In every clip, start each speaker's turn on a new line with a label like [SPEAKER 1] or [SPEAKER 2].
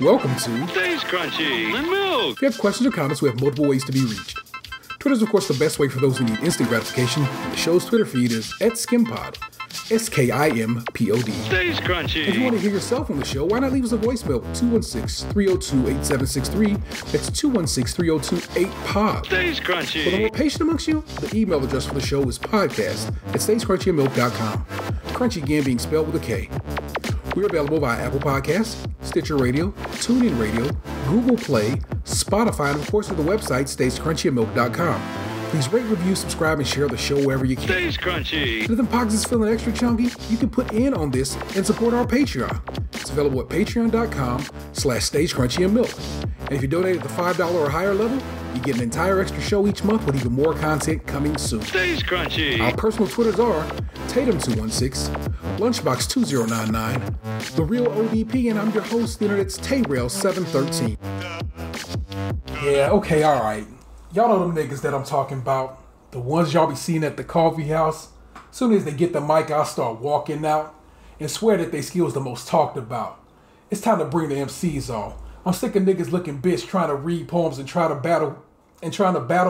[SPEAKER 1] Welcome to
[SPEAKER 2] Stays Crunchy and Milk.
[SPEAKER 1] If you have questions or comments, we have multiple ways to be reached. Twitter is, of course, the best way for those who need instant gratification, and the show's Twitter feed is @SkimPod. SKIMPOD.
[SPEAKER 2] Stays Crunchy.
[SPEAKER 1] If you want to hear yourself on the show, why not leave us a voicemail? 216-302-8763. That's 216-302-8POD.
[SPEAKER 2] Stays Crunchy.
[SPEAKER 1] For the more patient amongst you, the email address for the show is podcast@stayscrunchyandmilk.com. Crunchy again being spelled with a K. We're available via Apple Podcasts, Stitcher Radio, TuneIn Radio, Google Play, Spotify, and of course at the website stayscrunchyandmilk.com. Please rate, review, subscribe, and share the show wherever you can.
[SPEAKER 2] Stays Crunchy.
[SPEAKER 1] And if the pockets is feeling extra chunky, you can put in on this and support our Patreon. It's available at patreon.com/stayscrunchyandmilk. And if you donate at the $5 or higher level, you get an entire extra show each month with even more content coming soon.
[SPEAKER 2] Stays Crunchy.
[SPEAKER 1] Our personal Twitters are Tatum216, Lunchbox2099, The Real ODP, and I'm your host, the Internet's Tayrail713. Yeah, okay, alright. Y'all know them niggas that I'm talking about. The ones y'all be seeing at the coffee house. Soon as they get the mic, I'll start walking out and swear that they skills the most talked about. It's time to bring the MCs on. I'm sick of niggas looking bitch trying to read poems and trying to battle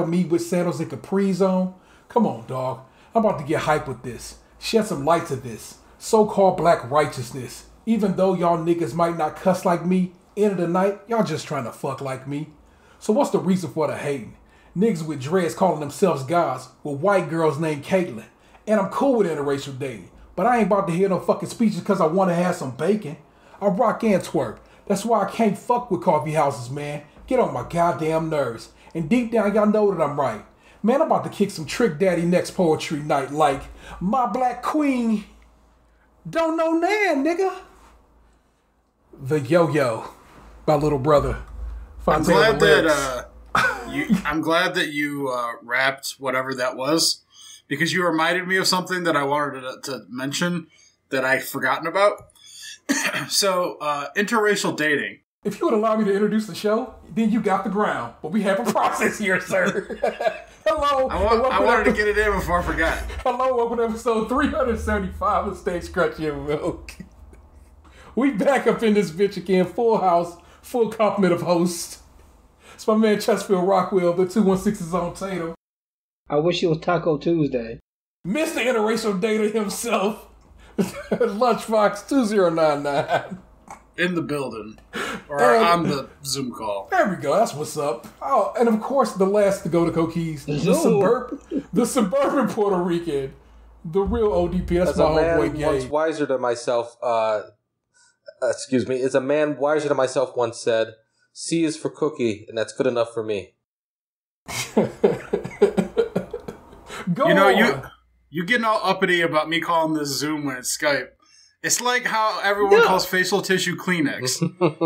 [SPEAKER 1] me with sandals and capris on. Come on, dog. I'm about to get hype with this. Shed some light to this so-called black righteousness. Even though y'all niggas might not cuss like me, end of the night, y'all just trying to fuck like me. So what's the reason for the hating? Niggas with dreads calling themselves gods with white girls named Caitlyn. And I'm cool with interracial dating. But I ain't about to hear no fucking speeches because I want to have some bacon. I rock and twerk. That's why I can't fuck with coffee houses, man. Get on my goddamn nerves. And deep down, y'all know that I'm right. Man, I'm about to kick some Trick Daddy next poetry night like My Black Queen. Don't know Nan, nigga. The Yo-Yo, my little brother.
[SPEAKER 3] I'm glad that you rapped whatever that was, because you reminded me of something that I wanted to mention that I've forgotten about. So, interracial dating.
[SPEAKER 1] If you would allow me to introduce the show, then you got the ground. But we have a process here, sir. Hello.
[SPEAKER 3] I wanted to get it in before I forgot.
[SPEAKER 1] Hello, welcome to episode 375 of Stays Crunchy and Milk. We back up in this bitch again, full house, full complement of hosts. It's my man Chesterfield Rockwell, the 216 is on Tatum.
[SPEAKER 4] I wish it was Taco Tuesday.
[SPEAKER 1] Mr. Interracial Data himself, Lunchbox 2099.
[SPEAKER 3] In the building. Or on the Zoom call.
[SPEAKER 1] There we go, that's what's up. Oh, and of course the last to go to Coquise, the suburban Puerto Rican, the real ODP, that's my homeboy Gabe.
[SPEAKER 5] Once wiser to myself, as a man wiser to myself once said, C is for cookie, and that's good enough for me.
[SPEAKER 3] You getting all uppity about me calling this Zoom when it's Skype. It's like how everyone calls facial tissue Kleenex.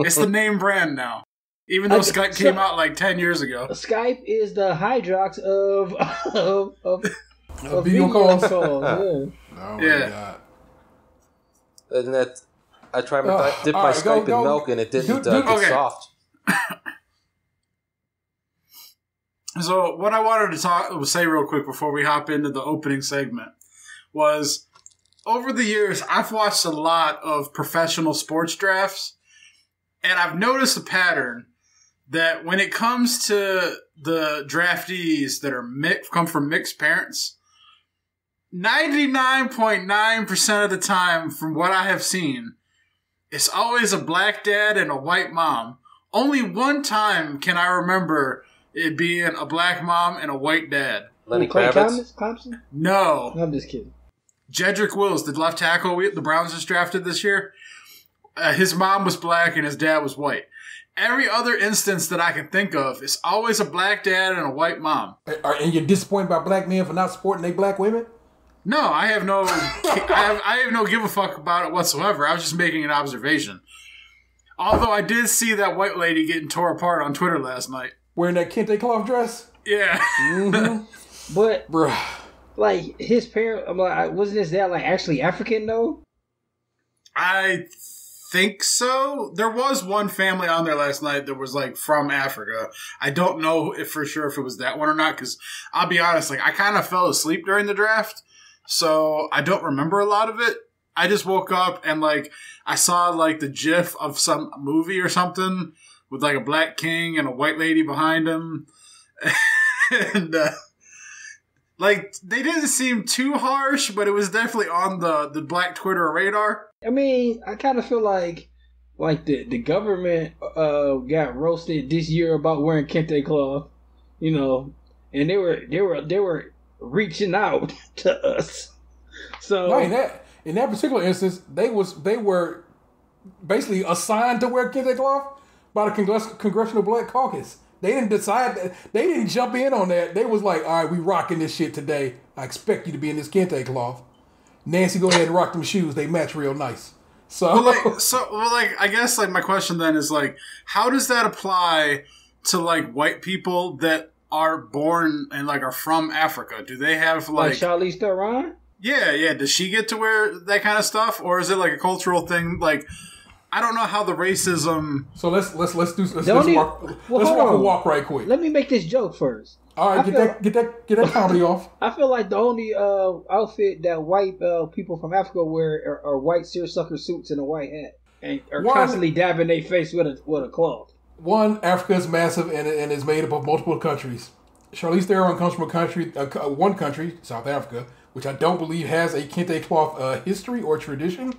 [SPEAKER 3] It's the name brand now. Even though Skype came out like 10 years ago.
[SPEAKER 4] Skype is the Hydrox of
[SPEAKER 1] video calls.
[SPEAKER 4] Yeah.
[SPEAKER 1] Oh my God.
[SPEAKER 5] And that I tried to dip my Skype in milk and it didn't get soft.
[SPEAKER 3] So what I wanted to say real quick before we hop into the opening segment was, over the years, I've watched a lot of professional sports drafts, and I've noticed a pattern that when it comes to the draftees that are come from mixed parents, 99.9% of the time, from what I have seen, it's always a black dad and a white mom. Only one time can I remember it being a black mom and a white dad.
[SPEAKER 5] Lenny Kravitz?
[SPEAKER 4] Thompson?
[SPEAKER 3] No.
[SPEAKER 4] I'm just kidding.
[SPEAKER 3] Jedrick Wills, the left tackle the Browns just drafted this year, his mom was black and his dad was white. Every other instance that I can think of is always a black dad and a white mom.
[SPEAKER 1] And you're disappointed by black men for not supporting their black women?
[SPEAKER 3] No, I have no I have no give a fuck about it whatsoever. I was just making an observation. Although I did see that white lady getting tore apart on Twitter last night.
[SPEAKER 1] Wearing that kente cloth dress?
[SPEAKER 3] Yeah.
[SPEAKER 4] Mm-hmm. But
[SPEAKER 1] bruh,
[SPEAKER 4] like his parent, I'm like, wasn't his dad like actually African though?
[SPEAKER 3] I think so. There was one family on there last night that was like from Africa. I don't know for sure if it was that one or not, because I'll be honest, like I kind of fell asleep during the draft, so I don't remember a lot of it. I just woke up and like I saw like the GIF of some movie or something with like a black king and a white lady behind him, and like they didn't seem too harsh, but it was definitely on the black Twitter radar.
[SPEAKER 4] I mean, I kind of feel like the government got roasted this year about wearing kente cloth, you know, and they were reaching out to us. So
[SPEAKER 1] no, in that particular instance, they were basically assigned to wear kente cloth by the Congressional Black Caucus. They didn't decide that. They didn't jump in on that. They was like, all right, we rocking this shit today. I expect you to be in this kente cloth. Nancy, go ahead and rock them shoes. They match real nice. So,
[SPEAKER 3] I guess like my question then is like, how does that apply to like white people that are born and like are from Africa? Do they have like
[SPEAKER 4] Charlize Theron?
[SPEAKER 3] Yeah. Does she get to wear that kind of stuff, or is it like a cultural thing? Like, I don't know how the racism.
[SPEAKER 1] So let's walk right quick.
[SPEAKER 4] Let me make this joke first.
[SPEAKER 1] All right, get that comedy off.
[SPEAKER 4] I feel like the only outfit that white people from Africa wear are white seersucker suits and a white hat, and are constantly dabbing their face with a cloth.
[SPEAKER 1] One, Africa is massive and is made up of multiple countries. Charlize Theron comes from one country, South Africa, which I don't believe has a kente cloth history or tradition.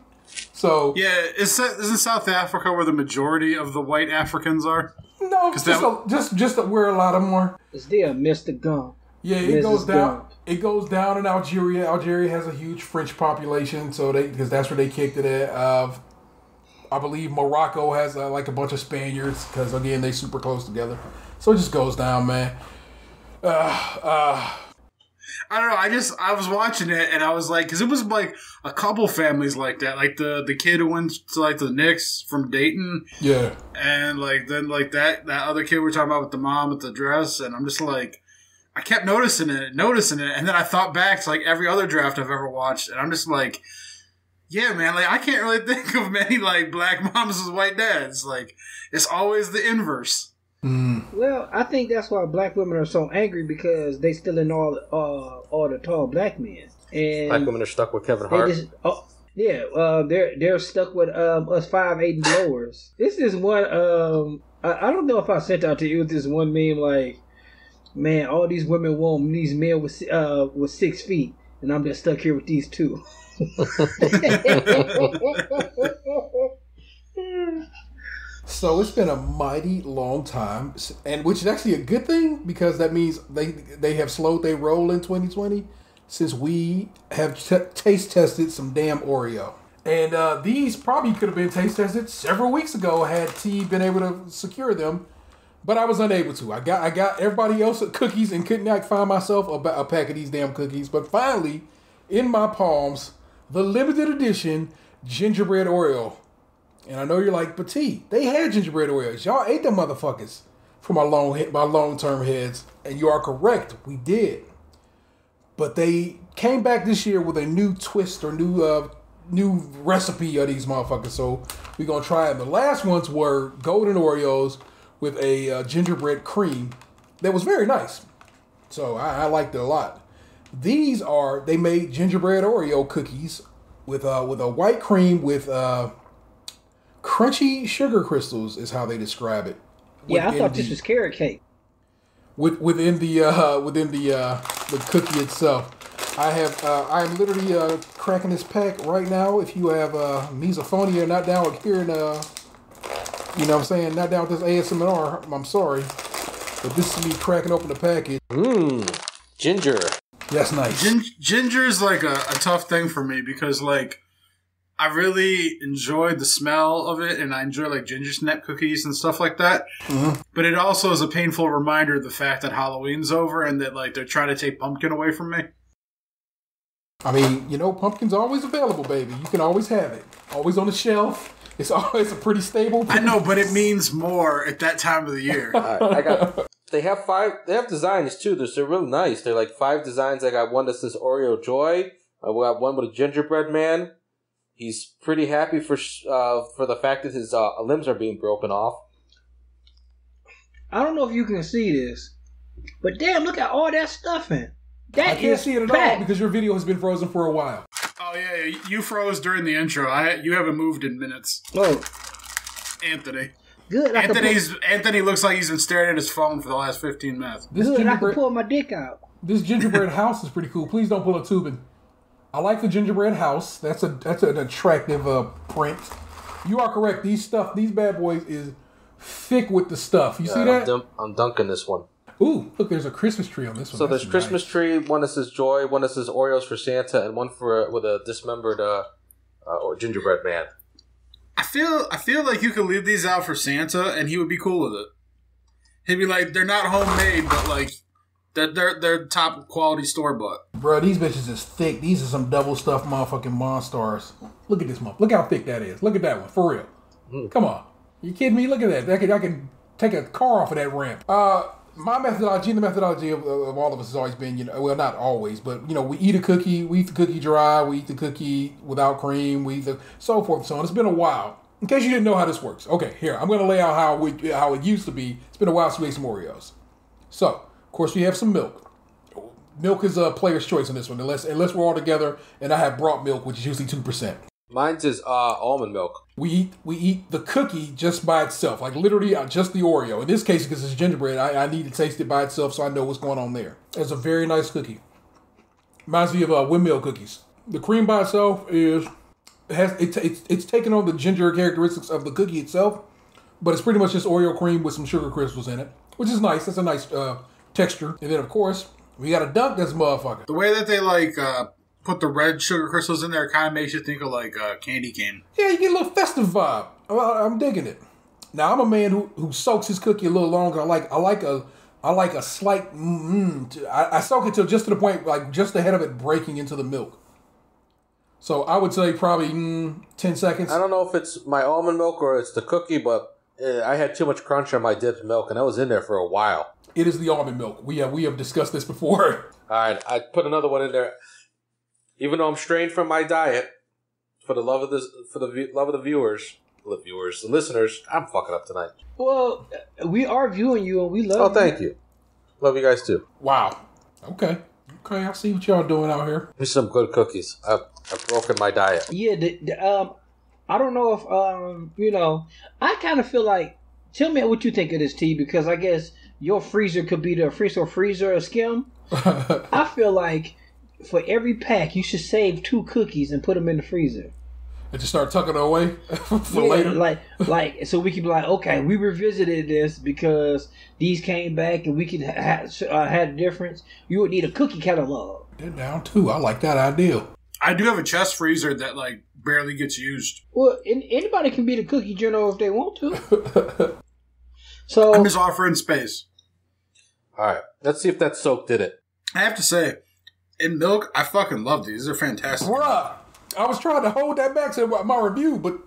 [SPEAKER 1] So
[SPEAKER 3] yeah, isn't South Africa where the majority of the white Africans are?
[SPEAKER 1] No, just where a lot of them are.
[SPEAKER 4] It's there, Mr. Gump.
[SPEAKER 1] Yeah, it goes down. Gump. It goes down in Algeria. Algeria has a huge French population, so because that's where they kicked it at. I believe Morocco has like a bunch of Spaniards because again they super close together. So it just goes down, man.
[SPEAKER 3] I don't know. I was watching it and I was like, because it was like a couple families like that, like the kid who went to like the Knicks from Dayton,
[SPEAKER 1] yeah,
[SPEAKER 3] and like then like that other kid we were talking about with the mom with the dress, and I'm just like, I kept noticing it, and then I thought back to like every other draft I've ever watched, and I'm just like, yeah, man, like I can't really think of many like black moms as white dads. Like it's always the inverse.
[SPEAKER 4] Well, I think that's why black women are so angry because they still in all the tall black men. And
[SPEAKER 5] black women are stuck with Kevin Hart.
[SPEAKER 4] They're stuck with us 5'8" and blowers. This is one. I don't know if I sent out to you this one meme like, man, all these women want these men with 6 feet, and I'm just stuck here with these two.
[SPEAKER 1] So it's been a mighty long time, and which is actually a good thing because that means they have slowed their roll in 2020 since we have taste tested some damn Oreo. And these probably could have been taste tested several weeks ago had T been able to secure them, but I was unable to. I got everybody else cookies and could not find myself a pack of these damn cookies. But finally, in my palms, the limited edition gingerbread Oreo. And I know you're like, but T, they had gingerbread Oreos. Y'all ate them motherfuckers for my long-term heads. And you are correct. We did. But they came back this year with a new twist or new recipe of these motherfuckers. So we're going to try them. The last ones were golden Oreos with a gingerbread cream that was very nice. So I liked it a lot. They made gingerbread Oreo cookies with a white cream with crunchy sugar crystals is how they describe it.
[SPEAKER 4] Yeah, I thought this was carrot cake.
[SPEAKER 1] Within the cookie itself, I'm literally cracking this pack right now. If you have misophonia, not down with hearing, you know what I'm saying, not down with this ASMR, I'm sorry, but this is me cracking open the package.
[SPEAKER 5] Ginger.
[SPEAKER 3] That's nice. Ginger is like a tough thing for me because like I really enjoy the smell of it, and I enjoy like ginger snap cookies and stuff like that. Mm-hmm. But it also is a painful reminder of the fact that Halloween's over and that like they're trying to take pumpkin away from me.
[SPEAKER 1] I mean, you know, pumpkin's always available, baby. You can always have it. Always on the shelf. It's always a pretty stable.
[SPEAKER 3] I know, but it means more at that time of the year.
[SPEAKER 5] They have designs too. They're really nice. They're like 5 designs. I got one that says Oreo Joy. I got one with a gingerbread man. He's pretty happy for the fact that his limbs are being broken off.
[SPEAKER 4] I don't know if you can see this, but damn, look at all that stuffing.
[SPEAKER 1] I can't see it at all because your video has been frozen for a while.
[SPEAKER 3] Oh yeah, you froze during the intro. You haven't moved in minutes.
[SPEAKER 4] Oh,
[SPEAKER 3] Anthony.
[SPEAKER 4] good.
[SPEAKER 3] Anthony looks like he's been staring at his phone for the last 15 minutes.
[SPEAKER 4] I can pull my dick out.
[SPEAKER 1] This gingerbread house is pretty cool. Please don't pull a tubing. I like the gingerbread house. That's an attractive print. You are correct. These bad boys is thick with the stuff. You see that?
[SPEAKER 5] I'm dunking this one.
[SPEAKER 1] Ooh, look, there's a Christmas tree on this one.
[SPEAKER 5] So there's Christmas tree, one that says joy, one that says Oreos for Santa, and one with a dismembered or gingerbread man.
[SPEAKER 3] I feel like you could leave these out for Santa and he would be cool with it. He'd be like, they're not homemade, but like they're top quality store bought.
[SPEAKER 1] Bro, these bitches is thick. These are some double stuffed motherfucking monsters. Look at this one. Look how thick that is. Look at that one, for real. Come on, you kidding me? Look at that. I can take a car off of that ramp. My methodology and the methodology of all of us has always been, well, not always, but, we eat a cookie, we eat the cookie dry, we eat the cookie without cream, we eat the so forth and so on. It's been a while. In case you didn't know how this works. Okay, here, I'm going to lay out how it used to be. It's been a while since we ate some Oreos. So, of course, we have some milk. Milk is a player's choice on this one, unless we're all together, and I have brought milk, which is usually 2%.
[SPEAKER 5] Mine's is almond milk.
[SPEAKER 1] We eat the cookie just by itself, like literally just the Oreo. In this case, because it's gingerbread, I need to taste it by itself so I know what's going on there. It's a very nice cookie. Reminds me of windmill cookies. The cream by itself it's taken on the ginger characteristics of the cookie itself, but it's pretty much just Oreo cream with some sugar crystals in it, which is nice. That's a nice texture. And then of course we got to dunk this motherfucker.
[SPEAKER 3] The way that they put the red sugar crystals in there kind of makes you think of candy cane. Yeah,
[SPEAKER 1] you get a little festive vibe. I'm digging it. Now I'm a man who soaks his cookie a little longer. I like a slight. I soak it till just to the point just ahead of it breaking into the milk. So I would say probably 10 seconds.
[SPEAKER 5] I don't know if it's my almond milk or it's the cookie, but I had too much crunch on my dipped milk, and I was in there for a while.
[SPEAKER 1] It is the almond milk. We have discussed this before.
[SPEAKER 5] All right, I put another one in there. Even though I'm strained from my diet, for the love of the the listeners, I'm fucking up tonight.
[SPEAKER 4] Well, we are viewing you and we love you.
[SPEAKER 5] Oh, thank you. Love you guys too.
[SPEAKER 1] Wow. Okay, I see what y'all doing out here.
[SPEAKER 5] Here's some good cookies. I've broken my diet.
[SPEAKER 4] Yeah, I don't know if I kind of feel like. Tell me what you think of this, T, because I guess your freezer could be the freezer or skim. I feel like for every pack, you should save 2 cookies and put them in the freezer.
[SPEAKER 1] And just start tucking it away for later?
[SPEAKER 4] Like, so we could be like, okay, we revisited this because these came back and we could had a difference. You would need a cookie catalog.
[SPEAKER 1] They're down too. I like that idea.
[SPEAKER 3] I do have a chest freezer that barely gets used.
[SPEAKER 4] Well, anybody can be the cookie journal if they want to. So
[SPEAKER 3] I'm just offering space.
[SPEAKER 5] All right, let's see if that soak did it.
[SPEAKER 3] I have to say, in milk, I fucking love these. They're fantastic.
[SPEAKER 1] Bruh, I was trying to hold that back to my review, but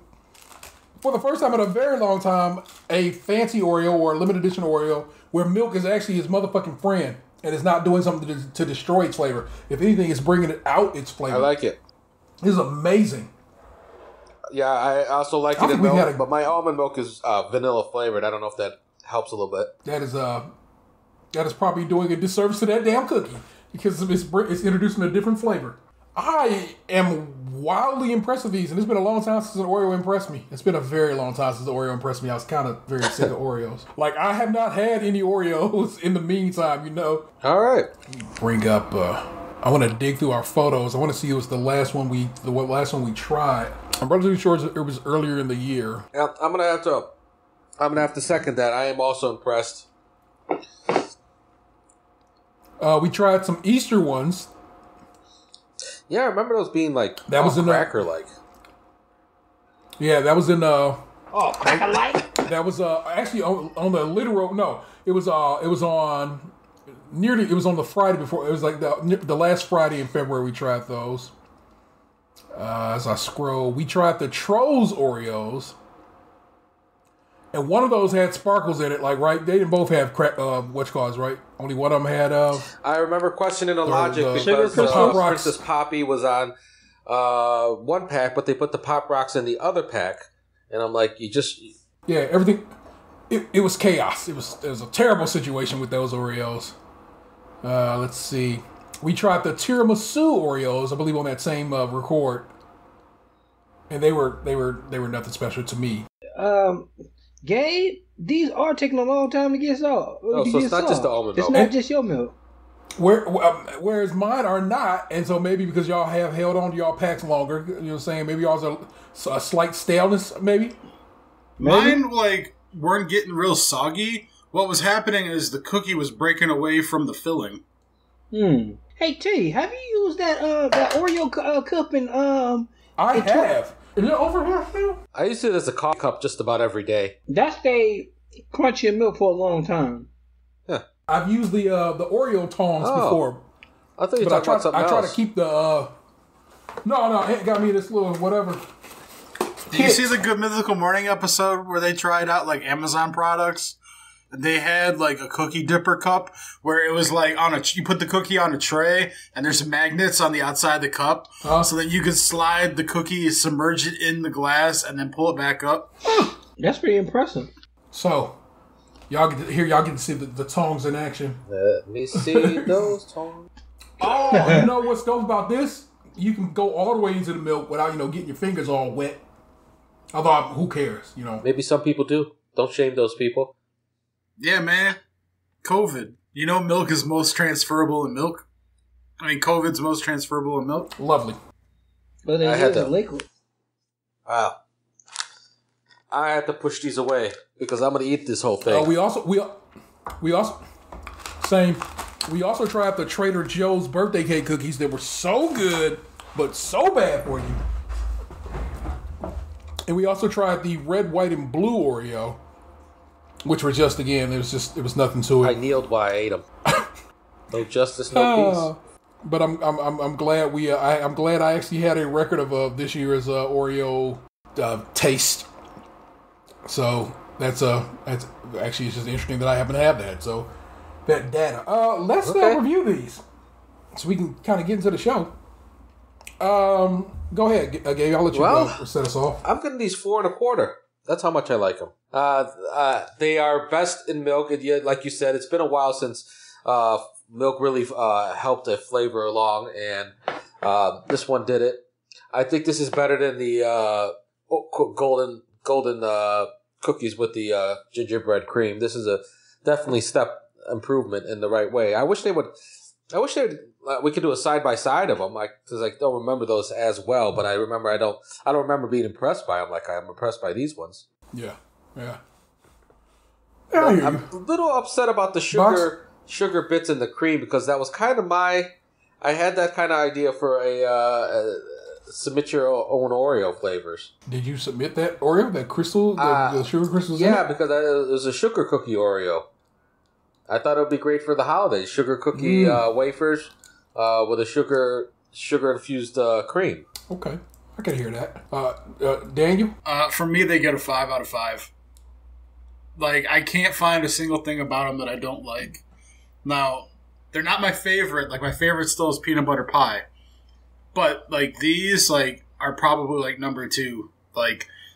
[SPEAKER 1] for the first time in a very long time, a fancy Oreo or a limited edition Oreo where milk is actually his motherfucking friend and it's not doing something to destroy its flavor. If anything, it's bringing it out its flavor.
[SPEAKER 5] I like it.
[SPEAKER 1] This is amazing.
[SPEAKER 5] Yeah, I also like it in milk, but my almond milk is vanilla flavored. I don't know if that helps a little bit.
[SPEAKER 1] That is probably doing a disservice to that damn cookie because it's introducing a different flavor. I am wildly impressed with these, and it's been a long time since an Oreo impressed me. It's been a very long time since the Oreo impressed me. I was kind of very sick of Oreos. I have not had any Oreos in the meantime,
[SPEAKER 5] All right.
[SPEAKER 1] Bring up. I want to dig through our photos. I want to see it was the last one we tried. I'm relatively sure it was earlier in the year.
[SPEAKER 5] Yeah, I'm gonna have to second that. I am also impressed.
[SPEAKER 1] We tried some Easter ones.
[SPEAKER 5] Yeah, I remember those being
[SPEAKER 1] that was in
[SPEAKER 5] cracker-like.
[SPEAKER 1] Yeah, that was in
[SPEAKER 4] cracker-like.
[SPEAKER 1] That was actually on the literal. No, it was on the Friday before. It was the last Friday in February we tried those. As I scroll, we tried the Trolls Oreos. And one of those had sparkles in it, right? They didn't both have right? Only one of them had.
[SPEAKER 5] I remember questioning the logic because Princess Poppy was on one pack, but they put the Pop Rocks in the other pack, and I'm like,
[SPEAKER 1] everything. It was chaos. It was a terrible situation with those Oreos. Let's see. we tried the tiramisu Oreos, I believe, on that same record, and they were nothing special to me.
[SPEAKER 4] Gabe, these are taking a long time to get soft.
[SPEAKER 5] Oh, so it's not just the almond milk.
[SPEAKER 4] It's not just your milk.
[SPEAKER 1] Whereas mine are not, and so maybe because y'all have held on to y'all packs longer, you know what I'm saying? Maybe y'all's a slight staleness, maybe?
[SPEAKER 3] Mine, weren't getting real soggy. What was happening is the cookie was breaking away from the filling.
[SPEAKER 4] Hey, T, have you used that Oreo cup in
[SPEAKER 1] I have. Is it over here still?
[SPEAKER 5] I use it as a coffee cup just about every day.
[SPEAKER 4] That stayed crunchy in milk for a long time.
[SPEAKER 5] Yeah.
[SPEAKER 1] I've used the Oreo tongs before.
[SPEAKER 5] I thought you were talking about something else.
[SPEAKER 1] I try to keep the... No, it got me this little whatever.
[SPEAKER 3] Did you see the Good Mythical Morning episode where they tried out, Amazon products? They had, a cookie dipper cup where it was, you put the cookie on a tray and there's magnets on the outside of the cup so that you could slide the cookie, submerge it in the glass, and then pull it back up.
[SPEAKER 4] That's pretty impressive.
[SPEAKER 1] So... Y'all get to see the tongs in action.
[SPEAKER 5] Let me see those tongs.
[SPEAKER 1] Oh, you know what's dope about this? You can go all the way into the milk without, getting your fingers all wet. Although, who cares,
[SPEAKER 5] Maybe some people do. Don't shame those people.
[SPEAKER 3] Yeah, man. COVID. Milk is most transferable in milk. COVID's most transferable in milk.
[SPEAKER 1] Lovely.
[SPEAKER 4] But it is a liquid.
[SPEAKER 5] Wow. I had to push these away because I'm going to eat this whole thing.
[SPEAKER 1] We also tried the Trader Joe's birthday cake cookies that were so good, but so bad for you. And we also tried the red, white, and blue Oreo, which were just, again, it was nothing to it.
[SPEAKER 5] I kneeled while I ate them. No justice, no peace.
[SPEAKER 1] But I'm glad I'm glad I actually had a record of this year's Oreo taste. So that's actually, it's just interesting that I happen to have that. So that data. Let's review these so we can kind of get into the show. Go ahead, Gabe. I'll let you set us off.
[SPEAKER 5] I'm getting these 4 1/4. That's how much I like them. They are best in milk, and yet, like you said, it's been a while since milk really helped the flavor along, and this one did it. I think this is better than the golden cookies with the gingerbread cream. This is a definitely step improvement in the right way. I wish we could do a side by side of them, because I don't remember those as well. But I don't remember being impressed by them like I'm impressed by these ones.
[SPEAKER 1] Yeah.
[SPEAKER 5] I'm a little upset about the sugar bits in the cream, because that was kind of I had that kind of idea for a submit your own Oreo flavors.
[SPEAKER 1] Did you submit that Oreo, that crystal, the sugar crystals?
[SPEAKER 5] Yeah, because it was a sugar cookie Oreo. I thought it would be great for the holidays. Sugar cookie wafers with a sugar infused cream.
[SPEAKER 1] Okay, I can hear that. Daniel?
[SPEAKER 3] For me, they get a 5 out of 5. I can't find a single thing about them that I don't like. Now, they're not my favorite. My favorite still is peanut butter pie. But, these, are probably, number 2.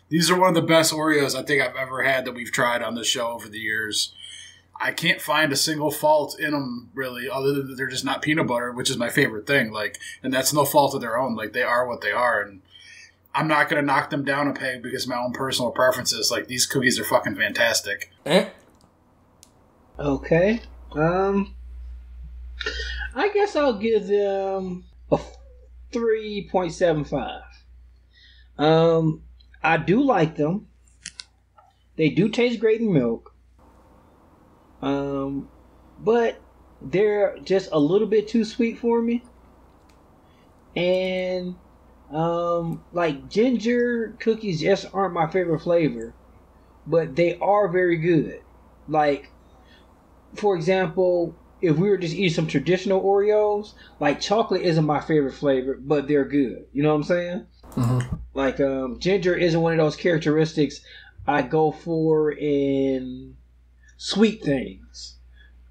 [SPEAKER 3] These are one of the best Oreos I think I've ever had that we've tried on this show over the years. I can't find a single fault in them, really, other than they're just not peanut butter, which is my favorite thing. And that's no fault of their own. They are what they are. And I'm not going to knock them down a peg because of my own personal preferences. These cookies are fucking fantastic.
[SPEAKER 4] Okay. I guess I'll give them a 3.75. I do like them. They do taste great in milk. But they're just a little bit too sweet for me. And ginger cookies just aren't my favorite flavor, but they are very good. For example, if we were just eating some traditional Oreos, chocolate isn't my favorite flavor, but they're good. You know what I'm saying? Mm-hmm. Ginger isn't one of those characteristics I go for in sweet things.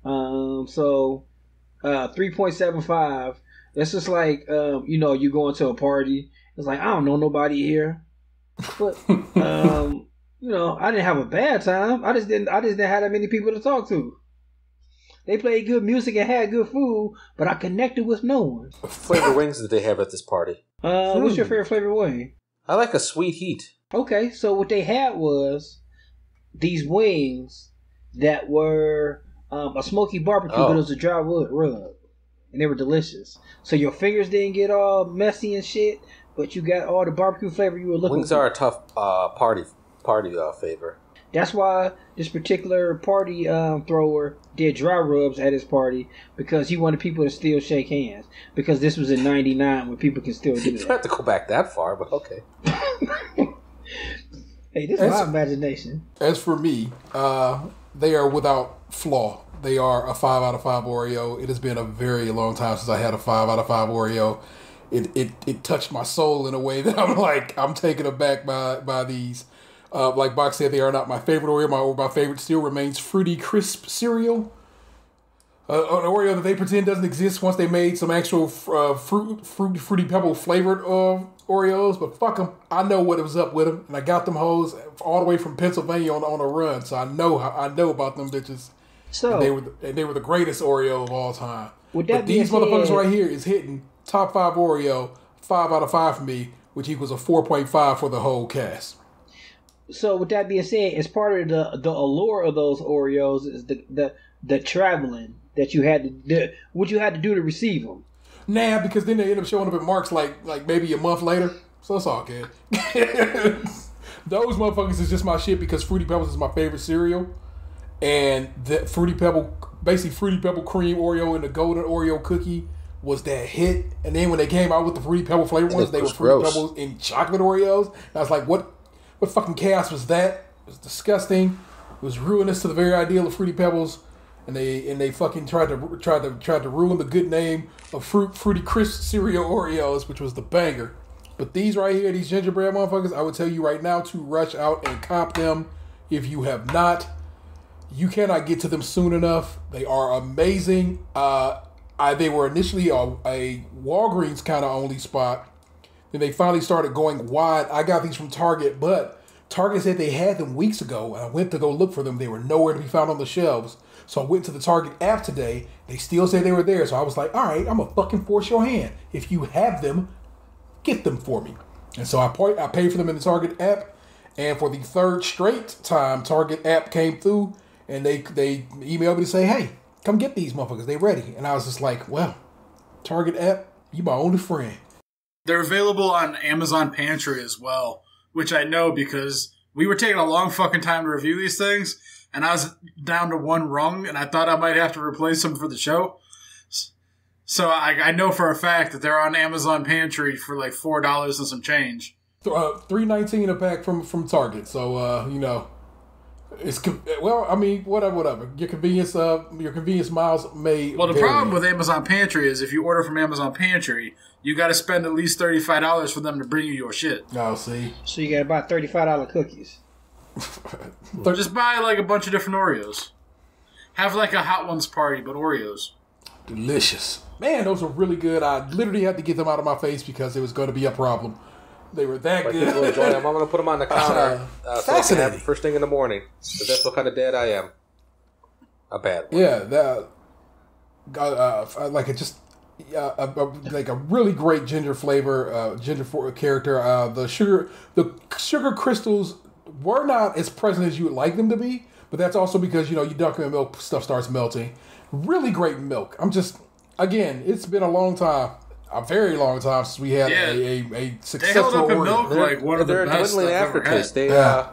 [SPEAKER 4] 3.75. That's just you go into a party. It's I don't know nobody here, but I didn't have a bad time. I just didn't have that many people to talk to. They played good music and had good food, but I connected with no one.
[SPEAKER 5] What flavor wings did they have at this party?
[SPEAKER 4] What's your favorite flavor wing?
[SPEAKER 5] I like a sweet heat.
[SPEAKER 4] Okay, so what they had was these wings that were a smoky barbecue, but it was a dry wood rub. And they were delicious. So your fingers didn't get all messy and shit, but you got all the barbecue flavor you were looking for.
[SPEAKER 5] Wings are a tough party favor.
[SPEAKER 4] That's why this particular party thrower did dry rubs at his party, because he wanted people to still shake hands. Because this was in '99 when people can still do
[SPEAKER 5] You don't have
[SPEAKER 4] that.
[SPEAKER 5] to go back that far, but okay.
[SPEAKER 4] Hey, this is my imagination.
[SPEAKER 1] As for me, they are without flaw. They are a 5 out of 5 Oreo. It has been a very long time since I had a 5 out of 5 Oreo. It touched my soul in a way that I'm taken aback by these. Like Box said, they are not my favorite Oreo. My favorite still remains Fruity Crisp cereal. An Oreo that they pretend doesn't exist once they made some actual Fruity Pebble flavored Oreos. But fuck them. I know what was up with them. And I got them hoes all the way from Pennsylvania on a run. So I know about them bitches.
[SPEAKER 4] So
[SPEAKER 1] and they were the greatest Oreo of all time.
[SPEAKER 4] With that
[SPEAKER 1] But these
[SPEAKER 4] being
[SPEAKER 1] motherfuckers
[SPEAKER 4] said-
[SPEAKER 1] right here is hitting top 5 Oreo, 5 out of 5 for me, which equals a 4.5 for the whole cast.
[SPEAKER 4] So with that being said, as part of the allure of those Oreos is the traveling that you had to do, what you had to do to receive them.
[SPEAKER 1] Nah, because then they end up showing up at Mark's like maybe a month later. So it's all good. Those motherfuckers is just my shit because Fruity Pebbles is my favorite cereal. And the Fruity Pebble cream Oreo and the golden Oreo cookie was that hit. And then when they came out with the Fruity Pebble flavored ones, they were Fruity Pebbles in chocolate Oreos. And I was like, what fucking chaos was that? It was disgusting. It was ruinous to the very ideal of Fruity Pebbles. And they fucking tried to ruin the good name of Fruity Crisp cereal Oreos, which was the banger. But these right here, these gingerbread motherfuckers, I would tell you right now to rush out and cop them if you have not. You cannot get to them soon enough. They are amazing. They were initially a Walgreens kind of only spot. Then they finally started going wide. I got these from Target, but Target said they had them weeks ago. And I went to go look for them. They were nowhere to be found on the shelves. So I went to the Target app today. They still said they were there. So I was like, all right, I'm going to fucking force your hand. If you have them, get them for me. And so I paid for them in the Target app. And for the third straight time, Target app came through. And they emailed me to say, hey, come get these motherfuckers. They ready. And I was just like, well, Target app, you my only friend.
[SPEAKER 3] They're available on Amazon Pantry as well, which I know because we were taking a long fucking time to review these things. And I was down to one rung, and I thought I might have to replace them for the show. So I know for a fact that they're on Amazon Pantry for like $4 and some change.
[SPEAKER 1] $3.19 a pack from Target. So it's whatever. Your convenience miles may.
[SPEAKER 3] Well, the
[SPEAKER 1] vary.
[SPEAKER 3] problem with Amazon Pantry is if you order from Amazon Pantry, you got to spend at least $35 for them to bring you your shit.
[SPEAKER 1] Oh, see.
[SPEAKER 4] So you got about $35 cookies.
[SPEAKER 3] Just buy like a bunch of different Oreos. Have like a Hot Ones party, but Oreos.
[SPEAKER 1] Delicious. Man, those are really good. I literally had to get them out of my face because it was going to be a problem. They were that good.
[SPEAKER 5] People enjoy them. I'm going to put them on the counter so I can have
[SPEAKER 1] fascinating.
[SPEAKER 5] them first thing in the morning. Because that's what kind of dad I am. A bad one.
[SPEAKER 1] Yeah, like a really great ginger flavor, character. The sugar crystals were not as present as you would like them to be, but that's also because you dunk them in milk, stuff starts melting. Really great milk. It's been a very long time since we had a successful
[SPEAKER 3] They held up in
[SPEAKER 1] Oreo.
[SPEAKER 3] milk like one of the
[SPEAKER 5] They're a
[SPEAKER 3] best
[SPEAKER 5] dwindling
[SPEAKER 3] I've ever
[SPEAKER 5] aftertaste.
[SPEAKER 3] had.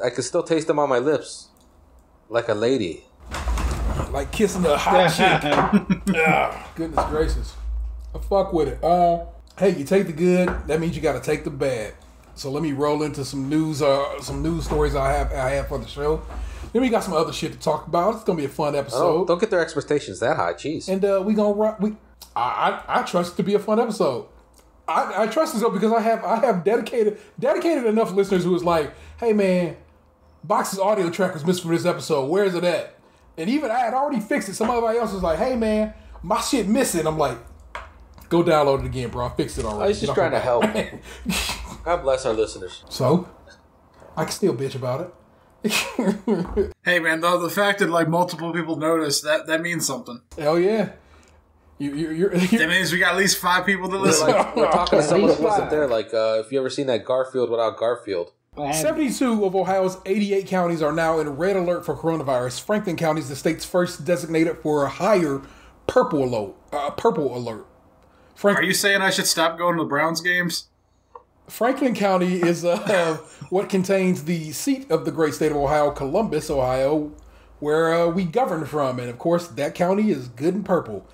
[SPEAKER 5] I can still taste them on my lips, like a lady.
[SPEAKER 1] Like kissing a hot chick. Goodness gracious. I fuck with it. Hey, you take the good, that means you got to take the bad. So let me roll into some news stories I have for the show. Then we got some other shit to talk about. It's gonna be a fun episode.
[SPEAKER 5] Don't get their expectations that high. Jeez.
[SPEAKER 1] And we gonna run. I trust it to be a fun episode. I trust this because I have dedicated enough listeners who was like, hey man, Box's audio track was missing from this episode. Where is it at? And even I had already fixed it. Somebody else was like, hey man, my shit missing. I'm like, go download it again, bro. I fixed it already.
[SPEAKER 5] I was just trying to help. God bless our listeners.
[SPEAKER 1] So, I can still bitch about it.
[SPEAKER 3] Hey, man, though, the fact that, like, multiple people noticed, that means something.
[SPEAKER 1] Hell yeah.
[SPEAKER 3] That means we got at least 5 people to listen.
[SPEAKER 5] We're talking to someone
[SPEAKER 4] least
[SPEAKER 5] that wasn't
[SPEAKER 4] five.
[SPEAKER 5] there. Like, if you ever seen that Garfield without Garfield.
[SPEAKER 1] 72 of Ohio's 88 counties are now in red alert for coronavirus. Franklin County is the state's first designated for a higher purple alert.
[SPEAKER 3] Are you saying I should stop going to the Browns games?
[SPEAKER 1] Franklin County is what contains the seat of the great state of Ohio, Columbus, Ohio, where we govern from. And, of course, that county is good and purple.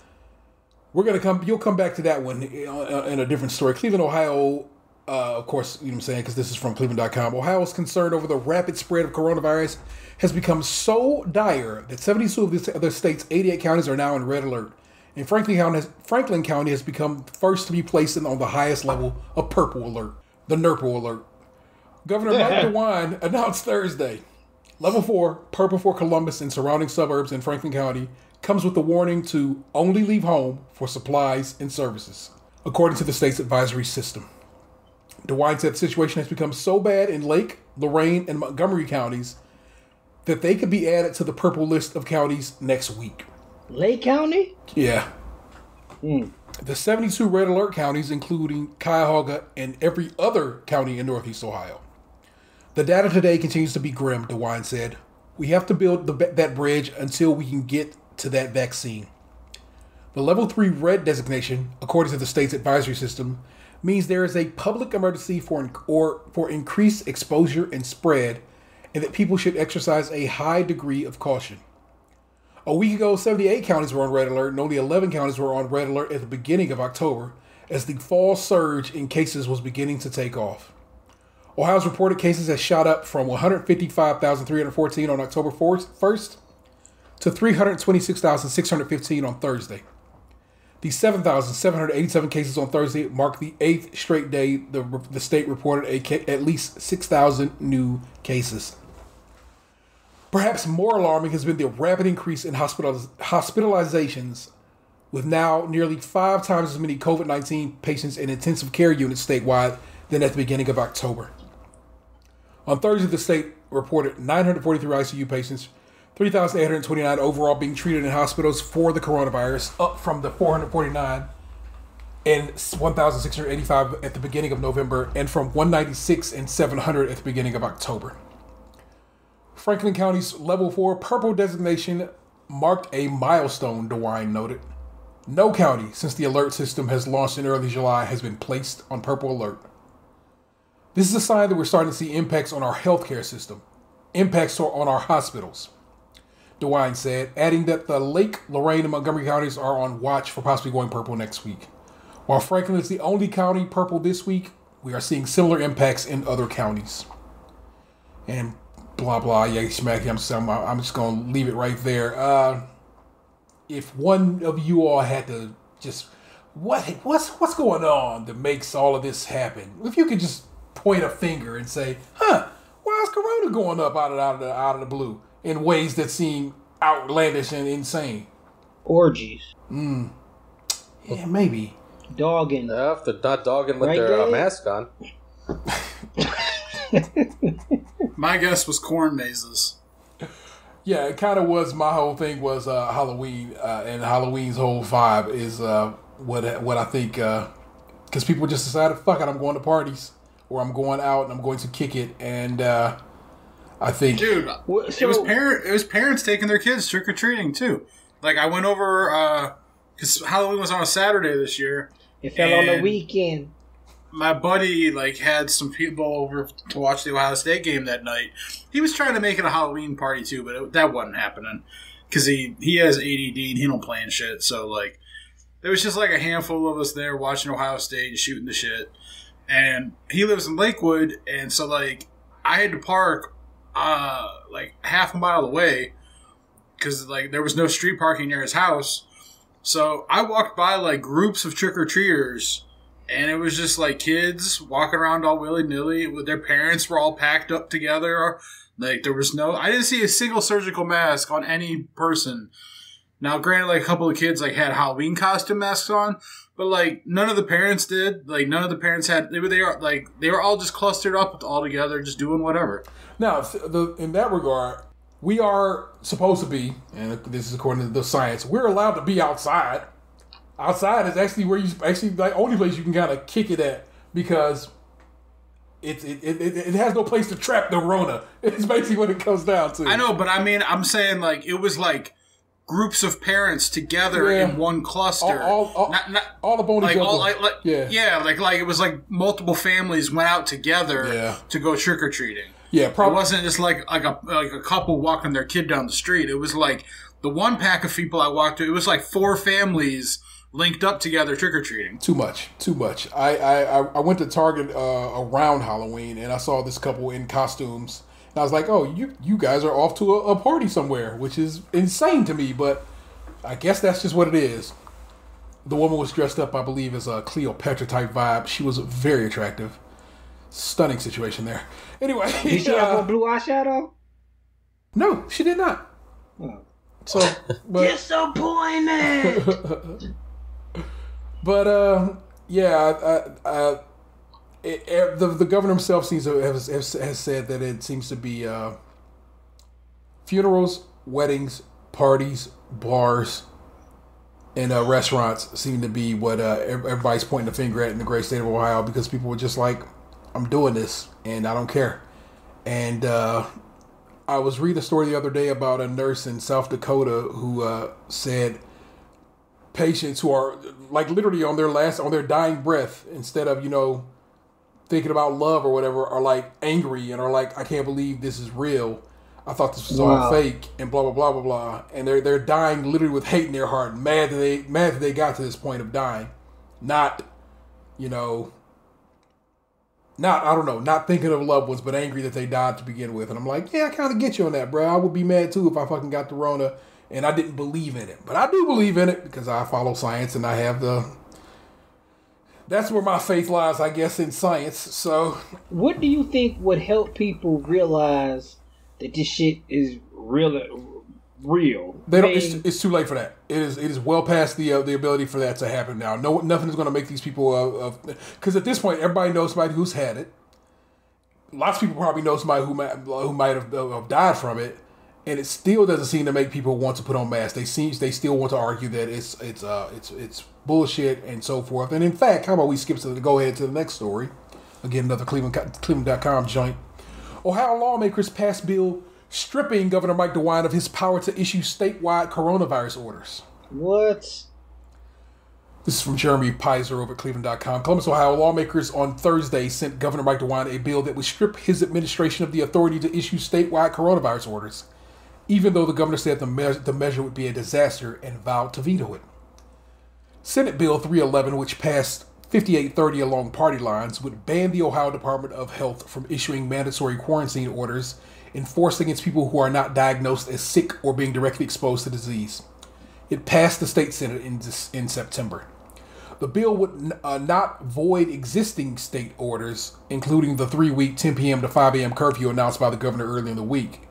[SPEAKER 1] You'll come back to that one in a different story. Cleveland, Ohio, of course, you know what I'm saying, because this is from Cleveland.com. Ohio's concern over the rapid spread of coronavirus has become so dire that 72 of the state's 88 counties are now in red alert. And Franklin County has become the first to be placed on the highest level of purple alert, the NERPL alert. Governor Mike DeWine announced Thursday, level 4, purple for Columbus and surrounding suburbs in Franklin County, comes with the warning to only leave home for supplies and services, according to the state's advisory system. DeWine said the situation has become so bad in Lake, Lorain, and Montgomery counties that they could be added to the purple list of counties next week.
[SPEAKER 4] Lake County?
[SPEAKER 1] Yeah. The 72 red alert counties, including Cuyahoga and every other county in Northeast Ohio. The data today continues to be grim, DeWine said. We have to build that bridge until we can get to that vaccine. The level 3 red designation, according to the state's advisory system, means there is a public emergency for increased exposure and spread, and that people should exercise a high degree of caution. A week ago, 78 counties were on red alert, and only 11 counties were on red alert at the beginning of October, as the fall surge in cases was beginning to take off. Ohio's reported cases has shot up from 155,314 on October 1st to 326,615 on Thursday. The 7,787 cases on Thursday marked the 8th straight day the state reported at least 6,000 new cases. Perhaps more alarming has been the rapid increase in hospitalizations, with now nearly 5 times as many COVID-19 patients in intensive care units statewide than at the beginning of October. On Thursday, the state reported 943 ICU patients, 3,829 overall being treated in hospitals for the coronavirus, up from the 449 and 1,685 at the beginning of November, and from 196 and 700 at the beginning of October. Franklin County's level 4 purple designation marked a milestone, DeWine noted. No county, since the alert system has launched in early July, has been placed on purple alert. This is a sign that we're starting to see impacts on our healthcare system, impacts on our hospitals, DeWine said, adding that the Lake, Lorain, and Montgomery counties are on watch for possibly going purple next week. While Franklin is the only county purple this week, we are seeing similar impacts in other counties. And blah, blah, yeah, smack. I'm just going to leave it right there. If one of you all had to just, what's going on that makes all of this happen? If you could just point a finger and say, why is Corona going up out of the blue in ways that seem outlandish and insane?
[SPEAKER 4] Orgies.
[SPEAKER 1] Yeah, maybe.
[SPEAKER 4] Dogging.
[SPEAKER 5] If they're not dogging with
[SPEAKER 4] Right,
[SPEAKER 5] their
[SPEAKER 4] Gabe?
[SPEAKER 5] mask on.
[SPEAKER 3] My guess was corn mazes.
[SPEAKER 1] Yeah, it kind of was. My whole thing was Halloween, and Halloween's whole vibe is what I think, because people just decided, fuck it, I'm going to parties, or I'm going out and I'm going to kick it, and I think,
[SPEAKER 3] Dude, it was parents taking their kids trick or treating too. Like I went over because Halloween was on a Saturday this year.
[SPEAKER 4] It fell on the weekend.
[SPEAKER 3] My buddy had some people over to watch the Ohio State game that night. He was trying to make it a Halloween party too, but that wasn't happening because he has ADD and he don't plan shit. So like, there was just like a handful of us there watching Ohio State and shooting the shit. And he lives in Lakewood, and so like I had to park like half a mile away because like there was no street parking near his house. So I walked by like groups of trick-or-treaters, and it was just like kids walking around all willy-nilly with their parents were all packed up together. Like there was I didn't see a single surgical mask on any person. Now, granted, like a couple of kids like had Halloween costume masks on, But like none of the parents did. Like none of the parents had. They were all just clustered up all together, just doing whatever.
[SPEAKER 1] Now, in that regard, we are supposed to be, and this is according to the science, we're allowed to be outside. Outside is actually where you actually like only place you can kind of kick it at because it has no place to trap the Rona. It's basically what it comes down to.
[SPEAKER 3] I know, but I mean, I'm saying like it was like groups of parents together in one cluster.
[SPEAKER 1] All up on
[SPEAKER 3] like,
[SPEAKER 1] together.
[SPEAKER 3] Like it was like multiple families went out together to go trick or treating.
[SPEAKER 1] Yeah, probably.
[SPEAKER 3] It wasn't just like a couple walking their kid down the street. It was like the one pack of people I walked to. It was like 4 families linked up together trick or treating.
[SPEAKER 1] Too much. I went to Target around Halloween and I saw this couple in costumes. And I was like, oh, you guys are off to a party somewhere, which is insane to me, but I guess that's just what it is. The woman was dressed up, I believe, as a Cleopatra type vibe. She was very attractive. Stunning situation there. Anyway.
[SPEAKER 4] Did she have a blue eyeshadow?
[SPEAKER 1] No, she did not.
[SPEAKER 4] Oh.
[SPEAKER 1] So, but,
[SPEAKER 4] disappointed!
[SPEAKER 1] But, the governor himself seems to has said that it seems to be funerals, weddings, parties, bars, and restaurants seem to be what everybody's pointing the finger at in the great state of Ohio because people were just like, I'm doing this and I don't care. And I was reading a story the other day about a nurse in South Dakota who said patients who are like literally on their dying breath, instead of, thinking about love or whatever, are like angry and are like, I can't believe this is real. I thought this was all fake and blah, blah, blah, blah, blah. And they're dying literally with hate in their heart, mad that they got to this point of dying. Not thinking of loved ones, but angry that they died to begin with. And I'm like, yeah, I kind of get you on that, bro. I would be mad too if I fucking got the Rona and I didn't believe in it. But I do believe in it because I follow science and I have that's where my faith lies, I guess, in science. So,
[SPEAKER 4] what do you think would help people realize that this shit is real?
[SPEAKER 1] It's too late for that. It is well past the ability for that to happen now. Nothing is going to make these people because at this point everybody knows somebody who's had it. Lots of people probably know somebody who might have died from it, and it still doesn't seem to make people want to put on masks. They still want to argue that it's bullshit and so forth. And in fact, how about we go ahead to the next story? Again, another Cleveland.com joint. Ohio lawmakers passed bill stripping Governor Mike DeWine of his power to issue statewide coronavirus orders.
[SPEAKER 4] What?
[SPEAKER 1] This is from Jeremy Pizer over at Cleveland.com. Columbus, Ohio lawmakers on Thursday sent Governor Mike DeWine a bill that would strip his administration of the authority to issue statewide coronavirus orders, even though the governor said the measure would be a disaster and vowed to veto it. Senate Bill 311, which passed 5830 along party lines, would ban the Ohio Department of Health from issuing mandatory quarantine orders enforced against people who are not diagnosed as sick or being directly exposed to disease. It passed the state Senate in September. The bill would not void existing state orders, including the 3-week 10 p.m. to 5 a.m. curfew announced by the governor earlier in the week.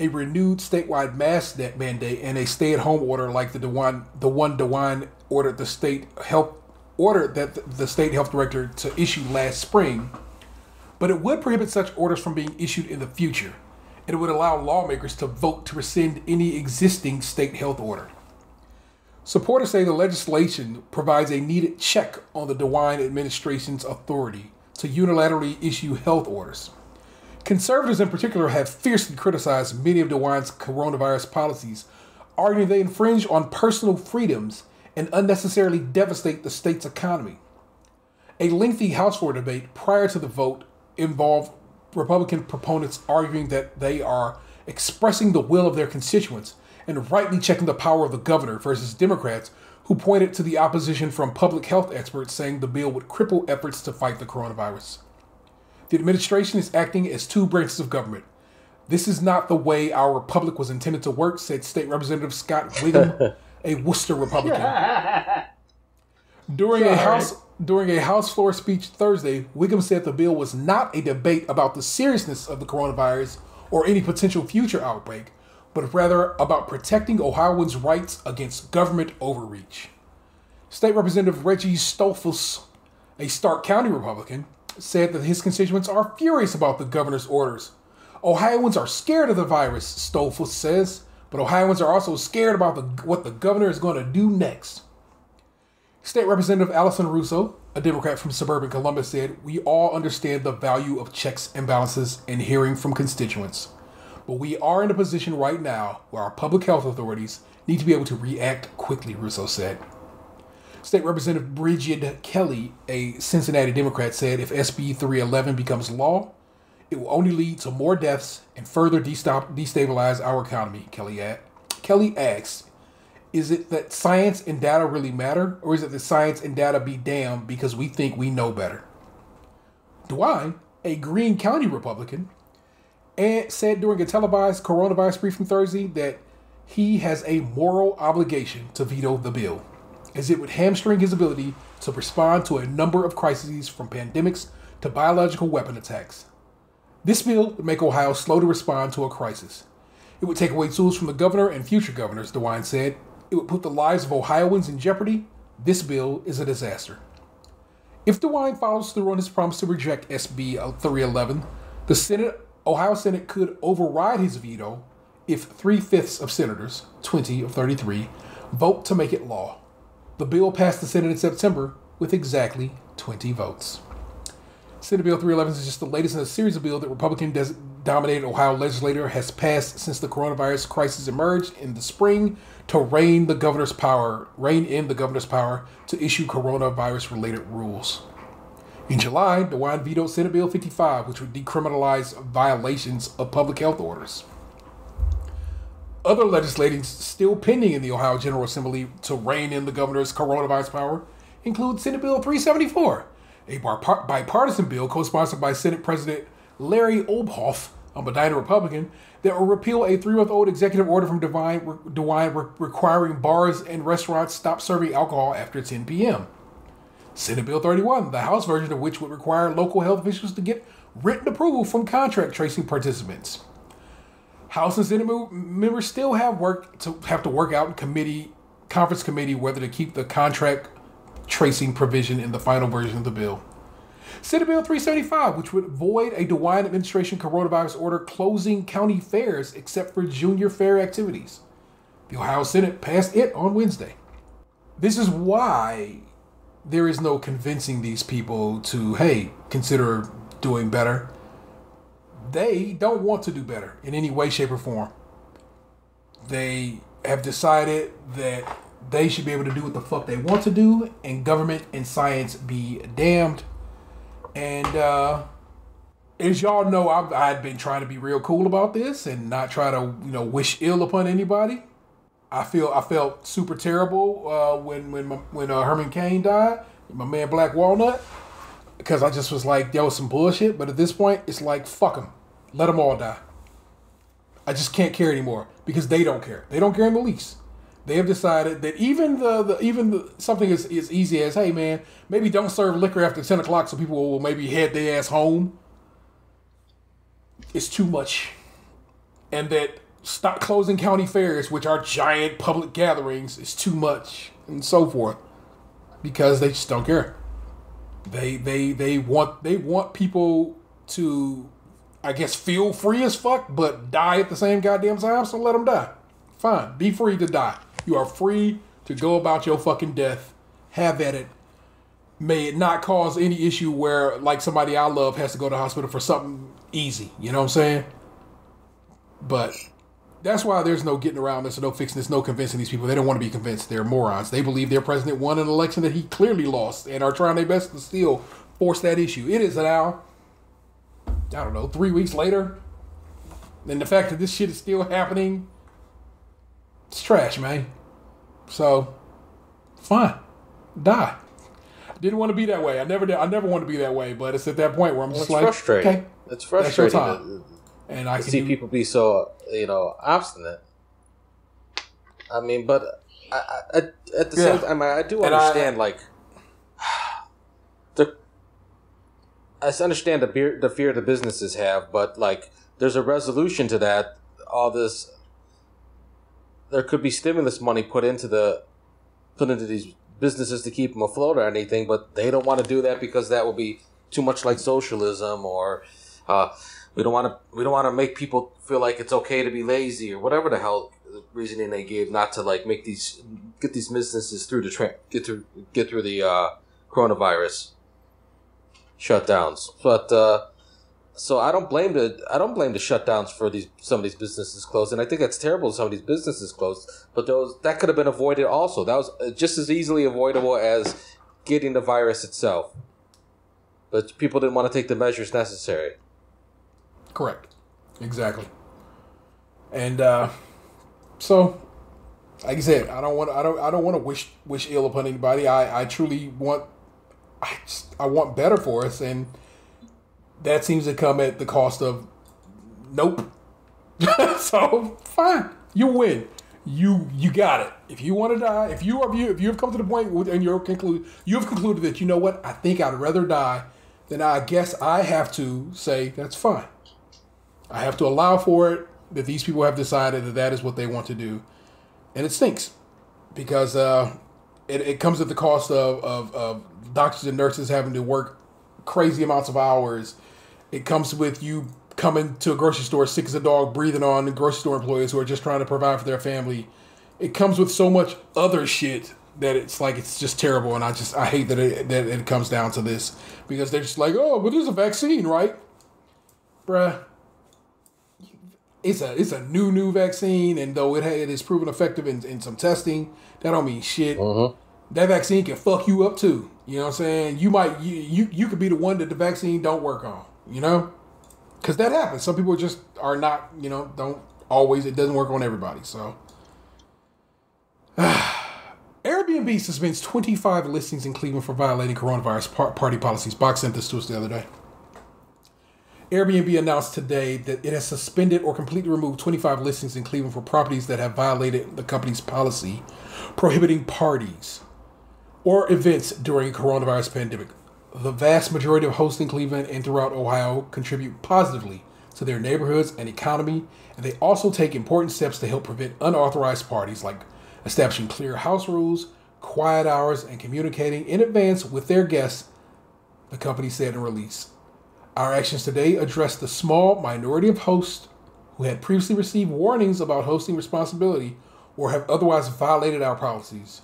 [SPEAKER 1] A renewed statewide mask mandate and a stay-at-home order like the one DeWine ordered the state health director to issue last spring, but it would prohibit such orders from being issued in the future, and it would allow lawmakers to vote to rescind any existing state health order. Supporters say the legislation provides a needed check on the DeWine administration's authority to unilaterally issue health orders. Conservatives in particular have fiercely criticized many of DeWine's coronavirus policies, arguing they infringe on personal freedoms and unnecessarily devastate the state's economy. A lengthy House floor debate prior to the vote involved Republican proponents arguing that they are expressing the will of their constituents and rightly checking the power of the governor, versus Democrats who pointed to the opposition from public health experts saying the bill would cripple efforts to fight the coronavirus. The administration is acting as two branches of government. This is not the way our republic was intended to work, said State Representative Scott Wiggum, a Worcester Republican. During a House floor speech Thursday, Wiggum said the bill was not a debate about the seriousness of the coronavirus or any potential future outbreak, but rather about protecting Ohioans' rights against government overreach. State Representative Reggie Stolfus, a Stark County Republican, said that his constituents are furious about the governor's orders. Ohioans are scared of the virus, Stolfus says, but Ohioans are also scared about what the governor is going to do next. State Representative Allison Russo, a Democrat from suburban Columbus, said, "We all understand the value of checks and balances and hearing from constituents. But we are in a position right now where our public health authorities need to be able to react quickly," Russo said. State Representative Bridget Kelly, a Cincinnati Democrat, said if SB 311 becomes law, it will only lead to more deaths and further destabilize our economy, Kelly asks, "Is it that science and data really matter, or is it that science and data be damned because we think we know better?" DeWine, a Greene County Republican, said during a televised coronavirus briefing Thursday that he has a moral obligation to veto the bill, as it would hamstring his ability to respond to a number of crises from pandemics to biological weapon attacks. This bill would make Ohio slow to respond to a crisis. It would take away tools from the governor and future governors, DeWine said. It would put the lives of Ohioans in jeopardy. This bill is a disaster. If DeWine follows through on his promise to reject SB 311, the Ohio Senate could override his veto if 3/5 of senators, 20 of 33, vote to make it law. The bill passed the Senate in September with exactly 20 votes. Senate Bill 311 is just the latest in a series of bills that Republican-dominated Ohio legislature has passed since the coronavirus crisis emerged in the spring to rein in the governor's power to issue coronavirus-related rules. In July, DeWine vetoed Senate Bill 55, which would decriminalize violations of public health orders. Other legislation still pending in the Ohio General Assembly to rein in the governor's coronavirus power include Senate Bill 374, a bipartisan bill co-sponsored by Senate President Larry Obhoff, a Medina Republican, that will repeal a 3-month-old executive order from DeWine requiring bars and restaurants stop serving alcohol after 10 p.m. Senate Bill 31, the House version of which would require local health officials to get written approval from contract tracing participants. House and Senate members still have to work out in conference committee whether to keep the contract tracing provision in the final version of the bill. Senate Bill 375, which would void a DeWine administration coronavirus order closing county fairs except for junior fair activities. The Ohio Senate passed it on Wednesday. This is why there is no convincing these people to, hey, consider doing better. They don't want to do better in any way, shape, or form. They have decided that they should be able to do what the fuck they want to do, and government and science be damned. And as y'all know, I've been trying to be real cool about this and not try to, wish ill upon anybody. I felt super terrible when Herman Cain died, my man Black Walnut, because I just was like, that was some bullshit. But at this point, it's like, fuck them, let them all die. I just can't care anymore because they don't care. They don't care in the least. They have decided that even something as easy as, hey man, maybe don't serve liquor after 10 o'clock so people will maybe head their ass home. It's too much. And that stop closing county fairs, which are giant public gatherings, is too much, and so forth. Because they just don't care. They want people to, I guess, feel free as fuck, but die at the same goddamn time, so let them die. Fine. Be free to die. You are free to go about your fucking death. Have at it. May it not cause any issue where, like, somebody I love has to go to the hospital for something easy. You know what I'm saying? But that's why there's no getting around this, no fixing this, no convincing these people. They don't want to be convinced. They're morons. They believe their president won an election that he clearly lost and are trying their best to still force that issue. It is now, 3 weeks later. And the fact that this shit is still happening, it's trash, man. So, fine. Die. Didn't want to be that way. I never want to be that way, but it's at that point where I'm just like,
[SPEAKER 5] frustrating.
[SPEAKER 1] Okay,
[SPEAKER 5] it's frustrating.
[SPEAKER 1] That's your time. And I can
[SPEAKER 5] see people be so, obstinate. I mean, but I at the same time, I do understand, I understand the fear the businesses have, but, there's a resolution to that. All this, there could be stimulus money put into these businesses to keep them afloat or anything, but they don't want to do that because that will be too much like socialism, or we don't want to make people feel like it's okay to be lazy, or whatever the hell reasoning they gave not to like get these businesses through get through the coronavirus shutdowns. But so I don't blame the shutdowns for some of these businesses closed, and I think that's terrible. Some of these businesses closed, but that could have been avoided also. That was just as easily avoidable as getting the virus itself. But people didn't want to take the measures necessary.
[SPEAKER 1] Correct. Exactly. And so, like I said, I don't want to wish ill upon anybody. I truly want I want better for us, and that seems to come at the cost of nope. So fine, you win. You got it. If you want to die, if you have come to the point and you have concluded that, you know what, I think I'd rather die, then I guess I have to say that's fine. I have to allow for it, that these people have decided that is what they want to do, and it stinks because it comes at the cost of doctors and nurses having to work crazy amounts of hours. It comes with you coming to a grocery store sick as a dog, breathing on the grocery store employees who are just trying to provide for their family. It comes with so much other shit that it's just terrible, and I hate that it comes down to this, because they're just like, oh, but there's a vaccine, right? Bruh. It's a new vaccine, and though it is proven effective in some testing, that don't mean shit.
[SPEAKER 5] Mm-hmm.
[SPEAKER 1] That vaccine can fuck you up too. You know what I'm saying? You could be the one that the vaccine don't work on. You know, because that happens. Some people just are not. You know, don't always. It doesn't work on everybody. So, Airbnb suspends 25 listings in Cleveland for violating coronavirus party policies. Box sent this to us the other day. Airbnb announced today that it has suspended or completely removed 25 listings in Cleveland for properties that have violated the company's policy prohibiting parties or events during coronavirus pandemic. The vast majority of hosts in Cleveland and throughout Ohio contribute positively to their neighborhoods and economy, and they also take important steps to help prevent unauthorized parties, like establishing clear house rules, quiet hours, and communicating in advance with their guests, the company said in a release. Our actions today address the small minority of hosts who had previously received warnings about hosting responsibility or have otherwise violated our policies.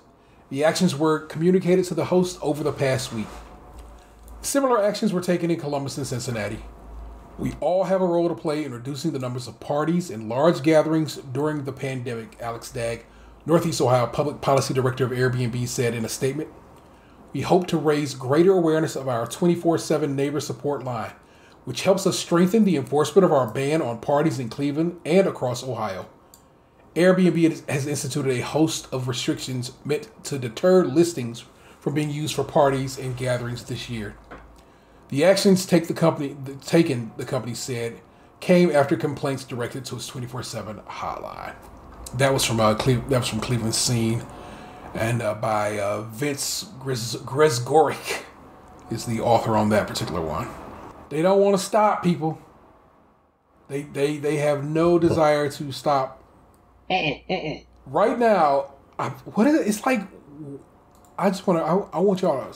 [SPEAKER 1] The actions were communicated to the hosts over the past week. Similar actions were taken in Columbus and Cincinnati. We all have a role to play in reducing the numbers of parties and large gatherings during the pandemic, Alex Dagg, Northeast Ohio Public Policy Director of Airbnb, said in a statement. We hope to raise greater awareness of our 24/7 neighbor support line, which helps us strengthen the enforcement of our ban on parties in Cleveland and across Ohio. Airbnb has instituted a host of restrictions meant to deter listings from being used for parties and gatherings this year. The actions the company said, came after complaints directed to its 24/7 hotline. That was from Cleveland Scene, and by Vince Grzegorek is the author on that particular one. They don't want to stop people. They have no desire to stop. Right now, what is it? It's like I want y'all to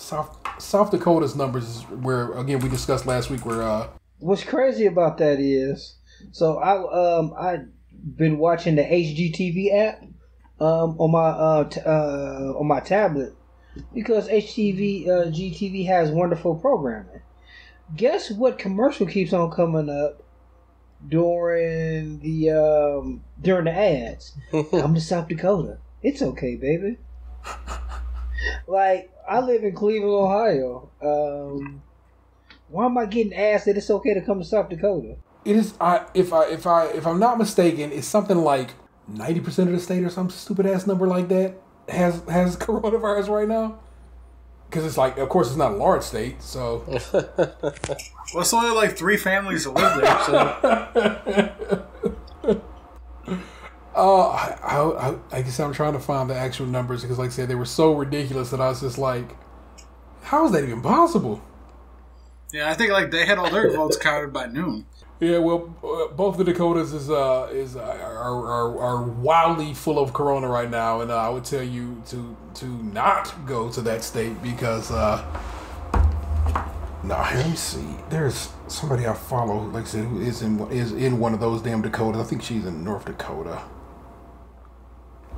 [SPEAKER 1] South Dakota's numbers is where, again, we discussed last week where
[SPEAKER 4] what's crazy about that is, so I've been watching the HGTV app on my tablet, because GTV has wonderful programming. Guess what commercial keeps on coming up during the ads? Come to South Dakota. It's okay, baby. Like, I live in Cleveland, Ohio. Why am I getting asked that it's okay to come to South Dakota?
[SPEAKER 1] It is. If I'm not mistaken, it's something like 90% of the state or some stupid ass number like that has coronavirus right now. Because it's like, of course, it's not a large state, so.
[SPEAKER 3] Well, it's only like 3 families that live there. So.
[SPEAKER 1] I guess I'm trying to find the actual numbers, because, like I said, they were so ridiculous that I was just like, how is that even possible?
[SPEAKER 3] Yeah, I think like they had all their votes counted by noon.
[SPEAKER 1] Yeah, well, both the Dakotas are wildly full of corona right now, and I would tell you to not go to that state because. Let me see. There's somebody I follow, like I said, who is in one of those damn Dakotas. I think she's in North Dakota.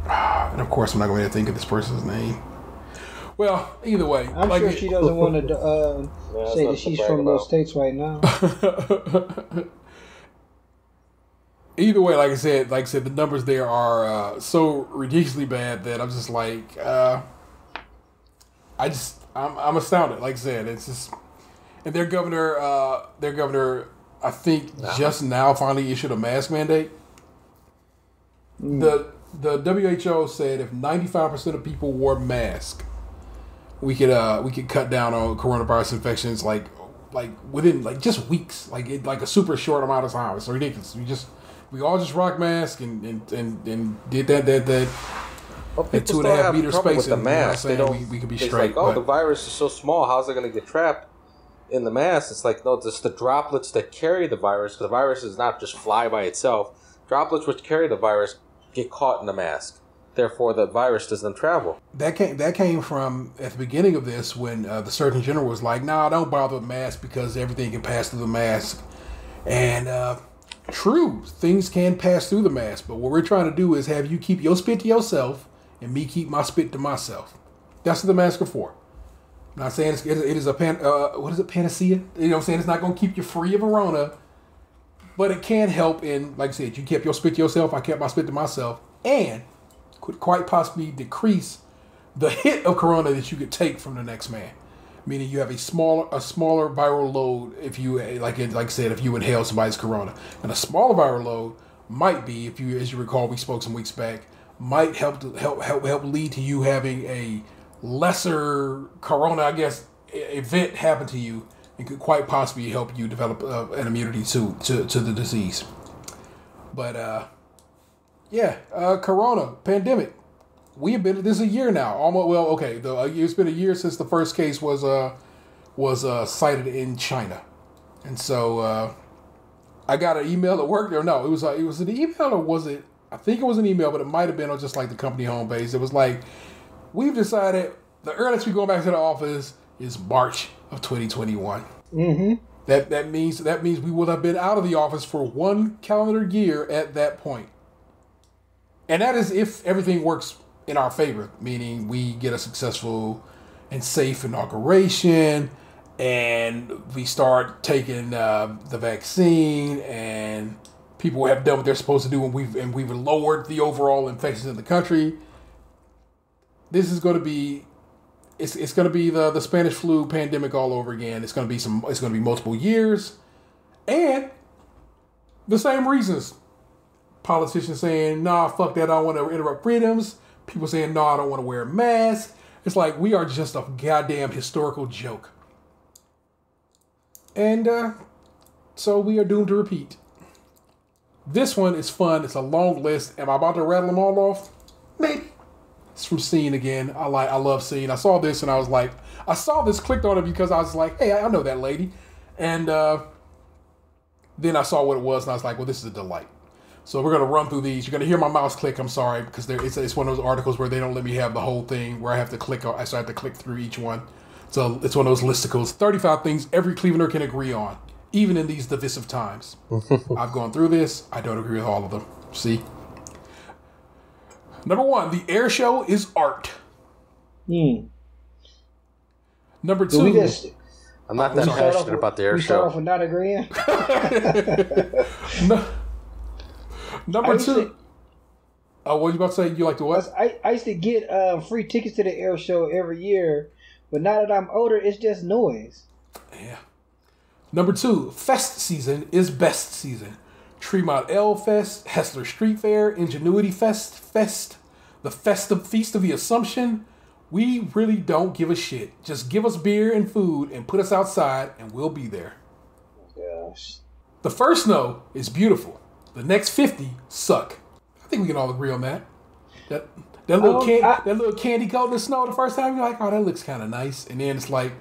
[SPEAKER 1] And of course, I'm not going to think of this person's name. Well, either way,
[SPEAKER 4] I'm sure she doesn't want to say that she's from those states right now.
[SPEAKER 1] Either way, like I said, the numbers there are so ridiculously bad that I'm just like, I'm astounded. Like I said, it's just, and their governor, I think just now finally issued a mask mandate. The WHO said if 95% of people wore masks, we could cut down on coronavirus infections like within like just weeks, like a super short amount of time. It's ridiculous. We all just rock masks and did that
[SPEAKER 5] well,
[SPEAKER 1] at 2.5 meter space
[SPEAKER 5] with the mask.
[SPEAKER 1] You know we could be straight.
[SPEAKER 5] Like, the virus is so small. How's it going to get trapped in the mask? It's like, no, it's the droplets that carry the virus. Because the virus does not just fly by itself. Droplets which carry the virus get caught in the mask. Therefore, the virus doesn't travel. That
[SPEAKER 1] came from at the beginning of this when the Surgeon General was like, "Nah, don't bother with masks because everything can pass through the mask." And true, things can pass through the mask. But what we're trying to do is have you keep your spit to yourself and me keep my spit to myself. That's what the masks are for. I'm not saying it is a panacea. You know what I'm saying? It's not going to keep you free of corona, but it can help in, like I said, you kept your spit to yourself, I kept my spit to myself, and could quite possibly decrease the hit of corona that you could take from the next man. Meaning you have a smaller viral load if you, like I said, if you inhale somebody's corona. And a smaller viral load might be, if you, as you recall, we spoke some weeks back, might help lead to you having a lesser corona, I guess, event happen to you, and could quite possibly help you develop an immunity to the disease. But corona pandemic. We have been at this a year now. Almost. Well, okay. It's been a year since the first case was cited in China, and so I got an email at work. Or no, it was an email, or was it? I think it was an email, but it might have been on just like the company home base. It was like, we've decided the earliest we go back to the office is March of 2021.
[SPEAKER 4] Mm-hmm.
[SPEAKER 1] That means we will have been out of the office for 1 calendar year at that point. And that is if everything works in our favor, meaning we get a successful and safe inauguration, and we start taking the vaccine, and people have done what they're supposed to do, and we've lowered the overall infections in the country. This is going to be, it's going to be the Spanish flu pandemic all over again. It's going to be multiple years, and the same reasons. Politicians saying, "Nah, fuck that, I don't want to interrupt freedoms." People saying, "No, I don't want to wear a mask." It's like we are just a goddamn historical joke. And so we are doomed to repeat. This one is fun. It's a long list. Am I about to rattle them all off? Maybe. It's from Scene again. I love Scene. I saw this and I was like, clicked on it because I was like, hey, I know that lady. And then I saw what it was and I was like, well, this is a delight. So we're going to run through these. You're going to hear my mouse click. I'm sorry, because it's one of those articles where they don't let me have the whole thing, where I have to click on. So I have to click through each one. So it's one of those listicles. 35 things every Clevelander can agree on, even in these divisive times. I've gone through this. I don't agree with all of them. See? Number 1, the air show is art. Number 2.
[SPEAKER 5] I'm not that passionate about the air show.
[SPEAKER 4] We start off with not agreeing?
[SPEAKER 1] Number 2. What were you about to say? You like to what?
[SPEAKER 4] I used to get free tickets to the air show every year, but now that I'm older, it's just noise.
[SPEAKER 1] Yeah. Number 2, fest season is best season. Tremont Ale Fest, Hessler Street Fair, Ingenuity Fest, the Festive Feast of the Assumption. We really don't give a shit. Just give us beer and food and put us outside and we'll be there.
[SPEAKER 4] Gosh.
[SPEAKER 1] The first snow is beautiful. The next 50 suck. I think we can all agree on that. That little candy coated snow the first time, you're like, oh, that looks kind of nice. And then it's like,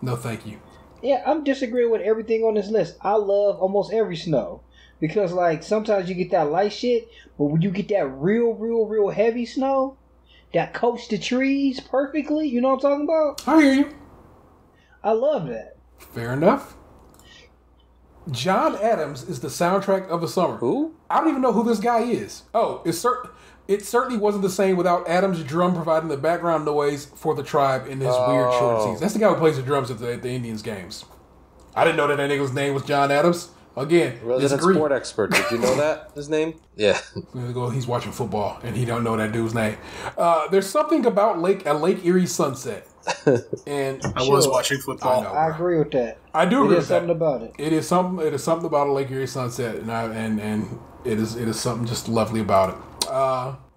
[SPEAKER 1] no, thank you.
[SPEAKER 4] Yeah, I'm disagreeing with everything on this list. I love almost every snow. Because, like, sometimes you get that light shit, but when you get that real heavy snow, that coats the trees perfectly, you know what I'm talking about?
[SPEAKER 1] I hear you.
[SPEAKER 4] I love that.
[SPEAKER 1] Fair enough. John Adams is the soundtrack of the summer.
[SPEAKER 5] Who?
[SPEAKER 1] I don't even know who this guy is. Oh, it certainly wasn't the same without Adams' drum providing the background noise for the tribe in his weird short season. That's the guy who plays the drums at the Indians games. I didn't know that nigga's name was John Adams. Again,
[SPEAKER 5] resident
[SPEAKER 1] disagree.
[SPEAKER 5] sport expert. Did you know that? His name? Yeah.
[SPEAKER 1] He's watching football and he don't know that dude's name. There's something about Lake Erie sunset. And
[SPEAKER 3] I was watching football.
[SPEAKER 4] I agree with that.
[SPEAKER 1] I do agree with that.
[SPEAKER 4] Something about it.
[SPEAKER 1] It is something about a Lake Erie sunset, and it is something just lovely about it.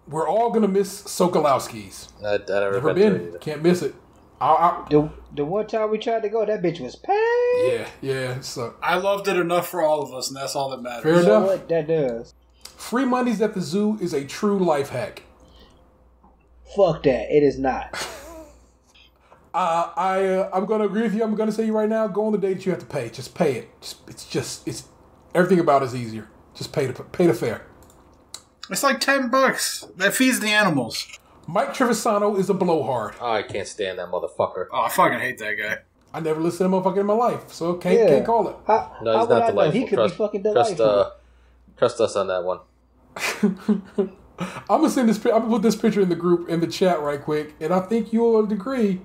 [SPEAKER 1] We're all gonna miss Sokolowski's.
[SPEAKER 5] I
[SPEAKER 1] Never been. Can't miss it.
[SPEAKER 4] The one time we tried to go, that bitch was packed.
[SPEAKER 1] Yeah. So
[SPEAKER 3] I loved it enough for all of us, and that's all that matters.
[SPEAKER 1] Fair
[SPEAKER 4] You know
[SPEAKER 1] enough.
[SPEAKER 4] what that does?
[SPEAKER 1] Free Mondays at the zoo is a true life hack.
[SPEAKER 4] Fuck that. It is not.
[SPEAKER 1] I'm gonna agree with you. I'm gonna say you right now. Go on the dates you have to pay. Just pay it. It's everything about it is easier. Just pay the fare.
[SPEAKER 3] It's like $10. That feeds the animals.
[SPEAKER 1] Mike Trevisano is a blowhard.
[SPEAKER 5] Oh, I can't stand that motherfucker.
[SPEAKER 3] Oh, I fucking hate that guy.
[SPEAKER 1] I never listened to that motherfucker in my life, so can't call it.
[SPEAKER 5] No, he's not delightful.
[SPEAKER 4] He could be fucking delightful.
[SPEAKER 5] Trust us on that one.
[SPEAKER 1] I'm gonna put this picture in the chat right quick, and I think you'll agree.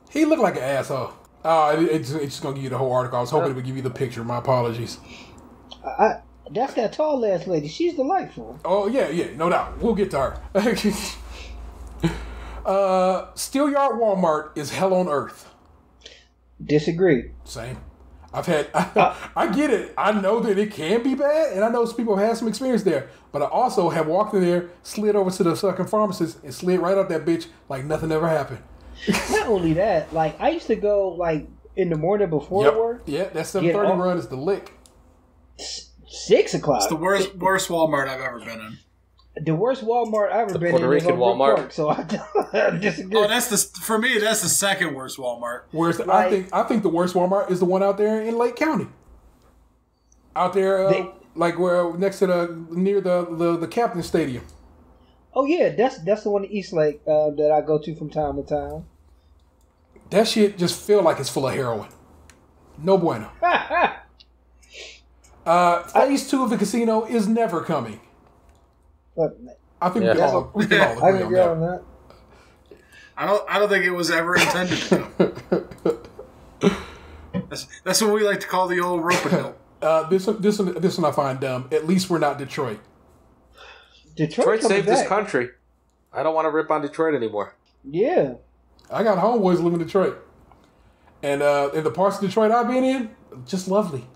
[SPEAKER 1] He looked like an asshole. It's just gonna give you the whole article. I was hoping it would give you the picture. My apologies.
[SPEAKER 4] That's that tall ass lady. She's delightful.
[SPEAKER 1] Oh yeah, no doubt. We'll get to her. Steelyard Walmart is hell on earth.
[SPEAKER 4] Disagree.
[SPEAKER 1] Same. I get it. I know that it can be bad, and I know some people have had some experience there. But I also have walked in there, slid over to the fucking pharmacist, and slid right up that bitch like nothing ever happened.
[SPEAKER 4] Not only that, like I used to go like in the morning before work.
[SPEAKER 1] Yeah, that 7:30 run is the lick.
[SPEAKER 4] 6 o'clock.
[SPEAKER 3] It's the worst Walmart I've ever been in.
[SPEAKER 4] The worst Walmart I've ever been
[SPEAKER 5] Puerto
[SPEAKER 4] in
[SPEAKER 5] Rican
[SPEAKER 4] is on
[SPEAKER 5] Walmart.
[SPEAKER 4] Park, so I disagree.
[SPEAKER 3] Oh, for me, that's the second worst Walmart.
[SPEAKER 1] Whereas I think the worst Walmart is the one out there in Lake County. Out there, like where next to near the Captain Stadium.
[SPEAKER 4] Oh yeah, that's the one in East Lake that I go to from time to time.
[SPEAKER 1] That shit just feel like it's full of heroin. No bueno. Phase 2 of the casino is never coming.
[SPEAKER 4] But,
[SPEAKER 1] I think we can all agree on that.
[SPEAKER 3] I don't think it was ever intended to come. That's what we like to call the old rope-a-dope.
[SPEAKER 1] This one I find dumb. At least we're not Detroit.
[SPEAKER 5] Detroit saved this country. I don't want to rip on Detroit anymore.
[SPEAKER 4] Yeah.
[SPEAKER 1] I got homeboys living in Detroit. And in the parts of Detroit I've been in, just lovely.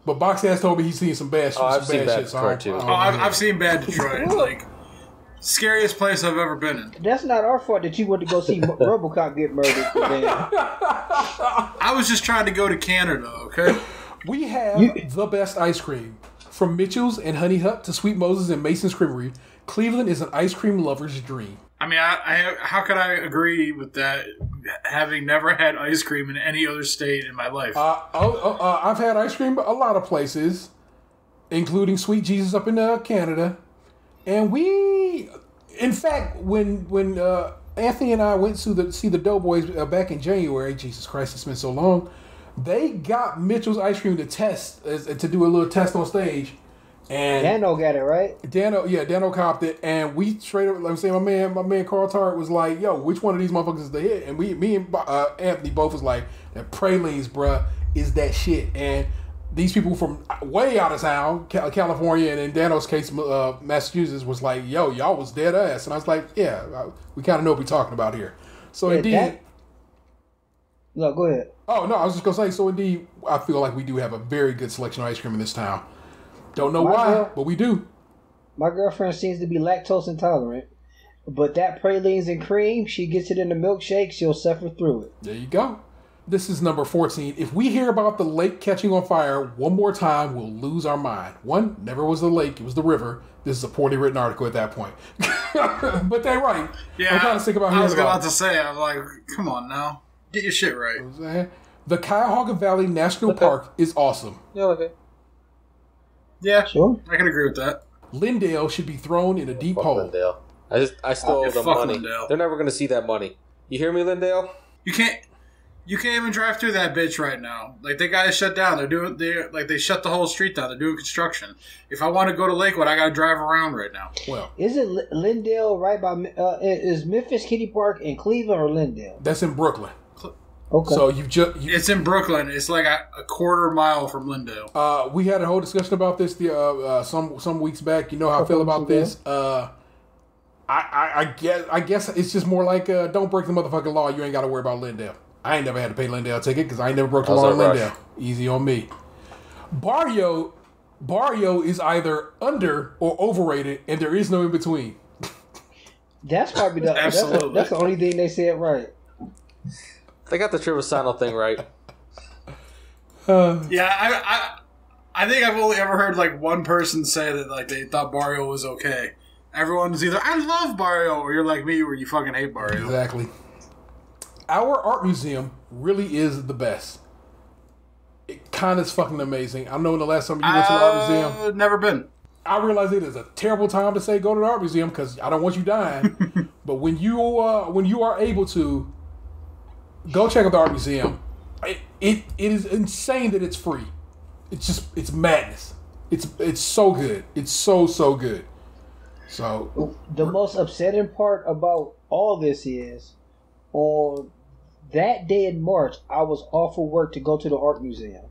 [SPEAKER 1] But Box has told me he's seen some bad shit.
[SPEAKER 5] I've seen bad Detroit too.
[SPEAKER 3] I've seen bad Detroit. Like, scariest place I've ever been in.
[SPEAKER 4] That's not our fault that you went to go see RoboCop get murdered.
[SPEAKER 3] I was just trying to go to Canada, okay?
[SPEAKER 1] We have the best ice cream. From Mitchell's and Honey Hut to Sweet Moses and Mason's Creamery, Cleveland is an ice cream lover's dream.
[SPEAKER 3] I mean, how could I agree with that, having never had ice cream in any other state in my life?
[SPEAKER 1] I've had ice cream a lot of places, including Sweet Jesus up in Canada. And in fact, when Anthony and I went to see the Doughboys back in January, Jesus Christ, it's been so long, they got Mitchell's ice cream to test, to do a little test on stage. And
[SPEAKER 4] Dano got it, right?
[SPEAKER 1] Dano copped it, and we straight up, like I'm saying, my man Carl Tart was like, "Yo, which one of these motherfuckers is the hit?" And me and Anthony both was like, "That pralines, bruh, is that shit." And these people from way out of town, California, and in Dano's case, Massachusetts, was like, "Yo, y'all was dead ass," and I was like, "Yeah, we kind of know what we're talking about here." So indeed.
[SPEAKER 4] No, go ahead.
[SPEAKER 1] Oh no, I was just gonna say. So indeed, I feel like we do have a very good selection of ice cream in this town. Don't know why, but we do.
[SPEAKER 4] My girlfriend seems to be lactose intolerant, but that pralines and cream, she gets it in the milkshake, she'll suffer through it.
[SPEAKER 1] There you go. This is number 14. If we hear about the lake catching on fire one more time, we'll lose our mind. One, never was the lake, it was the river. This is a poorly written article at that point. But they're right.
[SPEAKER 3] Yeah,
[SPEAKER 1] I'm kind of sick about hearing
[SPEAKER 3] I was about to say, I'm like, come on now. Get your shit right.
[SPEAKER 1] The Cuyahoga Valley National Park is awesome.
[SPEAKER 5] Yeah, okay.
[SPEAKER 3] Yeah,
[SPEAKER 4] Sure.
[SPEAKER 3] I can agree with that.
[SPEAKER 1] Lindale should be thrown in a deep hole.
[SPEAKER 5] Lindale. I still owe them
[SPEAKER 3] fuck
[SPEAKER 5] money.
[SPEAKER 3] Lindale.
[SPEAKER 5] They're never going to see that money. You hear me, Lindale?
[SPEAKER 3] You can't even drive through that bitch right now. Like, they got it shut down. They shut the whole street down. They're doing construction. If I want to go to Lakewood, I got to drive around right now.
[SPEAKER 1] Well,
[SPEAKER 4] Isn't Lindale right by? Is Memphis Kitty Park in Cleveland or Lindale?
[SPEAKER 1] that's in Brooklyn.
[SPEAKER 4] Okay.
[SPEAKER 1] So
[SPEAKER 3] It's in Brooklyn. It's like a quarter mile from Lindale.
[SPEAKER 1] we had a whole discussion about this some weeks back. You know how I feel about this. I guess it's just more like don't break the motherfucking law. You ain't got to worry about Lindale. I ain't never had to pay Lindale ticket because I ain't never broke the law in Lindale. Easy on me. Barrio is either under or overrated, and there is no in between.
[SPEAKER 4] That's probably that's the only thing they said right.
[SPEAKER 5] They got the Trevisano thing right.
[SPEAKER 3] Yeah, I think I've only ever heard like one person say that like they thought Barrio was okay. Everyone's either I love Barrio or you're like me where you fucking hate Barrio.
[SPEAKER 1] Exactly. Our art museum really is the best. It kind of is fucking amazing. I know the last time you went to the art museum.
[SPEAKER 3] Never been.
[SPEAKER 1] I realize it is a terrible time to say go to the art museum because I don't want you dying. But when you are able to go check out the art museum, it is insane that it's free. It's madness. It's so good. It's so good. So
[SPEAKER 4] the most upsetting part about all this is on that day in March, I was off of work to go to the art museum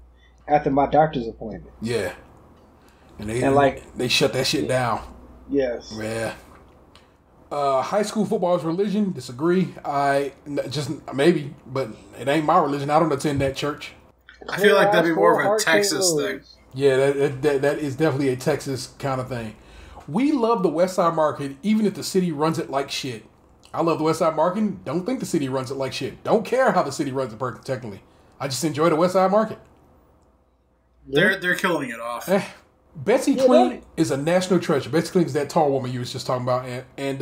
[SPEAKER 4] after my doctor's appointment.
[SPEAKER 1] Yeah. And they shut that shit down.
[SPEAKER 4] Yes.
[SPEAKER 1] Yeah. High school football is religion. Disagree. Maybe, but it ain't my religion. I don't attend that church.
[SPEAKER 3] I feel like that'd be more of a Texas thing.
[SPEAKER 1] Yeah, that is definitely a Texas kind of thing. We love the West Side Market, even if the city runs it like shit. I love the West Side Market. Don't think the city runs it like shit. Don't care how the city runs it technically. I just enjoy the West Side Market.
[SPEAKER 3] They're killing it off.
[SPEAKER 1] Betsy Clean is a national treasure. Betsy Clean is that tall woman you was just talking about, and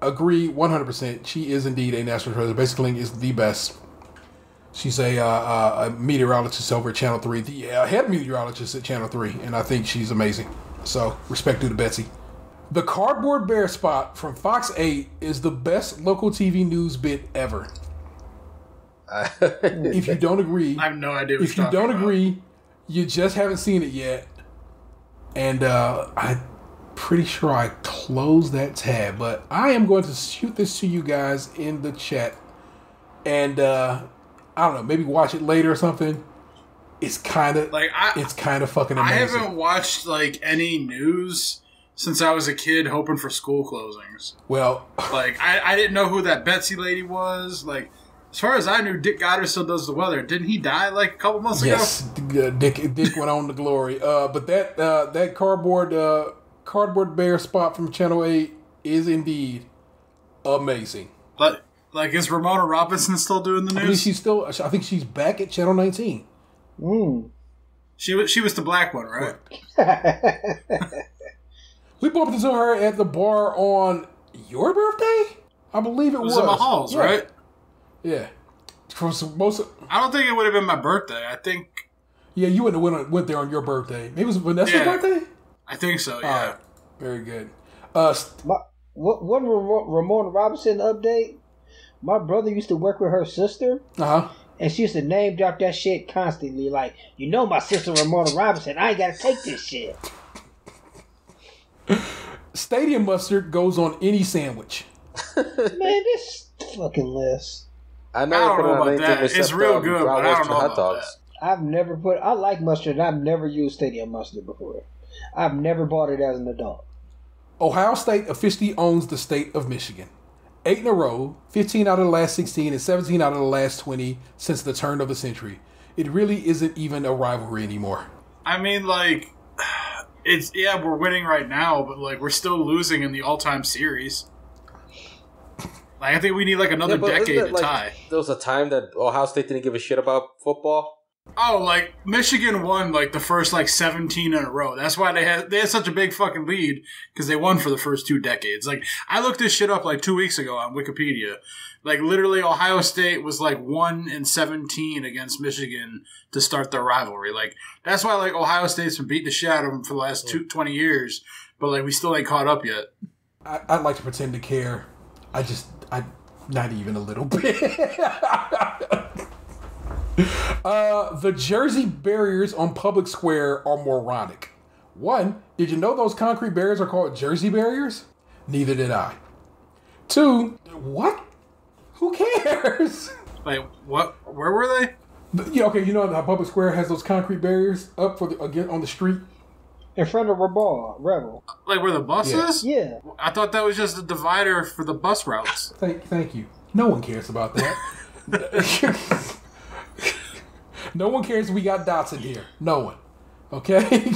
[SPEAKER 1] agree 100%. She is indeed a national treasure. Betsy Clean is the best. She's a meteorologist over at Channel 3, the head meteorologist at Channel 3, and I think she's amazing. So, respect due to Betsy. The Cardboard Bear spot from Fox 8 is the best local TV news bit ever. If you don't agree...
[SPEAKER 3] I have no idea what
[SPEAKER 1] if you don't agree, you just haven't seen it yet. And I'm pretty sure I closed that tab. But I am going to shoot this to you guys in the chat. And I don't know, maybe watch it later or something. It's kind of fucking amazing.
[SPEAKER 3] I haven't watched like any news since I was a kid hoping for school closings.
[SPEAKER 1] Well,
[SPEAKER 3] like I didn't know who that Betsy lady was. Like as far as I knew, Dick Goddard still does the weather. Didn't he die like a couple months ago?
[SPEAKER 1] Yes, Dick went on to glory. But that cardboard bear spot from Channel 8 is indeed amazing.
[SPEAKER 3] But like, is Ramona Robinson still doing the news?
[SPEAKER 1] I think she's back at Channel 19.
[SPEAKER 3] She was the black one, right?
[SPEAKER 1] We bumped into her at the bar on your birthday? I believe it was.
[SPEAKER 3] It was in the halls, right?
[SPEAKER 1] Yeah.
[SPEAKER 3] I don't think it would have been my birthday. I think...
[SPEAKER 1] Yeah, you wouldn't went there on your birthday. Maybe it was Vanessa's birthday?
[SPEAKER 3] I think so, yeah.
[SPEAKER 1] Right. Very good.
[SPEAKER 4] One Ramona Robinson update. My brother used to work with her sister. And she used to name drop that shit constantly. Like, my sister Ramona Robinson. I ain't got to take this shit.
[SPEAKER 1] Stadium mustard goes on any sandwich.
[SPEAKER 4] Man, this fucking list.
[SPEAKER 5] I never put it on anything
[SPEAKER 3] except
[SPEAKER 5] it's
[SPEAKER 3] real good, but I don't know
[SPEAKER 5] hot
[SPEAKER 3] about
[SPEAKER 5] dogs.
[SPEAKER 3] that.
[SPEAKER 4] I like mustard, and I've never used stadium mustard before. I've never bought it as an adult.
[SPEAKER 1] Ohio State officially owns the state of Michigan. 8 in a row, 15 out of the last 16, and 17 out of the last 20 since the turn of the century. It really isn't even a rivalry anymore.
[SPEAKER 3] I mean, like, we're winning right now, but like we're still losing in the all-time series. Like, I think we need like another decade to tie.
[SPEAKER 5] There was a time that Ohio State didn't give a shit about football.
[SPEAKER 3] Oh, like Michigan won like the first like 17 in a row. That's why they had such a big fucking lead because they won for the first 2 decades. Like I looked this shit up like 2 weeks ago on Wikipedia. Like literally, Ohio State was like 1-17 against Michigan to start their rivalry. Like that's why like Ohio State's been beating the shit out of them for the last 20 years. But like we still ain't caught up yet.
[SPEAKER 1] I'd like to pretend to care. I not even a little bit. The Jersey barriers on public square are moronic. 1, did you know those concrete barriers are called Jersey barriers? Neither did I. 2, what? Who cares?
[SPEAKER 3] Like what? Where were they?
[SPEAKER 1] Yeah, okay. You know how public square has those concrete barriers up for on the street
[SPEAKER 4] in front of a bar, Rebel.
[SPEAKER 3] Like where the bus is?
[SPEAKER 4] Yeah.
[SPEAKER 3] I thought that was just a divider for the bus routes.
[SPEAKER 1] Thank you. No one cares about that. No one cares if we got dots in here. No one. Okay?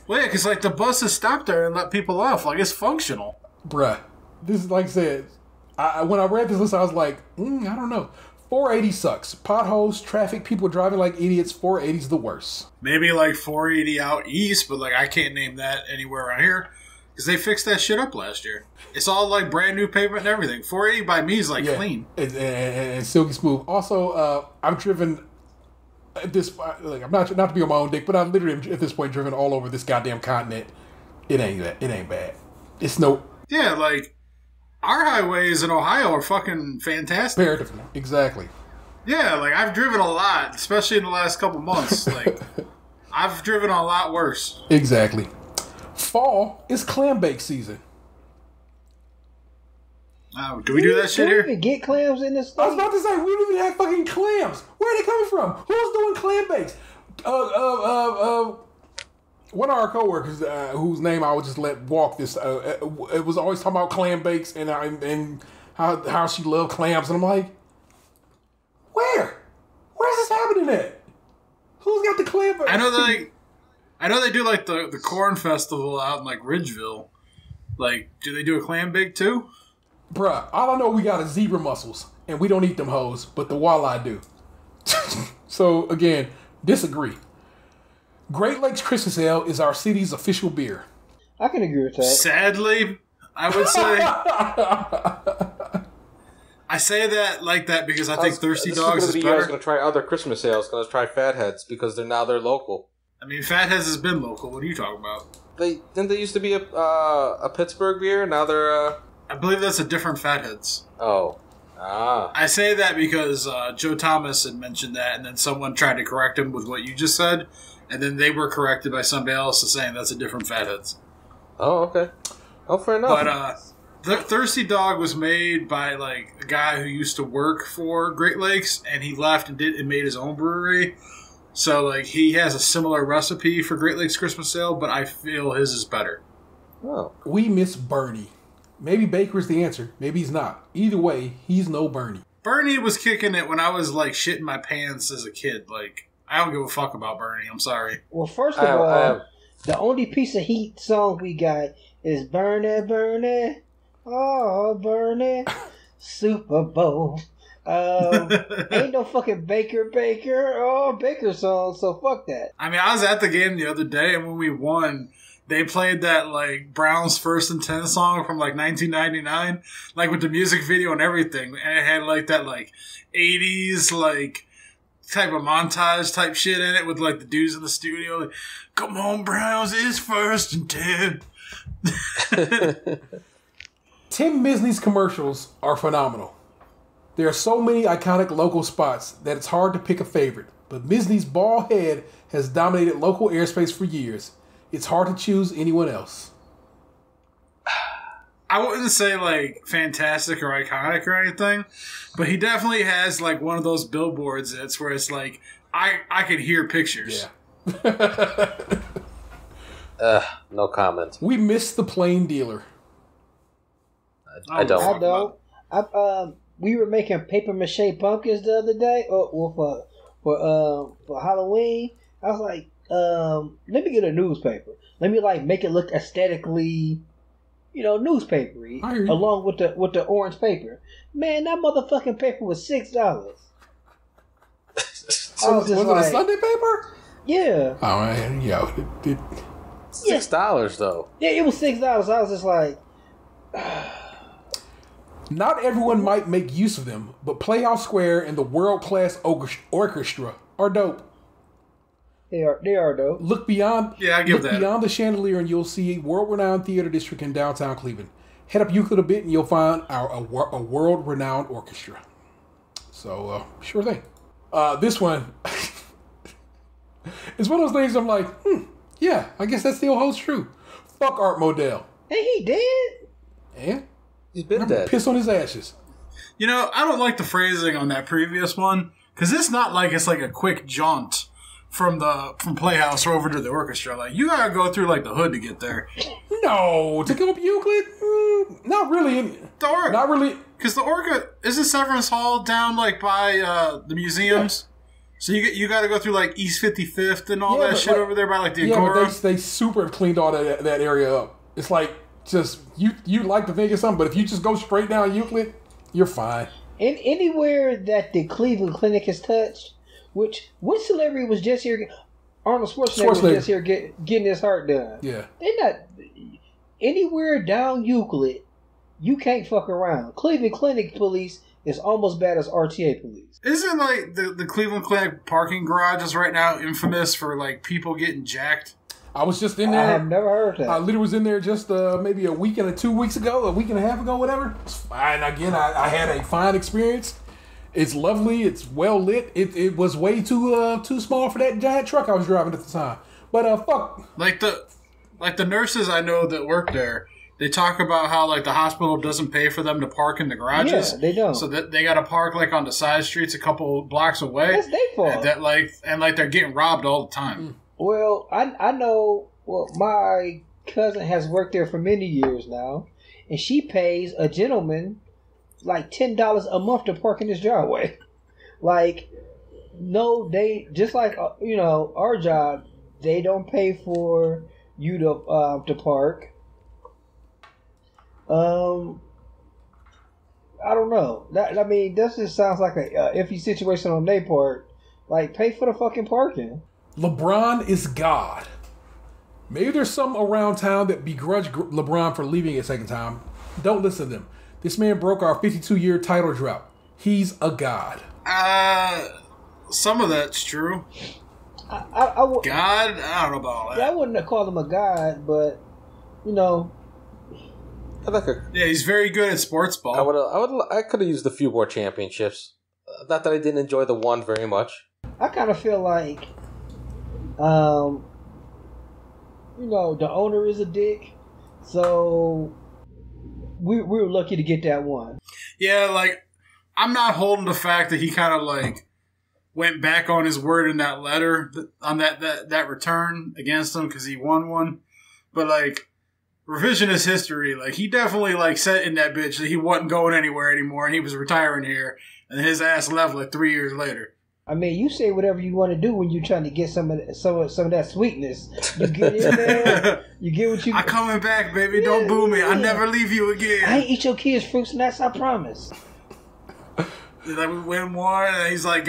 [SPEAKER 3] Well, yeah, because like the buses stop there and let people off. Like it's functional.
[SPEAKER 1] Bruh. This is like I said. When I read this list, I was like, I don't know. 480 sucks. Potholes, traffic, people driving like idiots. 480's the worst.
[SPEAKER 3] Maybe like 480 out east, but like I can't name that anywhere around here because they fixed that shit up last year. It's all like brand new pavement and everything. 480 by me is like clean
[SPEAKER 1] and silky smooth. Also, I've driven at this like I'm not to be on my own dick, but I've literally at this point driven all over this goddamn continent. It ain't bad. It's no
[SPEAKER 3] like. Our highways in Ohio are fucking fantastic.
[SPEAKER 1] Comparatively, exactly.
[SPEAKER 3] Yeah, like I've driven a lot, especially in the last couple months. Like I've driven a lot worse.
[SPEAKER 1] Exactly. Fall is clam bake season.
[SPEAKER 3] Do we do that shit here?
[SPEAKER 4] Do we even get clams in this state?
[SPEAKER 1] I was about to say, we don't even have fucking clams. Where are they coming from? Who's doing clam bakes? One of our coworkers, whose name I would just let walk this, it was always talking about clam bakes and how she loved clams. And I'm like, where's this happening at? Who's got the clam bakes?
[SPEAKER 3] I know they do like the corn festival out in like Ridgeville. Like, do they do a clam bake too?
[SPEAKER 1] Bruh, all I know we got is zebra mussels, and we don't eat them hoes, but the walleye do. So, again, disagree. Great Lakes Christmas Ale is our city's official beer.
[SPEAKER 4] I can agree with that.
[SPEAKER 3] Sadly, I would say... I say that like that because I think Thirsty Dogs is better.
[SPEAKER 5] I was going to try other Christmas ales. Going to try Fatheads because they're local.
[SPEAKER 3] I mean, Fatheads has been local. What are you talking about?
[SPEAKER 5] Didn't they used to be a Pittsburgh beer? Now they're...
[SPEAKER 3] I believe that's a different Fatheads.
[SPEAKER 5] Oh. Ah.
[SPEAKER 3] I say that because Joe Thomas had mentioned that, and then someone tried to correct him with what you just said. And then they were corrected by somebody else saying that's a different Fatheads.
[SPEAKER 5] Oh, okay. Oh, fair enough.
[SPEAKER 3] But Thirsty Dog was made by like a guy who used to work for Great Lakes, and he left and made his own brewery. So like he has a similar recipe for Great Lakes Christmas Ale, but I feel his is better.
[SPEAKER 5] Oh.
[SPEAKER 1] We miss Bernie. Maybe Baker's the answer. Maybe he's not. Either way, he's no Bernie.
[SPEAKER 3] Bernie was kicking it when I was like shitting my pants as a kid. Like, I don't give a fuck about Bernie. I'm sorry.
[SPEAKER 4] Well, first of all, the only piece of heat song we got is Bernie, Bernie, oh, Bernie, Super Bowl. Ain't no fucking Baker, oh, Baker song, so fuck that.
[SPEAKER 3] I mean, I was at the game the other day, and when we won, they played that, like, Browns First and 10 song from, like, 1999, like, with the music video and everything. And it had, like, that, like, 80s, like, type of montage type shit in it with, like, the dudes in the studio. Like, come on, Browns, it's First and 10.
[SPEAKER 1] Tim Misney's commercials are phenomenal. There are so many iconic local spots that it's hard to pick a favorite. But Misney's bald head has dominated local airspace for years. It's hard to choose anyone else.
[SPEAKER 3] I wouldn't say, like, fantastic or iconic or anything, but he definitely has, like, one of those billboards that's where it's like, I can hear pictures.
[SPEAKER 5] Yeah. No comment.
[SPEAKER 1] We miss the plain dealer.
[SPEAKER 5] I don't.
[SPEAKER 4] We were making paper mache pumpkins the other day for Halloween. I was like, let me get a newspaper. Let me like make it look aesthetically, newspapery, along with the orange paper. Man, that motherfucking paper was $6. was just
[SPEAKER 1] was it a Sunday paper?
[SPEAKER 4] Yeah.
[SPEAKER 1] Oh man, yo,
[SPEAKER 5] $6 though.
[SPEAKER 4] Yeah, it was $6. I was just like,
[SPEAKER 1] not everyone might make use of them, but Playhouse Square and the world-class orchestra are dope.
[SPEAKER 4] they are though.
[SPEAKER 1] Look beyond
[SPEAKER 3] that.
[SPEAKER 1] Beyond the chandelier and you'll see a world-renowned theater district in downtown Cleveland. Head up Euclid a bit and you'll find a world-renowned orchestra. So, sure thing. This one is one of those things I'm like, yeah, I guess that still holds true. Fuck Art Modell.
[SPEAKER 4] Hey, he dead?
[SPEAKER 1] And
[SPEAKER 5] He's been dead.
[SPEAKER 1] piss on his ashes.
[SPEAKER 3] You know, I don't like the phrasing on that previous one because it's not like it's like a quick jaunt from Playhouse over to the orchestra. Like you gotta go through like the hood to get there.
[SPEAKER 1] No, to go up Euclid? Not really. Not really.
[SPEAKER 3] Because the Orca isn't Severance Hall down like by the museums. Yeah. So you got to go through like East 55th and all that shit like, over there by like the Agora.
[SPEAKER 1] But they super have cleaned all that area up. It's like just you like to think of something, but if you just go straight down Euclid, you're fine.
[SPEAKER 4] And anywhere that the Cleveland Clinic has touched, which what celebrity was just here? Arnold Schwarzenegger was just here getting his heart done.
[SPEAKER 1] Yeah,
[SPEAKER 4] they're not anywhere down Euclid. You can't fuck around. Cleveland Clinic police is almost bad as RTA police.
[SPEAKER 3] Isn't like the Cleveland Clinic parking garage is right now infamous for like people getting jacked?
[SPEAKER 1] I was just in there.
[SPEAKER 4] I have never heard that.
[SPEAKER 1] I literally was in there just maybe a week and 2 weeks ago, a week and a half ago, whatever. It's fine. Again, I had a fine experience. It's lovely. It's well lit. It was way too small for that giant truck I was driving at the time. But fuck.
[SPEAKER 3] Like the nurses I know that work there. They talk about how like the hospital doesn't pay for them to park in the garages.
[SPEAKER 4] Yeah, they don't.
[SPEAKER 3] So that they got to park like on the side streets a couple blocks away.
[SPEAKER 4] That's their fault.
[SPEAKER 3] And they're getting robbed all the time.
[SPEAKER 4] Well, I know. Well, my cousin has worked there for many years now, and she pays a gentleman like $10 a month to park in his driveway. Like, no, they just like our job. They don't pay for you to park. I don't know. That just sounds like a iffy situation on their part. Like, pay for the fucking parking.
[SPEAKER 1] LeBron is God. Maybe there's some around town that begrudge LeBron for leaving a second time. Don't listen to them. This man broke our 52-year title drought. He's a god.
[SPEAKER 3] Some of that's true.
[SPEAKER 4] I would,
[SPEAKER 3] God? I don't know about that.
[SPEAKER 4] Yeah, I wouldn't call him a god, but
[SPEAKER 3] yeah, he's very good at sports ball.
[SPEAKER 5] I could have used a few more championships. Not that I didn't enjoy the one very much.
[SPEAKER 4] I kind of feel like, the owner is a dick, so we were lucky to get that one.
[SPEAKER 3] Yeah, like I'm not holding the fact that he kind of like went back on his word in that letter on that return against him because he won one, but like. Revisionist history, like he definitely like said in that bitch that he wasn't going anywhere anymore and he was retiring here, and his ass left like 3 years later.
[SPEAKER 4] I mean, you say whatever you want to do when you're trying to get some of that sweetness. You get in there, you get what you.
[SPEAKER 3] I'm coming back, baby. Don't boo me. I never leave you again.
[SPEAKER 4] I ain't eat your kids' fruit snacks. I promise.
[SPEAKER 3] Like we win one, and he's like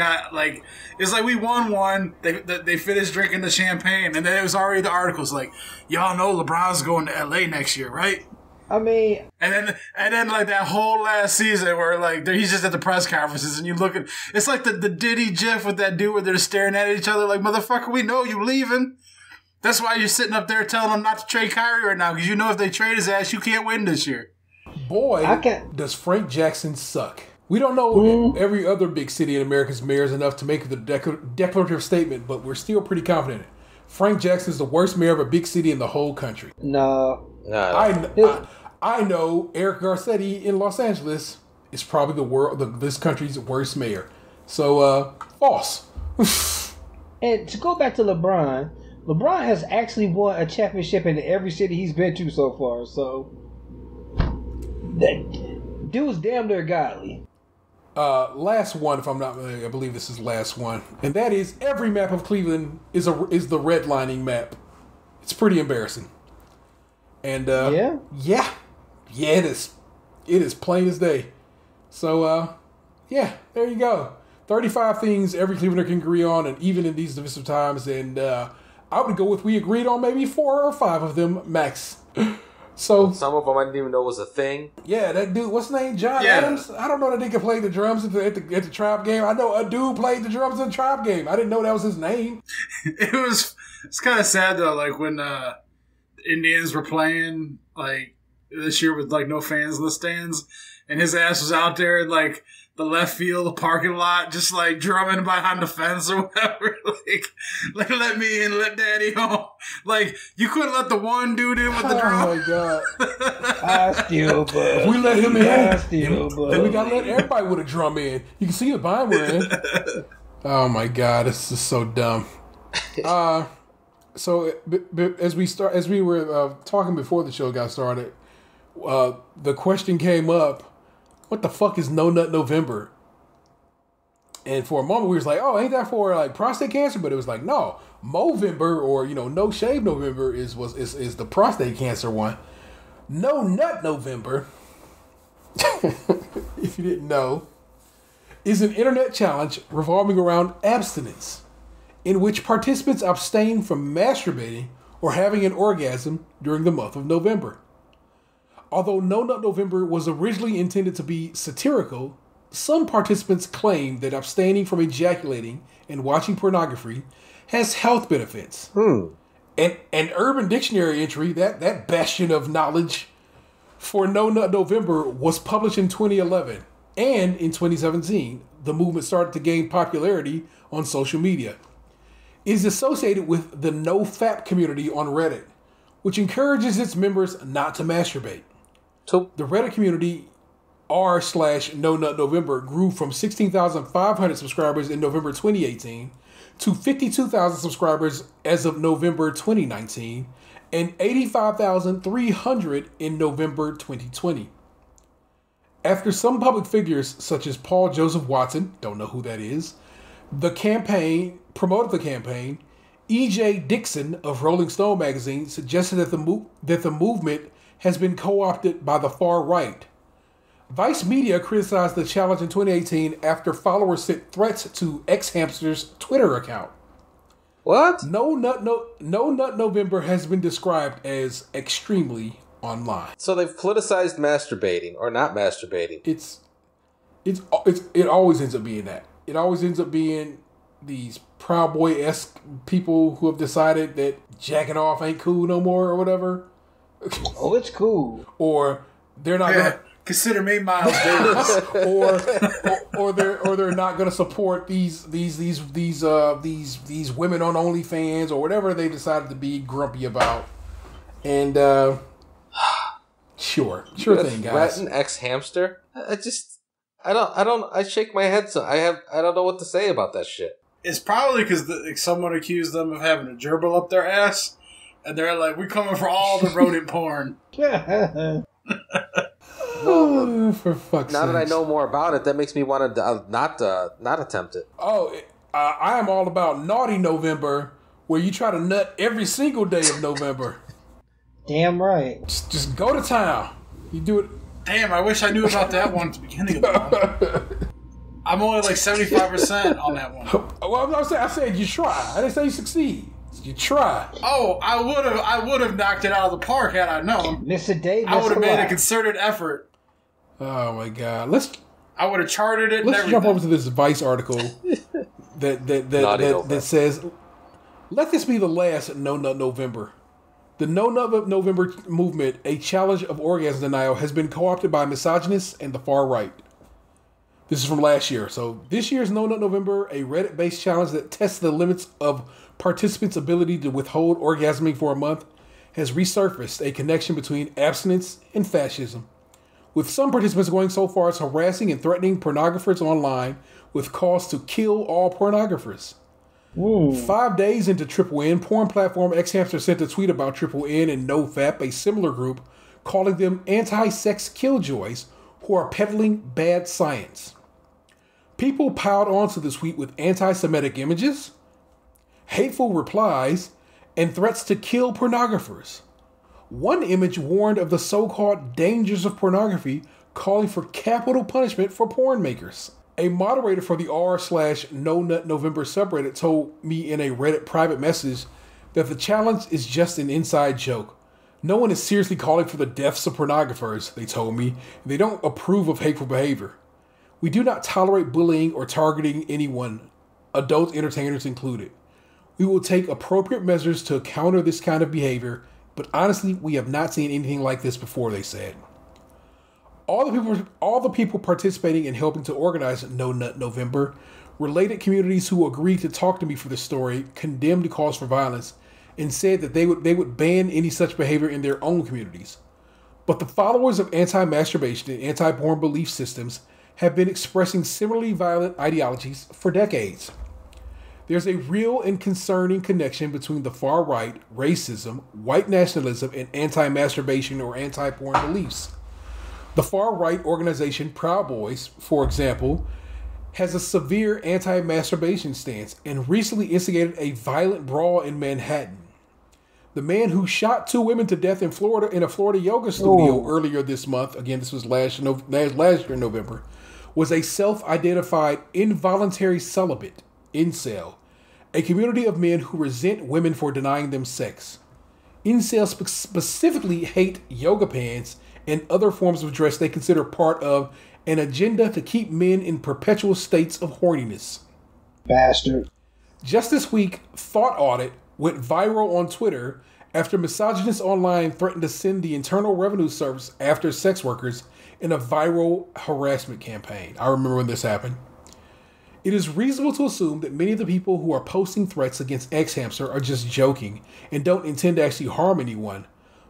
[SPEAKER 3] it's like we won one. They finished drinking the champagne, and then it was already the articles like, y'all know LeBron's going to LA next year, right?
[SPEAKER 4] I mean,
[SPEAKER 3] and then like that whole last season where like he's just at the press conferences, and you look at it's like the Diddy gif with that dude where they're staring at each other like, motherfucker, we know you leaving. That's why you're sitting up there telling them not to trade Kyrie right now because you know if they trade his ass, you can't win this year.
[SPEAKER 1] Boy, does Frank Jackson suck. We don't know every other big city in America's mayors enough to make the declarative statement, but we're still pretty confident. Frank Jackson is the worst mayor of a big city in the whole country.
[SPEAKER 4] No.
[SPEAKER 1] I know Eric Garcetti in Los Angeles is probably this country's worst mayor. So, false.
[SPEAKER 4] And to go back to LeBron has actually won a championship in every city he's been to so far. So, that dude's damn near godly.
[SPEAKER 1] Last one, if I'm not, I believe this is the last one, and that is every map of Cleveland is the redlining map. It's pretty embarrassing. And yeah, it is. It is plain as day. So yeah, there you go. 35 things every Clevelander can agree on, and even in these divisive times. And I would go with we agreed on maybe 4 or 5 of them max. So
[SPEAKER 5] some of them I didn't even know was a thing.
[SPEAKER 1] Yeah, that dude, what's his name? John Adams? I don't know that nigga played the drums at the Tribe game. I know a dude played the drums at the Tribe game. I didn't know that was his name.
[SPEAKER 3] It's kind of sad though, like when Indians were playing like this year with like no fans in the stands, and his ass was out there in like the left field, the parking lot, just like drumming behind the fence or whatever. like let me in, let daddy home. Like you couldn't let the one dude in with the drum.
[SPEAKER 1] Oh my god!
[SPEAKER 4] I still buzz.
[SPEAKER 1] If we let him in, then we gotta let everybody with a drum in. You can see the bind we're in. Oh my god, this is so dumb. So as we were talking before the show got started, the question came up. What the fuck is No Nut November? And for a moment we was like, oh, ain't that for like prostate cancer? But it was like, no, Movember or No Shave November is the prostate cancer one. No Nut November, if you didn't know, is an internet challenge revolving around abstinence, in which participants abstain from masturbating or having an orgasm during the month of November. Although No Nut November was originally intended to be satirical, some participants claim that abstaining from ejaculating and watching pornography has health benefits. And an Urban Dictionary entry, that bastion of knowledge for No Nut November, was published in 2011. And in 2017, the movement started to gain popularity on social media. It is associated with the NoFap community on Reddit, which encourages its members not to masturbate. So the Reddit community r/No Nut November grew from 16,500 subscribers in November 2018 to 52,000 subscribers as of November 2019 and 85,300 in November 2020. After some public figures such as Paul Joseph Watson, don't know who that is, promoted the campaign, E.J. Dixon of Rolling Stone magazine suggested that the movement has been co-opted by the far right. Vice Media criticized the challenge in 2018 after followers sent threats to X-Hamster's Twitter account.
[SPEAKER 5] What?
[SPEAKER 1] No Nut November has been described as extremely online.
[SPEAKER 5] So they've politicized masturbating or not masturbating.
[SPEAKER 1] It always ends up being that. It always ends up being these Proud Boy-esque people who have decided that jacking off ain't cool no more or whatever.
[SPEAKER 4] Oh, it's cool.
[SPEAKER 1] Or they're not gonna
[SPEAKER 3] consider me Miles Davis.
[SPEAKER 1] or they're not gonna support these women on OnlyFans or whatever they decided to be grumpy about. And sure thing, guys.
[SPEAKER 5] Threaten X-Hamster? I shake my head. So I don't know what to say about that shit.
[SPEAKER 3] It's probably because someone accused them of having a gerbil up their ass. And they're like, we're coming for all the rodent porn.
[SPEAKER 5] Well,
[SPEAKER 1] for fuck's sake.
[SPEAKER 5] Now that I know more about it, that makes me want to not attempt it.
[SPEAKER 1] I am all about Naughty November, where you try to nut every single day of November.
[SPEAKER 4] Damn right.
[SPEAKER 1] Just go to town. You do it.
[SPEAKER 3] Damn, I wish I knew about that one at the beginning of the month. I'm only like 75% on that one.
[SPEAKER 1] Well, I said you try. I didn't say you succeed. You try.
[SPEAKER 3] Oh, I would have knocked it out of the park had I known.
[SPEAKER 4] Mr. Davis,
[SPEAKER 3] I would have made a concerted effort.
[SPEAKER 1] Oh my god!
[SPEAKER 3] I would have charted it.
[SPEAKER 1] Let's jump over to this Vice article that says, "Let this be the last No Nut November. The No Nut November movement, a challenge of orgasm denial, has been co-opted by misogynists and the far right." This is from last year. So this year's No Nut November, a Reddit-based challenge that tests the limits of participants' ability to withhold orgasming for a month, has resurfaced a connection between abstinence and fascism, with some participants going so far as harassing and threatening pornographers online with calls to kill all pornographers. Ooh. 5 days into Triple N, porn platform X-Hamster sent a tweet about Triple N and NoFap, a similar group, calling them anti-sex killjoys who are peddling bad science. People piled onto the tweet with anti-Semitic images, hateful replies, and threats to kill pornographers. One image warned of the so-called dangers of pornography, calling for capital punishment for porn makers. A moderator for the r/No Nut November subreddit told me in a Reddit private message that the challenge is just an inside joke. No one is seriously calling for the deaths of pornographers, they told me. They don't approve of hateful behavior. We do not tolerate bullying or targeting anyone, adult entertainers included. We will take appropriate measures to counter this kind of behavior, but honestly, we have not seen anything like this before, they said. All the people participating and helping to organize No Nut November, related communities who agreed to talk to me for this story, condemned the calls for violence and said that they would ban any such behavior in their own communities. But the followers of anti-masturbation and anti-porn belief systems have been expressing similarly violent ideologies for decades. There's a real and concerning connection between the far right, racism, white nationalism, and anti-masturbation or anti-porn beliefs. The far-right organization Proud Boys, for example, has a severe anti-masturbation stance and recently instigated a violent brawl in Manhattan. The man who shot 2 women to death in Florida in a Florida yoga studio earlier this month, again this was last year in November, was a self-identified involuntary celibate, incel, a community of men who resent women for denying them sex. Incels specifically hate yoga pants and other forms of dress they consider part of an agenda to keep men in perpetual states of horniness.
[SPEAKER 4] Bastard.
[SPEAKER 1] Just this week, Thought Audit went viral on Twitter after misogynists online threatened to send the Internal Revenue Service after sex workers in a viral harassment campaign. I remember when this happened. It is reasonable to assume that many of the people who are posting threats against X-Hamster are just joking and don't intend to actually harm anyone.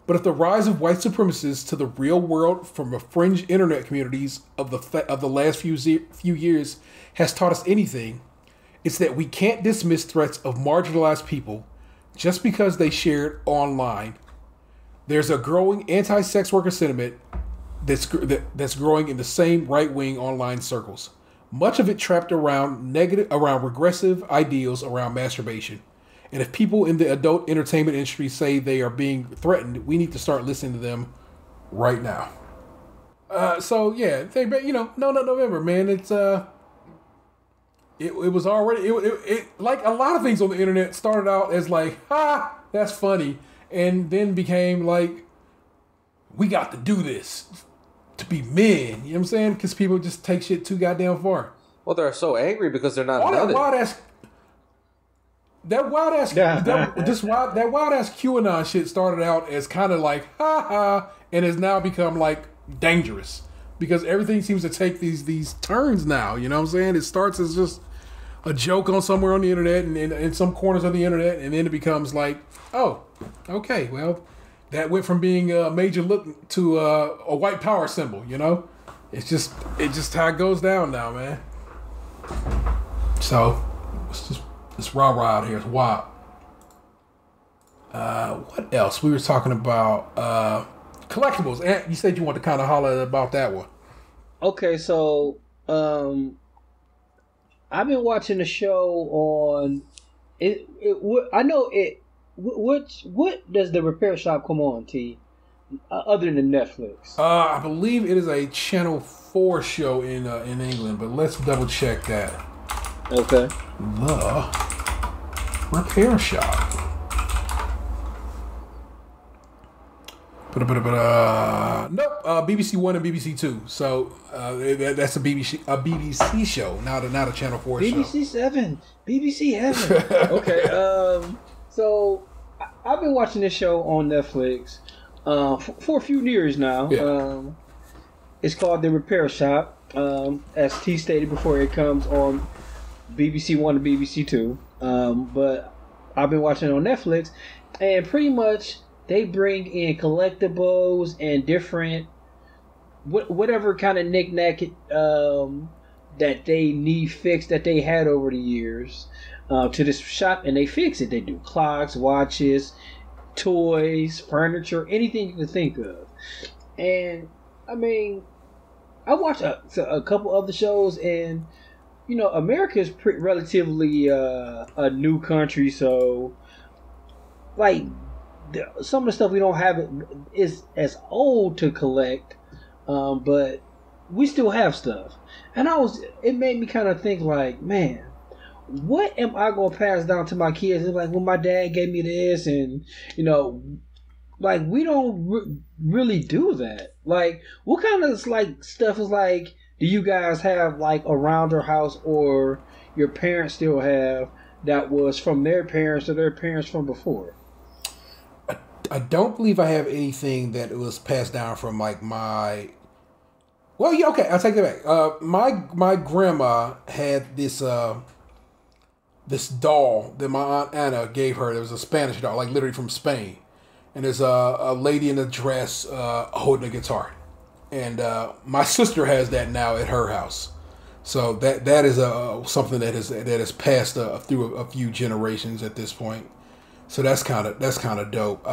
[SPEAKER 1] But if the rise of white supremacists to the real world from the fringe internet communities of the last few years has taught us anything, it's that we can't dismiss threats of marginalized people just because they shared online. There's a growing anti-sex worker sentiment that's growing in the same right-wing online circles. Much of it trapped around regressive ideals around masturbation. And if people in the adult entertainment industry say they are being threatened, we need to start listening to them right now. So yeah, No Nut November, man. It's it was already it like a lot of things on the internet started out as like, ha, that's funny, and then became like, we got to do this to be men. You know what I'm saying? Because people just take shit too goddamn far.
[SPEAKER 5] Well, they're so angry because they're not.
[SPEAKER 1] All that wild ass. That wild ass QAnon shit started out as kind of like ha ha, and has now become like dangerous because everything seems to take these turns now. You know what I'm saying? It starts as just a joke on somewhere on the internet and in some corners of the internet, and then it becomes like, oh, okay, well, that went from being a major look to a white power symbol. You know, it's just how it goes down now, man. So it's rah-rah out here. It's wild. What else? We were talking about collectibles. And you said you wanted to kind of holler about that one.
[SPEAKER 4] Okay, so I've been watching a show on it. I know it. What does the repair shop come on, T? Other than Netflix?
[SPEAKER 1] I believe it is a Channel 4 show in England, but let's double check that.
[SPEAKER 4] Okay.
[SPEAKER 1] The Repair Shop. Nope. BBC One and BBC Two. So that's a BBC show, not a Channel 4 show.
[SPEAKER 4] BBC 7, BBC Heaven. Okay. So I've been watching this show on Netflix for a few years now.
[SPEAKER 1] Yeah.
[SPEAKER 4] It's called The Repair Shop. As T stated before, it comes on BBC One and BBC Two. But I've been watching it on Netflix, and pretty much they bring in collectibles and different whatever kind of knick-knack that they need fixed that they had over the years to this shop, and they fix it. They do clocks, watches, toys, furniture, anything you can think of. And I mean, I watched a couple other shows, and you know, America is relatively a new country, so like some of the stuff we don't have is as old to collect, but we still have stuff. And it made me kind of think like, man, what am I going to pass down to my kids? And like, when my dad gave me this, and, like, we don't really do that. Like, what kind of, like, stuff is, like, do you guys have, like, around your house, or your parents still have, that was from their parents or their parents from before?
[SPEAKER 1] I don't believe I have anything that was passed down from, like, my... Well, yeah, okay, I'll take that back. My grandma had this this doll that my Aunt Anna gave her. It was a Spanish doll, like literally from Spain. And there's a lady in a dress holding a guitar. And my sister has that now at her house. So that is something that has passed through a few generations at this point. So that's kind of dope.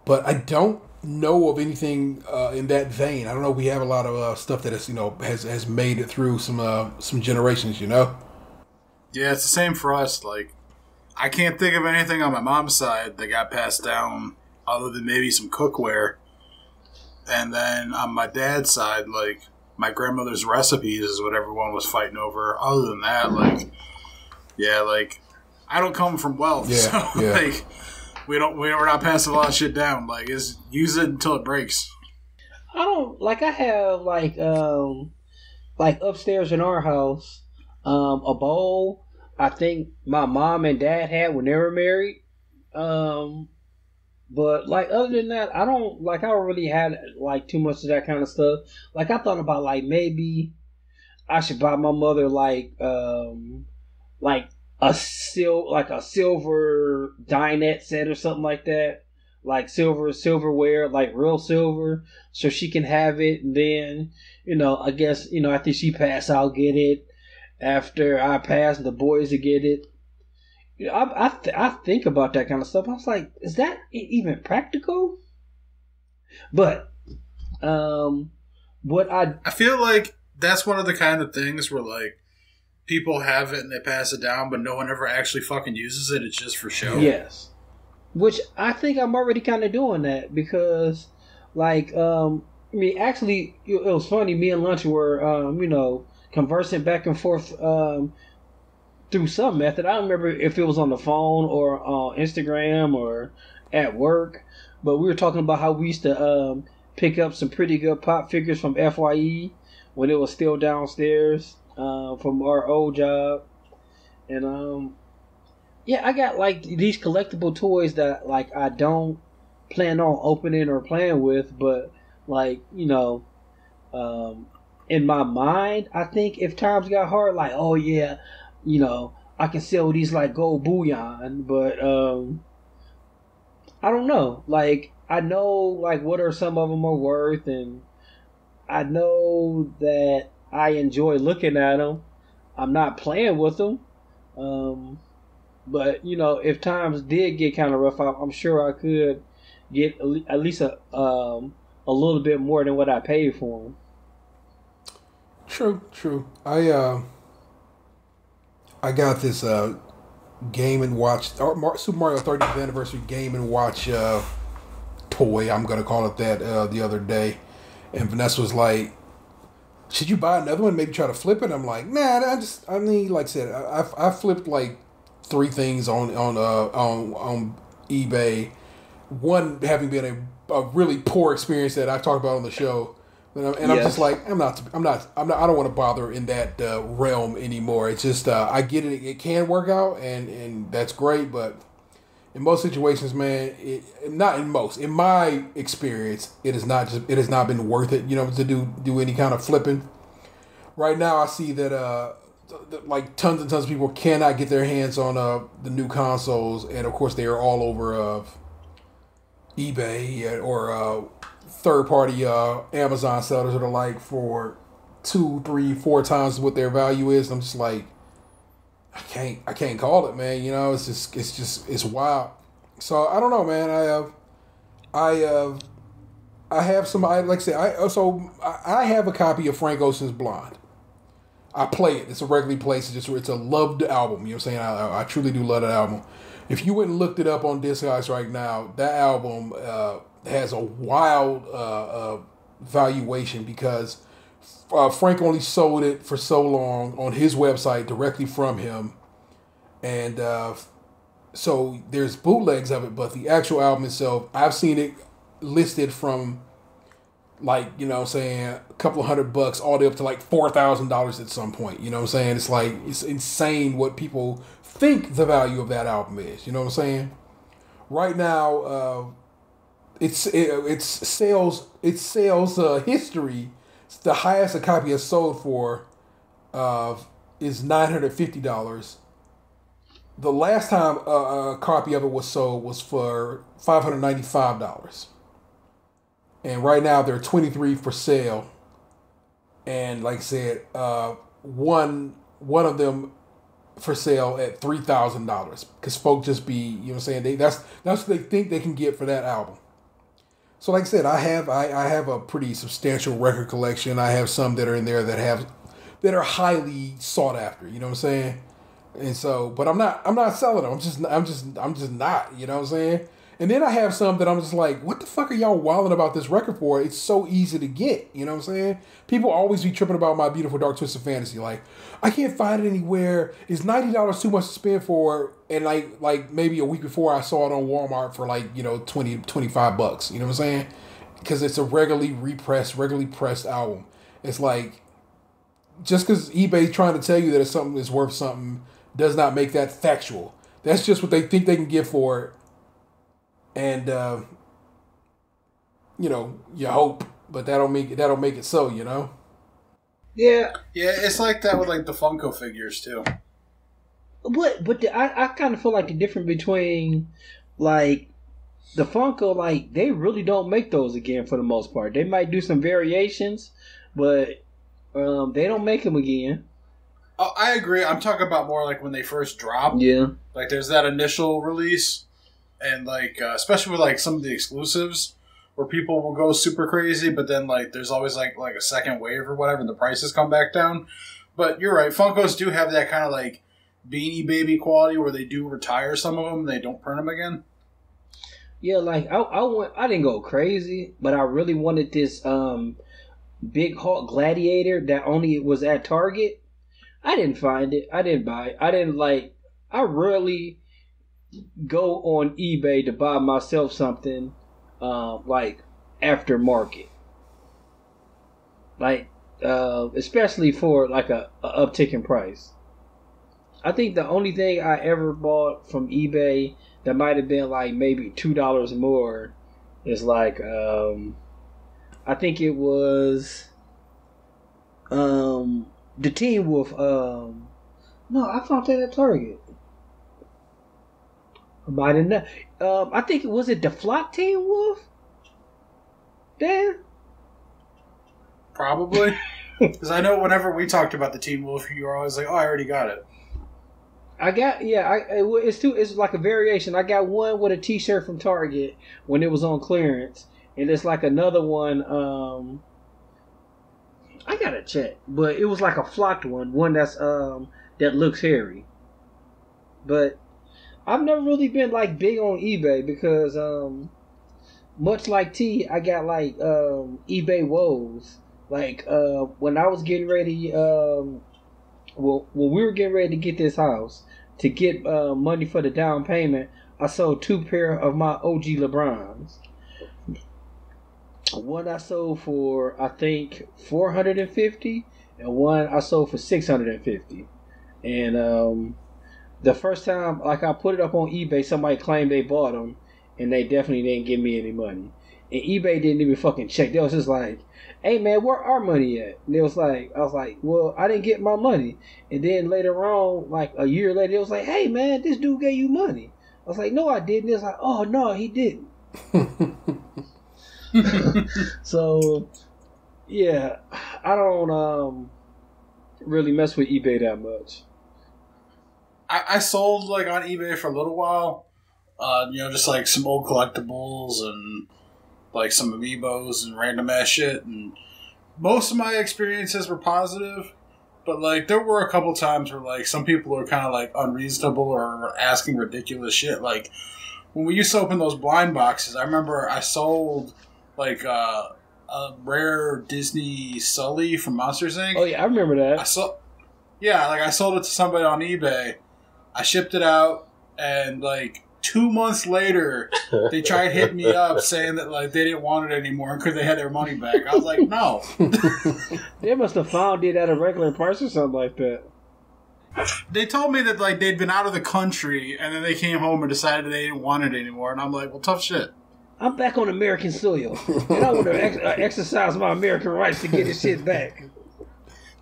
[SPEAKER 1] But I don't know of anything in that vein. I don't know. We have a lot of stuff that has made it through some generations.
[SPEAKER 3] Yeah, it's the same for us. Like, I can't think of anything on my mom's side that got passed down other than maybe some cookware. And then on my dad's side, like, my grandmother's recipes is what everyone was fighting over. Other than that, like, yeah, like, I don't come from wealth, so like, we're not passing a lot of shit down. Like, use it until it breaks.
[SPEAKER 4] I don't like. I have like upstairs in our house, a bowl. I think my mom and dad had when they were married. But like, other than that, I don't really have like too much of that kind of stuff. Like, I thought about like maybe I should buy my mother like a silver dinette set or something like that. Like silverware, like real silver, so she can have it. And then, I guess, after she pass, I'll get it. After I pass, the boys will get it. I think about that kind of stuff. I was like, is that even practical? But I
[SPEAKER 3] feel like that's one of the kind of things where, like, people have it and they pass it down, but no one ever actually fucking uses it. It's just for show.
[SPEAKER 4] Yes. Which I think I'm already kind of doing that because, like, actually, it was funny. Me and Lunch were, conversing back and forth through some method. I don't remember if it was on the phone or on Instagram or at work, but we were talking about how we used to pick up some pretty good pop figures from FYE when it was still downstairs from our old job. And I got like these collectible toys that like I don't plan on opening or playing with, but like, in my mind, I think if times got hard, like, oh yeah, I can sell these like gold bullion, but I don't know. Like, I know like what are some of them are worth, and I know that I enjoy looking at them. I'm not playing with them, but if times did get kind of rough, I'm sure I could get at least a little bit more than what I paid for them.
[SPEAKER 1] True. I got this Game & Watch, Super Mario 30th Anniversary Game & Watch toy, I'm going to call it that, the other day. And Vanessa was like, should you buy another one, maybe try to flip it? I'm like, nah, like I said, I flipped like 3 things on eBay. One having been a really poor experience that I talked about on the show. And I'm just like, I don't want to bother in that realm anymore. It's just, I get it. It can work out, and that's great. But in most situations, man, in my experience, it has not been worth it, to do any kind of flipping. Right now, I see that, like tons and tons of people cannot get their hands on the new consoles. And of course, they are all over eBay or third-party Amazon sellers that are like for 2, 3, 4 times what their value is. I'm just like, I can't call it, man. It's wild. So I don't know, man. I have some. Like I said, I have a copy of Frank Ocean's Blonde. I play it. It's a regularly placed. It's a loved album. You know what I'm saying? I truly do love that album. If you went and looked it up on Discogs right now, that album has a wild valuation because Frank only sold it for so long on his website directly from him, and so there's bootlegs of it, but the actual album itself, I've seen it listed from like, you know what I'm saying, a couple of $100 all the way up to like $4,000 at some point. You know what I'm saying? It's like, it's insane what people think the value of that album is. You know what I'm saying? Right now, its sales history, the highest a copy has sold for is $950. The last time a copy of it was sold was for $595. And right now there are 23 for sale. And like I said, one of them for sale at $3,000. Because folk just be, you know what I'm saying, that's what they think they can get for that album. So like I said, I have a pretty substantial record collection. I have some that are in there that are highly sought after, you know what I'm saying? And so, but I'm not selling them. I'm just not, you know what I'm saying? And then I have some that I'm just like, what the fuck are y'all wilding about this record for? It's so easy to get, you know what I'm saying? People always be tripping about My Beautiful Dark Twisted Fantasy. Like, I can't find it anywhere. Is $90 too much to spend for? And like maybe a week before I saw it on Walmart for like, you know, $20, $25, you know what I'm saying? Because it's a regularly pressed album. It's like, just because eBay's trying to tell you that it's something that's worth something does not make that factual. That's just what they think they can get for it. And you know, you hope, but that'll make it so, you know.
[SPEAKER 3] Yeah, it's like that with like the Funko figures too.
[SPEAKER 4] I kind of feel like the difference between like the Funko, like they really don't make those again for the most part. They might do some variations, but they don't make them again.
[SPEAKER 3] Oh, I agree. I'm talking about more like when they first drop.
[SPEAKER 4] Yeah, like
[SPEAKER 3] there's that initial release. And, like, especially with, like, some of the exclusives where people will go super crazy, but then, like, there's always, like a second wave or whatever, and the prices come back down. But you're right. Funkos do have that kind of, like, Beanie Baby quality where they do retire some of them and they don't print them again.
[SPEAKER 4] Yeah, like, I didn't go crazy, but I really wanted this Big Hulk Gladiator that only was at Target. I didn't find it. I didn't buy it. I rarely go on eBay to buy myself something like aftermarket, like especially for like a uptick in price. I think the only thing I ever bought from eBay that might have been like maybe $2 more is like I think it was the Teen Wolf. No, I found that at Target. Might have not. I think was it the Flock Teen Wolf? Dan?
[SPEAKER 3] Probably. Because I know whenever we talked about the Teen Wolf, you were always like, "Oh, I already got it."
[SPEAKER 4] It's like a variation. I got one with a T-shirt from Target when it was on clearance, and it's like another one. I gotta check, but it was like a flocked one that's that looks hairy, but. I've never really been like big on eBay because much like T, I got like eBay woes. Like when I was getting ready, when we were getting ready to get this house to get money for the down payment, I sold 2 pair of my OG LeBrons. One I sold for I think $450, and one I sold for $650, and the first time, like I put it up on eBay, somebody claimed they bought them, and they definitely didn't give me any money. And eBay didn't even fucking check. They was just like, "Hey man, where our money at?" And I was like, "Well, I didn't get my money." And then later on, like a year later, it was like, "Hey man, this dude gave you money." I was like, "No, I didn't." It was like, "Oh no, he didn't." So, yeah, I don't really mess with eBay that much.
[SPEAKER 3] I sold like on eBay for a little while, just like some old collectibles and like some amiibos and random ass shit. And most of my experiences were positive, but like there were a couple times where like some people were kind of like unreasonable or asking ridiculous shit. Like when we used to open those blind boxes, I remember I sold like a rare Disney Sully from Monsters Inc.
[SPEAKER 4] Oh yeah, I remember that.
[SPEAKER 3] I sold it to somebody on eBay. I shipped it out, and like 2 months later, they tried hitting me up saying that like they didn't want it anymore because they had their money back. I was like, no.
[SPEAKER 4] They must have found it at a regular price or something like that.
[SPEAKER 3] They told me that like they'd been out of the country, and then they came home and decided they didn't want it anymore. And I'm like, well, tough shit.
[SPEAKER 4] I'm back on American soil, and I want to exercise my American rights to get this shit back.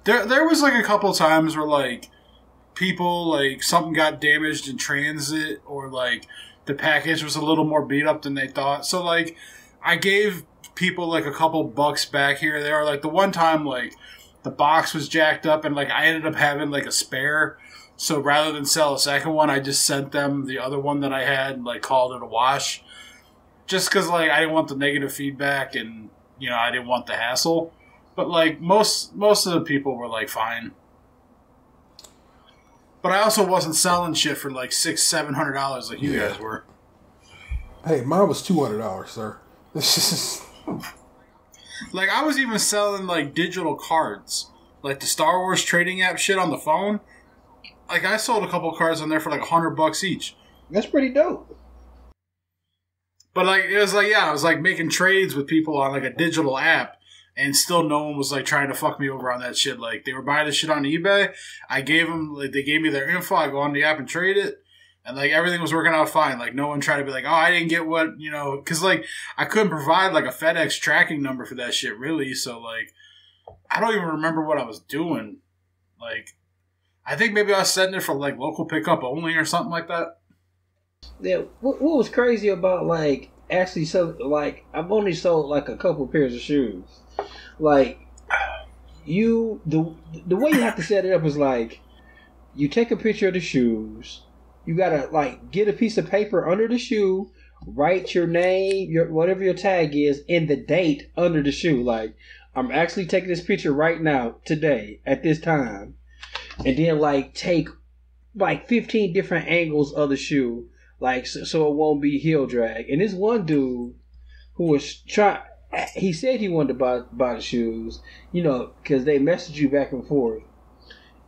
[SPEAKER 3] There was like a couple times where like people like something got damaged in transit, or like the package was a little more beat up than they thought. So like I gave people like a couple bucks back here or there. Like the one time like the box was jacked up, and like I ended up having like a spare. So rather than sell a second one, I just sent them the other one that I had and like called it a wash. Just because, like, I didn't want the negative feedback and, you know, I didn't want the hassle. But, like, most of the people were, like, fine. But I also wasn't selling shit for, like, $600-$700 like you guys were.
[SPEAKER 1] Hey, mine was $200, sir.
[SPEAKER 3] Like, I was even selling, like, digital cards. Like, the Star Wars trading app shit on the phone. Like, I sold a couple cards on there for, like, $100 each.
[SPEAKER 4] That's pretty dope.
[SPEAKER 3] But, like, it was like, yeah, I was, like, making trades with people on, like, a digital app, and still no one was, like, trying to fuck me over on that shit. Like, they were buying this shit on eBay. I gave them, like, they gave me their info. I go on the app and trade it. And, like, everything was working out fine. Like, no one tried to be like, oh, I didn't get what, you know, because, like, I couldn't provide, like, a FedEx tracking number for that shit, really. So, like, I don't even remember what I was doing. Like, I think maybe I was setting it for, like, local pickup only or something like that.
[SPEAKER 4] Yeah, what was crazy about, like, actually, so, like, I've only sold, like, a couple pairs of shoes. Like, the way you have to set it up is, like, you take a picture of the shoes, you gotta, like, get a piece of paper under the shoe, write your name, whatever your tag is, and the date under the shoe. Like, I'm actually taking this picture right now, today, at this time, and then, like, take, like, 15 different angles of the shoe, like, so it won't be heel drag. And this one dude who was he said he wanted to buy the shoes, you know, because they message you back and forth.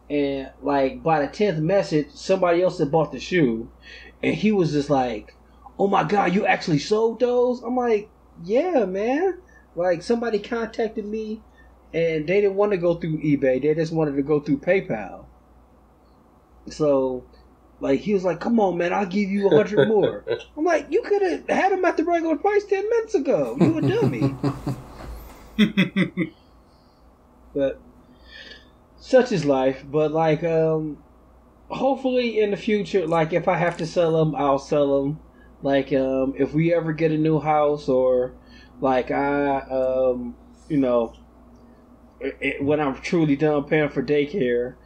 [SPEAKER 4] And, like, by the 10th message, somebody else had bought the shoe. And he was just like, oh my God, you actually sold those? I'm like, yeah, man. Like, somebody contacted me, and they didn't want to go through eBay. They just wanted to go through PayPal. So, like, he was like, come on, man, I'll give you 100 more. I'm like, you could have had them at the regular price 10 minutes ago. You a dummy. But such is life. But, like, hopefully in the future, like, if I have to sell them, I'll sell them. Like, if we ever get a new house, or, like, you know, when I'm truly done paying for daycare,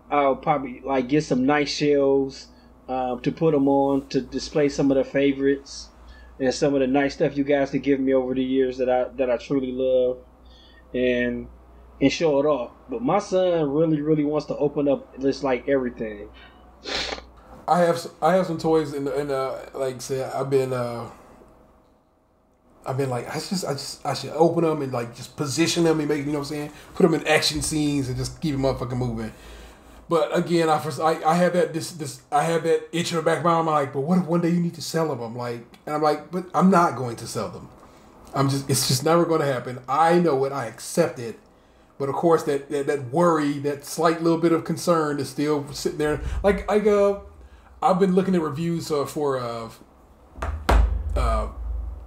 [SPEAKER 4] I'll probably, like, get some nice shelves to put them on, to display some of the favorites and some of the nice stuff you guys have given me over the years that I truly love, and show it off. But my son really, really wants to open up just like everything.
[SPEAKER 1] I have some toys and like I said, I've been like, I should open them and, like, just position them and make, you know what I'm saying, put them in action scenes and just keep them motherfucking moving. But again, I have that I have that itch in the back of my mind. I'm like, but what if one day you need to sell them? I'm like, but I'm not going to sell them. It's just never going to happen. I know it. I accept it. But of course, that worry, that slight little bit of concern is still sitting there. Like I've been looking at reviews for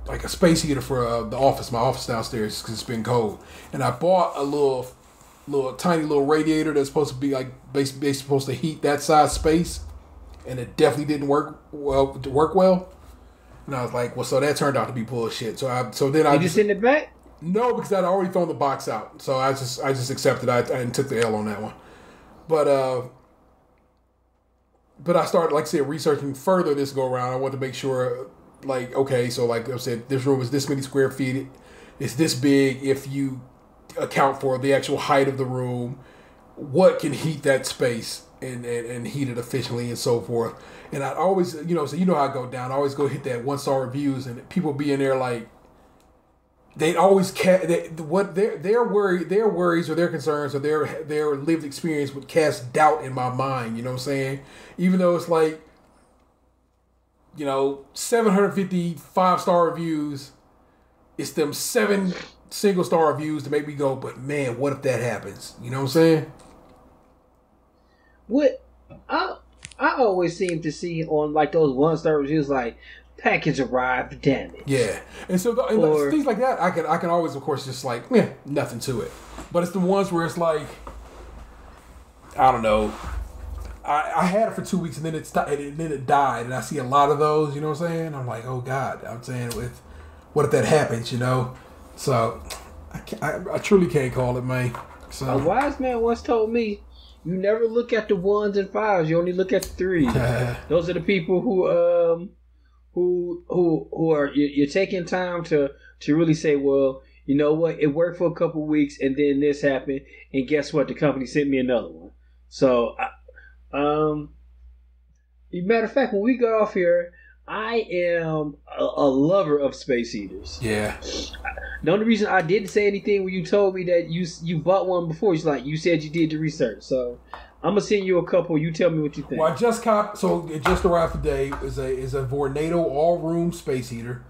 [SPEAKER 1] like a space heater for the office, my office downstairs, because it's been cold, and I bought a little tiny little radiator that's supposed to be like basically supposed to heat that size space, and it definitely didn't work well. And I was like, well, so that turned out to be bullshit. So then I
[SPEAKER 4] just send it back?
[SPEAKER 1] No, because I'd already thrown the box out. So I just accepted. I took the L on that one. But I started, like I said, researching further this go around. I wanted to make sure, like, okay, so like I said, this room is this many square feet. It's this big. If you account for the actual height of the room, what can heat that space and heat it efficiently and so forth. And I always, so you know how I go down. I always go hit that 1-star reviews, and people be in there like they always what their worries or their concerns or their lived experience would cast doubt in my mind. You know what I'm saying? Even though it's like, 750 5-star reviews, it's them 7 single-star reviews to make me go, but man, what if that happens? You know what I'm saying?
[SPEAKER 4] What I always seem to see on like those 1-star reviews, like package arrived damaged.
[SPEAKER 1] Yeah, and so things like that, I can always, of course, just like nothing to it. But it's the ones where it's like, I don't know. I had it for 2 weeks and then it died, and I see a lot of those. You know what I'm saying? I'm like, oh God. I'm saying, what if that happens? So I truly can't call it, man. So
[SPEAKER 4] a wise man once told me, you never look at the 1s and 5s. You only look at the 3s. Those are the people who are you're taking time to really say, well, you know what? It worked for a couple weeks, and then this happened, and guess what? The company sent me another one. So, matter of fact, when we got off here, I am a lover of space heaters.
[SPEAKER 1] Yeah.
[SPEAKER 4] The only reason I didn't say anything when you told me that you bought one before is like you said you did the research. So I'm gonna send you a couple. You tell me what you think.
[SPEAKER 1] Well, I just copped. So it just arrived today. Is a Vornado all-room space heater.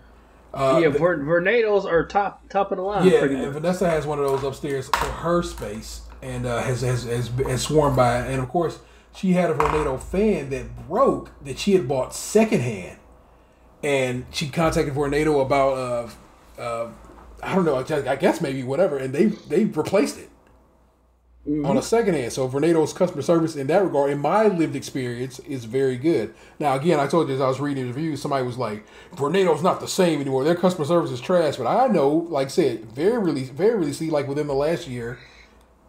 [SPEAKER 4] Vornados are top of the line.
[SPEAKER 1] Yeah,
[SPEAKER 4] pretty
[SPEAKER 1] and
[SPEAKER 4] much.
[SPEAKER 1] Vanessa has one of those upstairs for her space, and has sworn by it. And of course, she had a Vornado fan that broke that she had bought secondhand, and she contacted Vornado about I don't know, I guess maybe whatever, and they replaced it on a secondhand. So Vornado's customer service in that regard, in my lived experience, is very good. Now again, I told you as I was reading the reviews, somebody was like, Vornado's not the same anymore. Their customer service is trash. But I know, like I said, very really see, like within the last year,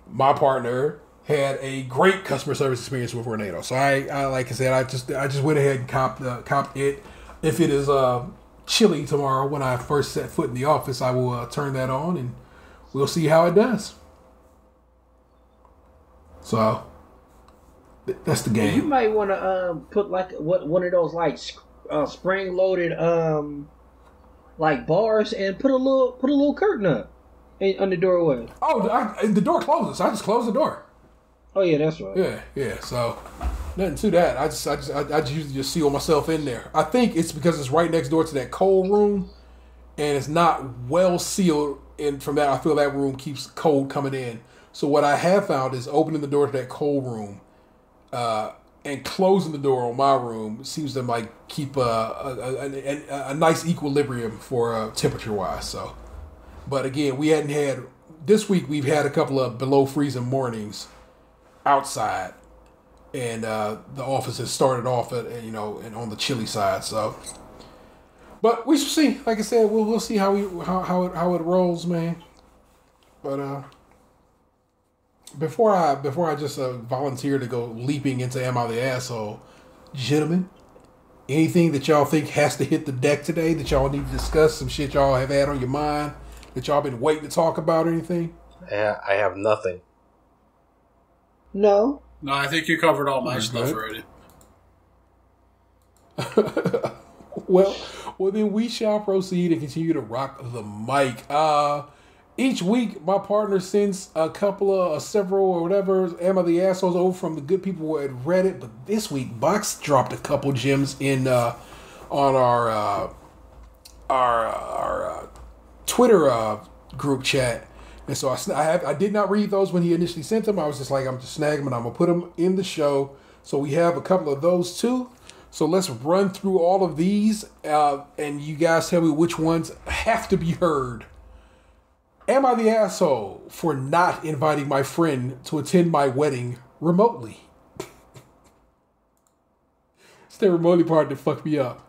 [SPEAKER 1] my partner had a great customer service experience with Vornado. So I like I said, I just went ahead and copped it. If it is chilly tomorrow when I first set foot in the office, I will turn that on and we'll see how it does. So that's the game.
[SPEAKER 4] You might want to put like one of those like spring loaded like bars and put a little curtain up on the doorway.
[SPEAKER 1] Oh, the door closes. I just close the door.
[SPEAKER 4] Oh yeah, that's right.
[SPEAKER 1] Yeah. So nothing to that. I just usually just seal myself in there. I think it's because it's right next door to that cold room, and it's not well sealed. And from that, I feel that room keeps cold coming in. So what I have found is opening the door to that cold room, and closing the door on my room seems to like keep a nice equilibrium for temperature wise. So, but again, we hadn't had this week. We've had a couple of below freezing mornings outside, and the office has started off at and on the chilly side. So, but we shall see. Like I said, we'll see how it rolls, man. But before I just volunteer to go leaping into Am I the Asshole, gentlemen, anything that y'all think has to hit the deck today that y'all need to discuss, some shit y'all have had on your mind that y'all been waiting to talk about or anything?
[SPEAKER 5] I have nothing.
[SPEAKER 4] No,
[SPEAKER 3] I think you covered all my stuff already.
[SPEAKER 1] Well, then we shall proceed and continue to rock the mic. Each week, my partner sends a couple of several or whatever Am I the Assholes over from the good people who had Reddit. But this week, Box dropped a couple gems in on our Twitter group chat. And so I did not read those when he initially sent them. I was just like, I'm just snagging them and I'm going to put them in the show. So we have a couple of those too. So let's run through all of these and you guys tell me which ones have to be heard. Am I the asshole for not inviting my friend to attend my wedding remotely? It's the remotely part that fucked me up.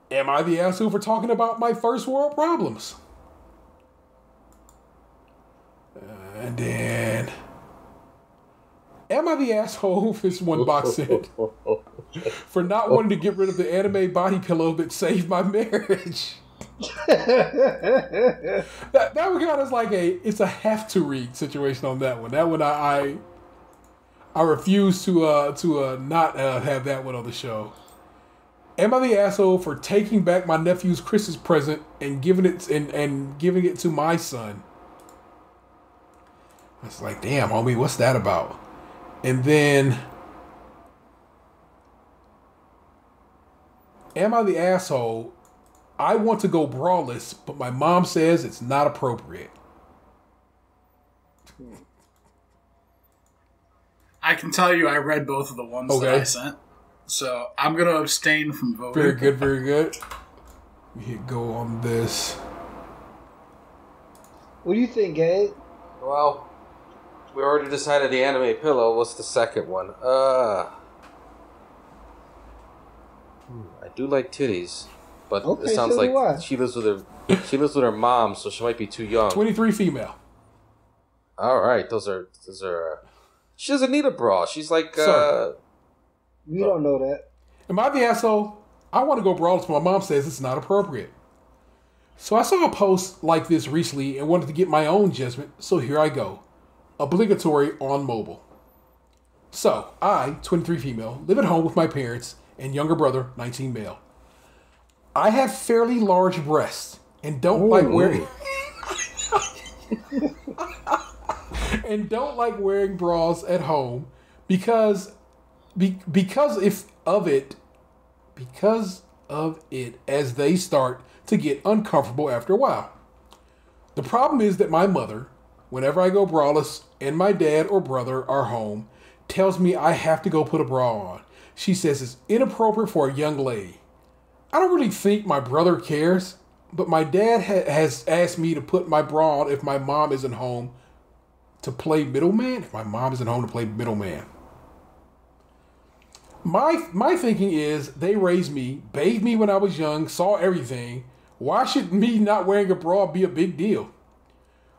[SPEAKER 1] Am I the asshole for talking about my first world problems? And then, am I the asshole, this one box said, for not wanting to get rid of the anime body pillow that saved my marriage? that one kind of like it's a have to read situation on that one. That one I refuse to not have that one on the show. Am I the asshole for taking back my nephew's Christmas present and giving it to my son? It's like, damn, homie, what's that about? And then, am I the asshole? I want to go braless, but my mom says it's not appropriate.
[SPEAKER 3] I can tell you I read both of the ones that I sent. So I'm going to abstain from voting.
[SPEAKER 1] Very good, very good. We hit go on this.
[SPEAKER 4] What do you think, Gabe?
[SPEAKER 5] Well, we already decided the anime pillow. What's the second one? I do like titties, but it sounds like she lives with her mom, so she might be too young.
[SPEAKER 1] 23 female.
[SPEAKER 5] All right, those are. She doesn't need a bra. She's like.
[SPEAKER 4] You don't know that.
[SPEAKER 1] Am I the asshole? I want to go braless, but my mom says it's not appropriate. So I saw a post like this recently and wanted to get my own judgment, so here I go. Obligatory on mobile. So, I, 23 female, live at home with my parents and younger brother, 19 male. I have fairly large breasts and don't like wearing... and don't like wearing bras at home because of it as they start to get uncomfortable after a while. The problem is that my mother, whenever I go braless and my dad or brother are home, tells me I have to go put a bra on. She says it's inappropriate for a young lady. I don't really think my brother cares, but my dad has asked me to put my bra on if my mom isn't home to play middleman. If my mom isn't home to play middleman. My thinking is they raised me, bathed me when I was young, saw everything. Why should me not wearing a bra be a big deal?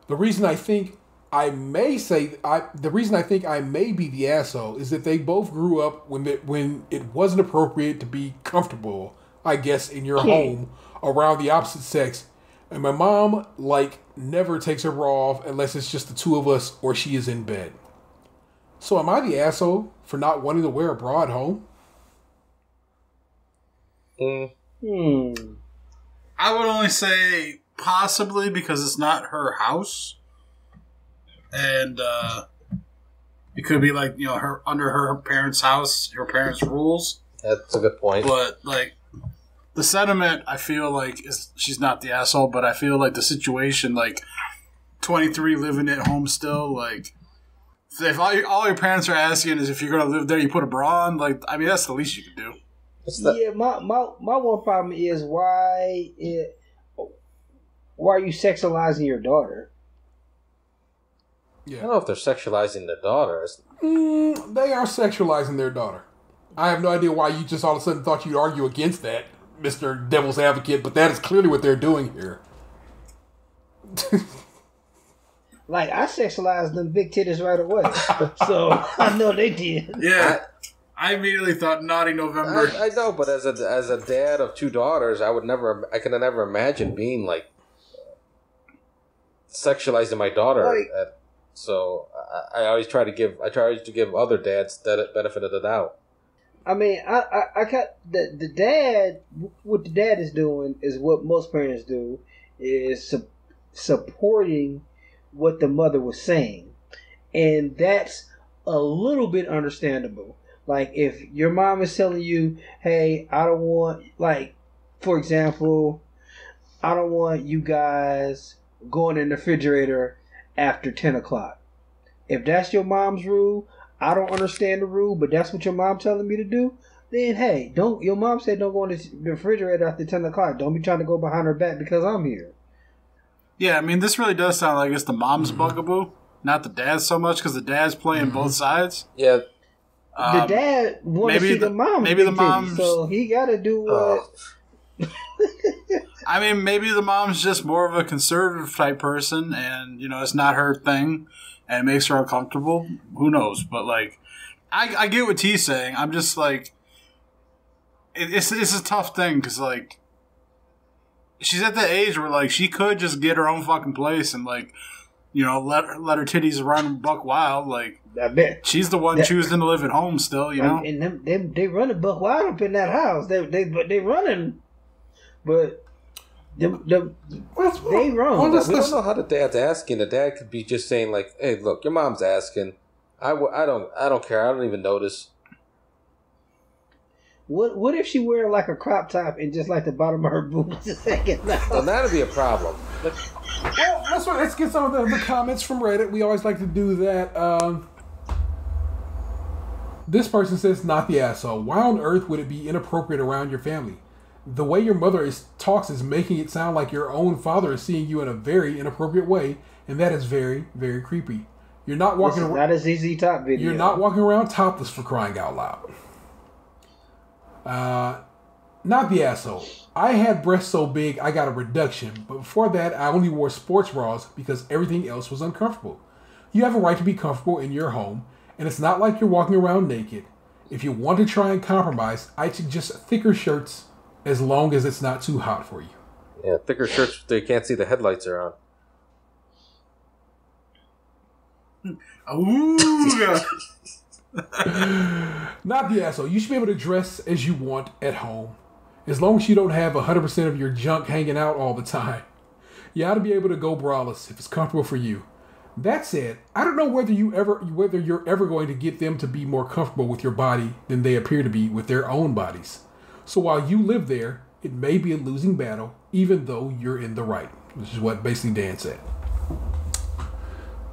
[SPEAKER 1] The reason I think I may be the asshole is that they both grew up when it wasn't appropriate to be comfortable, I guess, in your home around the opposite sex. And my mom, never takes her bra off unless it's just the two of us or she is in bed. So am I the asshole for not wanting to wear a bra at home?
[SPEAKER 3] I would only say possibly because it's not her house. And it could be her under her parents' house, her parents' rules.
[SPEAKER 5] That's a good point.
[SPEAKER 3] But the sentiment, I feel like she's not the asshole, but I feel like the situation, 23 living at home still, if all your parents are asking is if you're going to live there, you put a bra on, that's the least you can do.
[SPEAKER 4] Yeah, my one problem is why are you sexualizing your daughter?
[SPEAKER 1] Yeah.
[SPEAKER 5] I don't know if they're sexualizing their daughter.
[SPEAKER 1] They are sexualizing their daughter. I have no idea why you just all of a sudden thought you'd argue against that, Mr. Devil's Advocate, but that is clearly what they're doing here.
[SPEAKER 4] I sexualized them big titties right away. So I know they did.
[SPEAKER 3] Yeah. I immediately thought Naughty November.
[SPEAKER 5] I know, but as a dad of two daughters, I could never imagine being sexualizing my daughter. So I always try to give other dads that benefit of the doubt.
[SPEAKER 4] I mean, I got the dad. What the dad is doing is what most parents do, is supporting what the mother was saying, and that's a little bit understandable. If your mom is telling you, "Hey, I don't want," for example, I don't want you guys going in the refrigerator after 10 o'clock. If that's your mom's rule, I don't understand the rule, but that's what your mom telling me to do, then hey, your mom said don't go in the refrigerator after 10 o'clock. Don't be trying to go behind her back because I'm here.
[SPEAKER 3] Yeah, I mean, this really does sound like it's the mom's bugaboo, not the dad's so much, because the dad's playing both sides.
[SPEAKER 5] Yeah.
[SPEAKER 4] The dad wanted to see the mom.
[SPEAKER 3] Maybe the mom.
[SPEAKER 4] So he got to do what...
[SPEAKER 3] I mean, maybe the mom's just more of a conservative type person, and it's not her thing, and it makes her uncomfortable. Who knows? But I get what T's saying. I'm just it's a tough thing because she's at the age where she could just get her own fucking place and let her titties run buck wild. Like,
[SPEAKER 4] I bet
[SPEAKER 3] she's the one choosing to live at home still,
[SPEAKER 4] And they running buck wild up in that house. They running, but they wrong.
[SPEAKER 5] We don't know how the dad's asking. The dad could be just saying like, "Hey, look, your mom's asking. I don't care. I don't even notice."
[SPEAKER 4] What if she wearing like a crop top and just like the bottom of her boobs is hanging out?
[SPEAKER 5] Well, that'd be a problem.
[SPEAKER 1] Well, let's get some of the comments from Reddit. We always like to do that. This person says, "Not the asshole. Why on earth would it be inappropriate around your family? The way your mother talks is making it sound like your own father is seeing you in a very inappropriate way, and that is very, very creepy. You're not walking around.
[SPEAKER 4] Not a ZZ Top video.
[SPEAKER 1] You're not walking around topless for crying out loud." Not the asshole. I had breasts so big I got a reduction, but before that I only wore sports bras because everything else was uncomfortable. You have a right to be comfortable in your home, and it's not like you're walking around naked. If you want to try and compromise, I'd suggest thicker shirts as long as it's not too hot for you.
[SPEAKER 5] Yeah, thicker shirts so you can't see the headlights are on.
[SPEAKER 3] Ooh.
[SPEAKER 1] Not the asshole. You should be able to dress as you want at home, as long as you don't have 100% of your junk hanging out all the time. You ought to be able to go braless if it's comfortable for you. That said, I don't know whether you're ever going to get them to be more comfortable with your body than they appear to be with their own bodies. So while you live there, it may be a losing battle, even though you're in the right. Which is what basically Dan said.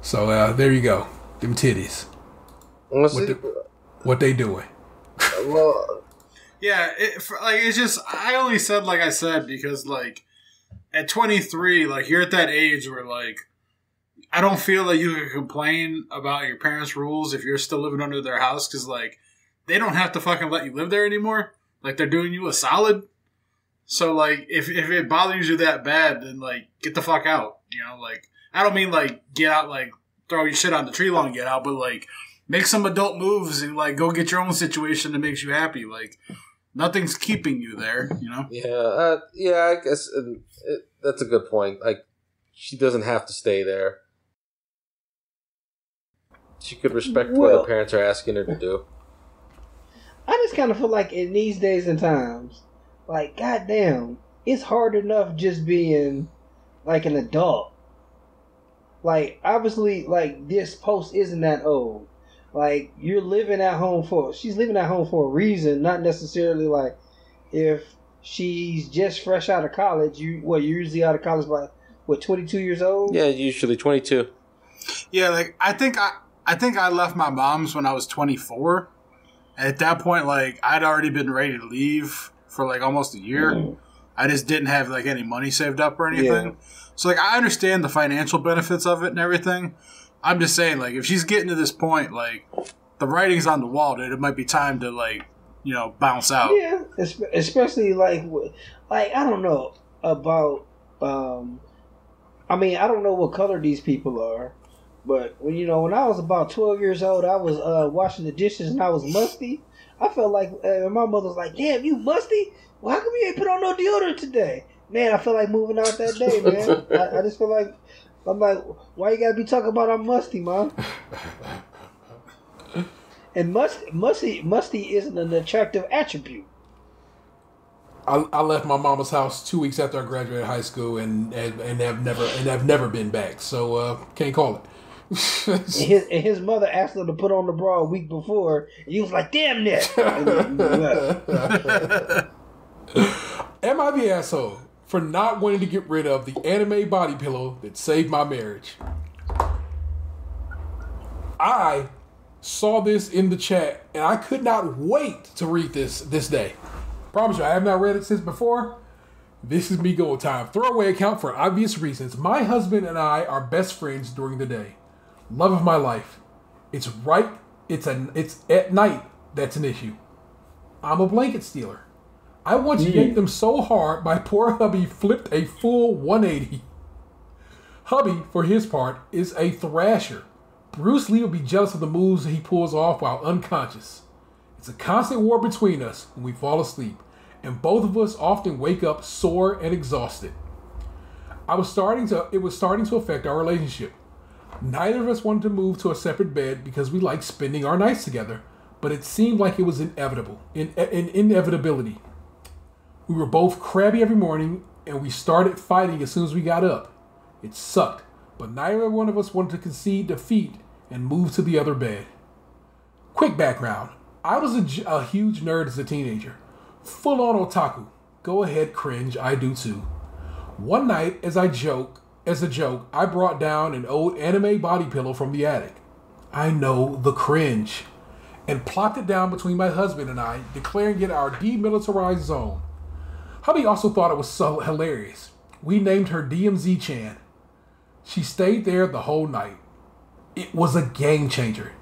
[SPEAKER 1] So there you go. Them titties. What they doing?
[SPEAKER 5] Well,
[SPEAKER 3] yeah, it's just, I only said like I said because like at 23, like you're at that age where like I don't feel that you can complain about your parents' rules if you're still living under their house because like they don't have to fucking let you live there anymore. Like they're doing you a solid. So like if it bothers you that bad, then like get the fuck out. Like I don't mean like get out, like throw your shit on the tree lawn and get out, but like make some adult moves and like go get your own situation that makes you happy. Like nothing's keeping you there,
[SPEAKER 5] Yeah, I guess that's a good point. Like she doesn't have to stay there. She could respect what her parents are asking her to do.
[SPEAKER 4] I just kind of feel like in these days and times, like goddamn, it's hard enough just being like an adult. Like obviously, like this post isn't that old. Like she's living at home for a reason, not necessarily like if she's just fresh out of college. You're usually out of college by 22 years old?
[SPEAKER 5] Yeah, usually 22.
[SPEAKER 3] Yeah, like I think I left my mom's when I was 24. At that point, like I'd already been ready to leave for like almost a year. Mm-hmm. I just didn't have like any money saved up or anything. Yeah. So like I understand the financial benefits of it and everything. I'm just saying, like, if she's getting to this point, like, the writing's on the wall that it might be time to, like, bounce out.
[SPEAKER 4] Yeah, especially, like, I don't know about, I don't know what color these people are, but, when I was about 12 years old, I was washing the dishes and I was musty. I felt like, my mother was like, damn, you musty? Well, how come you ain't put on no deodorant today? Man, I feel like moving out that day, man. I just feel like, I'm like, why you gotta be talking about I'm musty, Mom? And musty isn't an attractive attribute.
[SPEAKER 1] I left my mama's house 2 weeks after I graduated high school and have never been back. So can't call it.
[SPEAKER 4] and his mother asked him to put on the bra a week before, and he was like, "Damn that!"
[SPEAKER 1] Am I the asshole for not wanting to get rid of the anime body pillow that saved my marriage? I saw this in the chat, and I could not wait to read this day. Promise you, I have not read it since before. This is me go time. Throwaway account for obvious reasons. My husband and I are best friends during the day. Love of my life. It's at night that's an issue. I'm a blanket stealer. I once yanked them so hard, my poor hubby flipped a full 180. Hubby, for his part, is a thrasher. Bruce Lee would be jealous of the moves he pulls off while unconscious. It's a constant war between us when we fall asleep, and both of us often wake up sore and exhausted. It was starting to affect our relationship. Neither of us wanted to move to a separate bed because we liked spending our nights together, but it seemed like it was inevitability. We were both crabby every morning, and we started fighting as soon as we got up. It sucked, but neither one of us wanted to concede defeat and move to the other bed. Quick background. I was a huge nerd as a teenager. Full on otaku. Go ahead, cringe, I do too. One night, as a joke, I brought down an old anime body pillow from the attic. I know, the cringe. And plopped it down between my husband and I, declaring it our demilitarized zone. Hubby also thought it was so hilarious. We named her DMZ-chan. She stayed there the whole night. It was a game changer.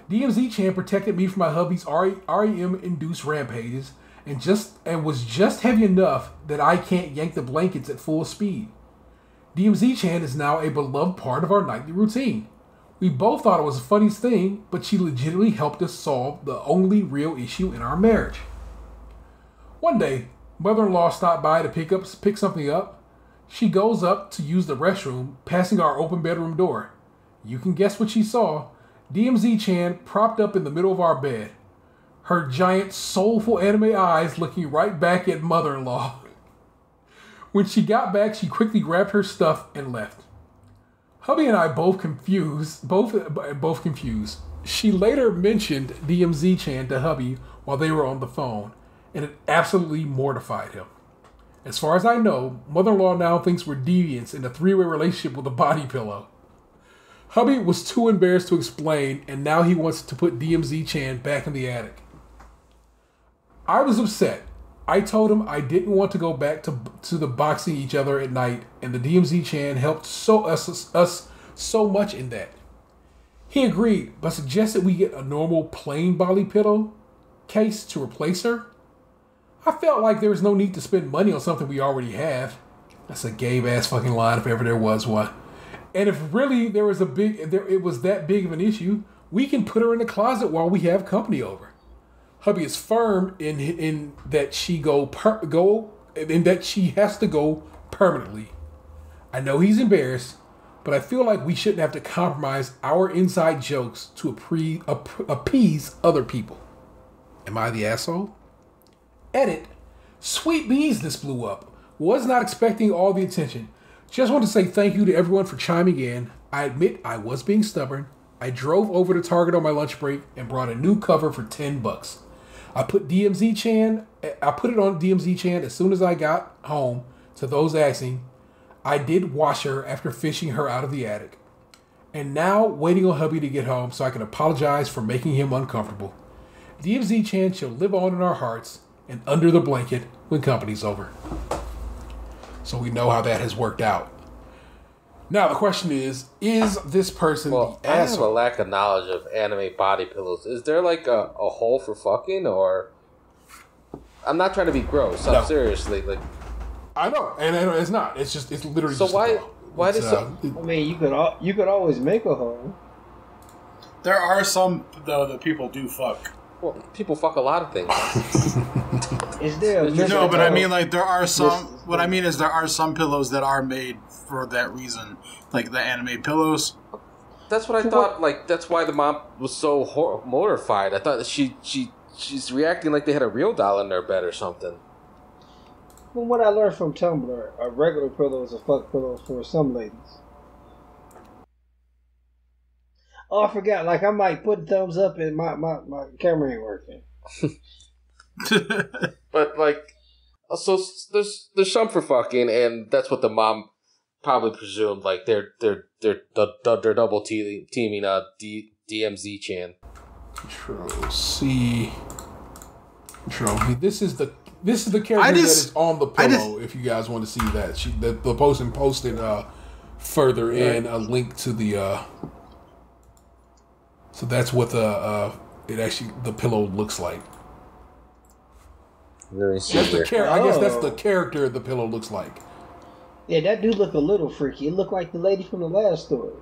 [SPEAKER 1] DMZ-chan protected me from my hubby's REM-induced rampages and was just heavy enough that I can't yank the blankets at full speed. DMZ-chan is now a beloved part of our nightly routine. We both thought it was the funniest thing, but she legitimately helped us solve the only real issue in our marriage. One day, mother-in-law stopped by to pick something up. She goes up to use the restroom, passing our open bedroom door. You can guess what she saw. DMZ-chan propped up in the middle of our bed. Her giant, soulful anime eyes looking right back at mother-in-law. When she got back, she quickly grabbed her stuff and left. Hubby and I both confused. She later mentioned DMZ-chan to hubby while they were on the phone, and it absolutely mortified him. As far as I know, mother-in-law now thinks we're deviants in a three-way relationship with a body pillow. Hubby was too embarrassed to explain, and now he wants to put DMZ-chan back in the attic. I was upset. I told him I didn't want to go back to the boxing each other at night, and the DMZ-chan helped us so much in that. He agreed, but suggested we get a normal plain body pillow case to replace her. I felt like there was no need to spend money on something we already have. That's a Gabe ass fucking line if ever there was one. And if really it was that big of an issue, we can put her in the closet while we have company over. Hubby is firm in that she has to go permanently. I know he's embarrassed, but I feel like we shouldn't have to compromise our inside jokes to appease other people. Am I the asshole? Edit. Sweet bees, this blew up. Was not expecting all the attention. Just want to say thank you to everyone for chiming in. I admit I was being stubborn. I drove over to Target on my lunch break and brought a new cover for $10. I put it on DMZ-chan as soon as I got home. To those asking, I did wash her after fishing her out of the attic. And now waiting on hubby to get home so I can apologize for making him uncomfortable. DMZ-chan shall live on in our hearts and under the blanket when company's over. So we know how that has worked out. Now the question is this person the asshole?
[SPEAKER 5] I have a lack of knowledge of anime body pillows. Is there like a hole for fucking, or... I'm not trying to be gross. I'm seriously like...
[SPEAKER 1] I know, and it's not. It's literally
[SPEAKER 5] so
[SPEAKER 1] just
[SPEAKER 5] why does
[SPEAKER 4] I mean, you could always make a hole.
[SPEAKER 3] There are some, though, that people do fuck.
[SPEAKER 5] Well, people fuck a lot of things.
[SPEAKER 4] Is there
[SPEAKER 3] No, but I mean, like, there are some... What I mean is there are some pillows that are made for that reason. Like the anime pillows.
[SPEAKER 5] That's what I thought. Like, that's why the mom was so mortified. I thought that she's reacting like they had a real doll in their bed or something.
[SPEAKER 4] From what I learned from Tumblr, a regular pillow is a fuck pillow for some ladies. Oh, I forgot. Like, I might put a thumbs up and my camera ain't working.
[SPEAKER 5] But, like, so there's some for fucking, and that's what the mom probably presumed. Like, they're double teaming DMZ-chan.
[SPEAKER 1] Control C. Control V. This is the character that is on the pillow. If you guys want to see that, the person posted further in a link to the. So that's what the pillow looks like.
[SPEAKER 5] Really
[SPEAKER 1] I guess that's the character the pillow looks like.
[SPEAKER 4] Yeah, that do look a little freaky. It looked like the lady from the last story.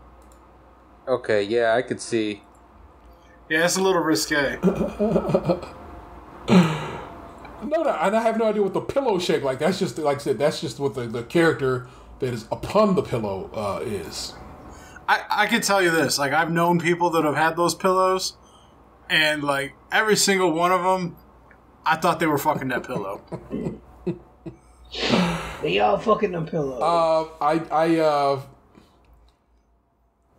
[SPEAKER 5] Okay, yeah, I could see.
[SPEAKER 3] Yeah, it's a little risque.
[SPEAKER 1] No, and I have no idea what the pillow shape like. That's just, like I said, that's just what the character that is upon the pillow is.
[SPEAKER 3] I can tell you this. Like, I've known people that have had those pillows, and, like, every single one of them, I thought they were fucking that pillow.
[SPEAKER 4] They all fucking them pillows.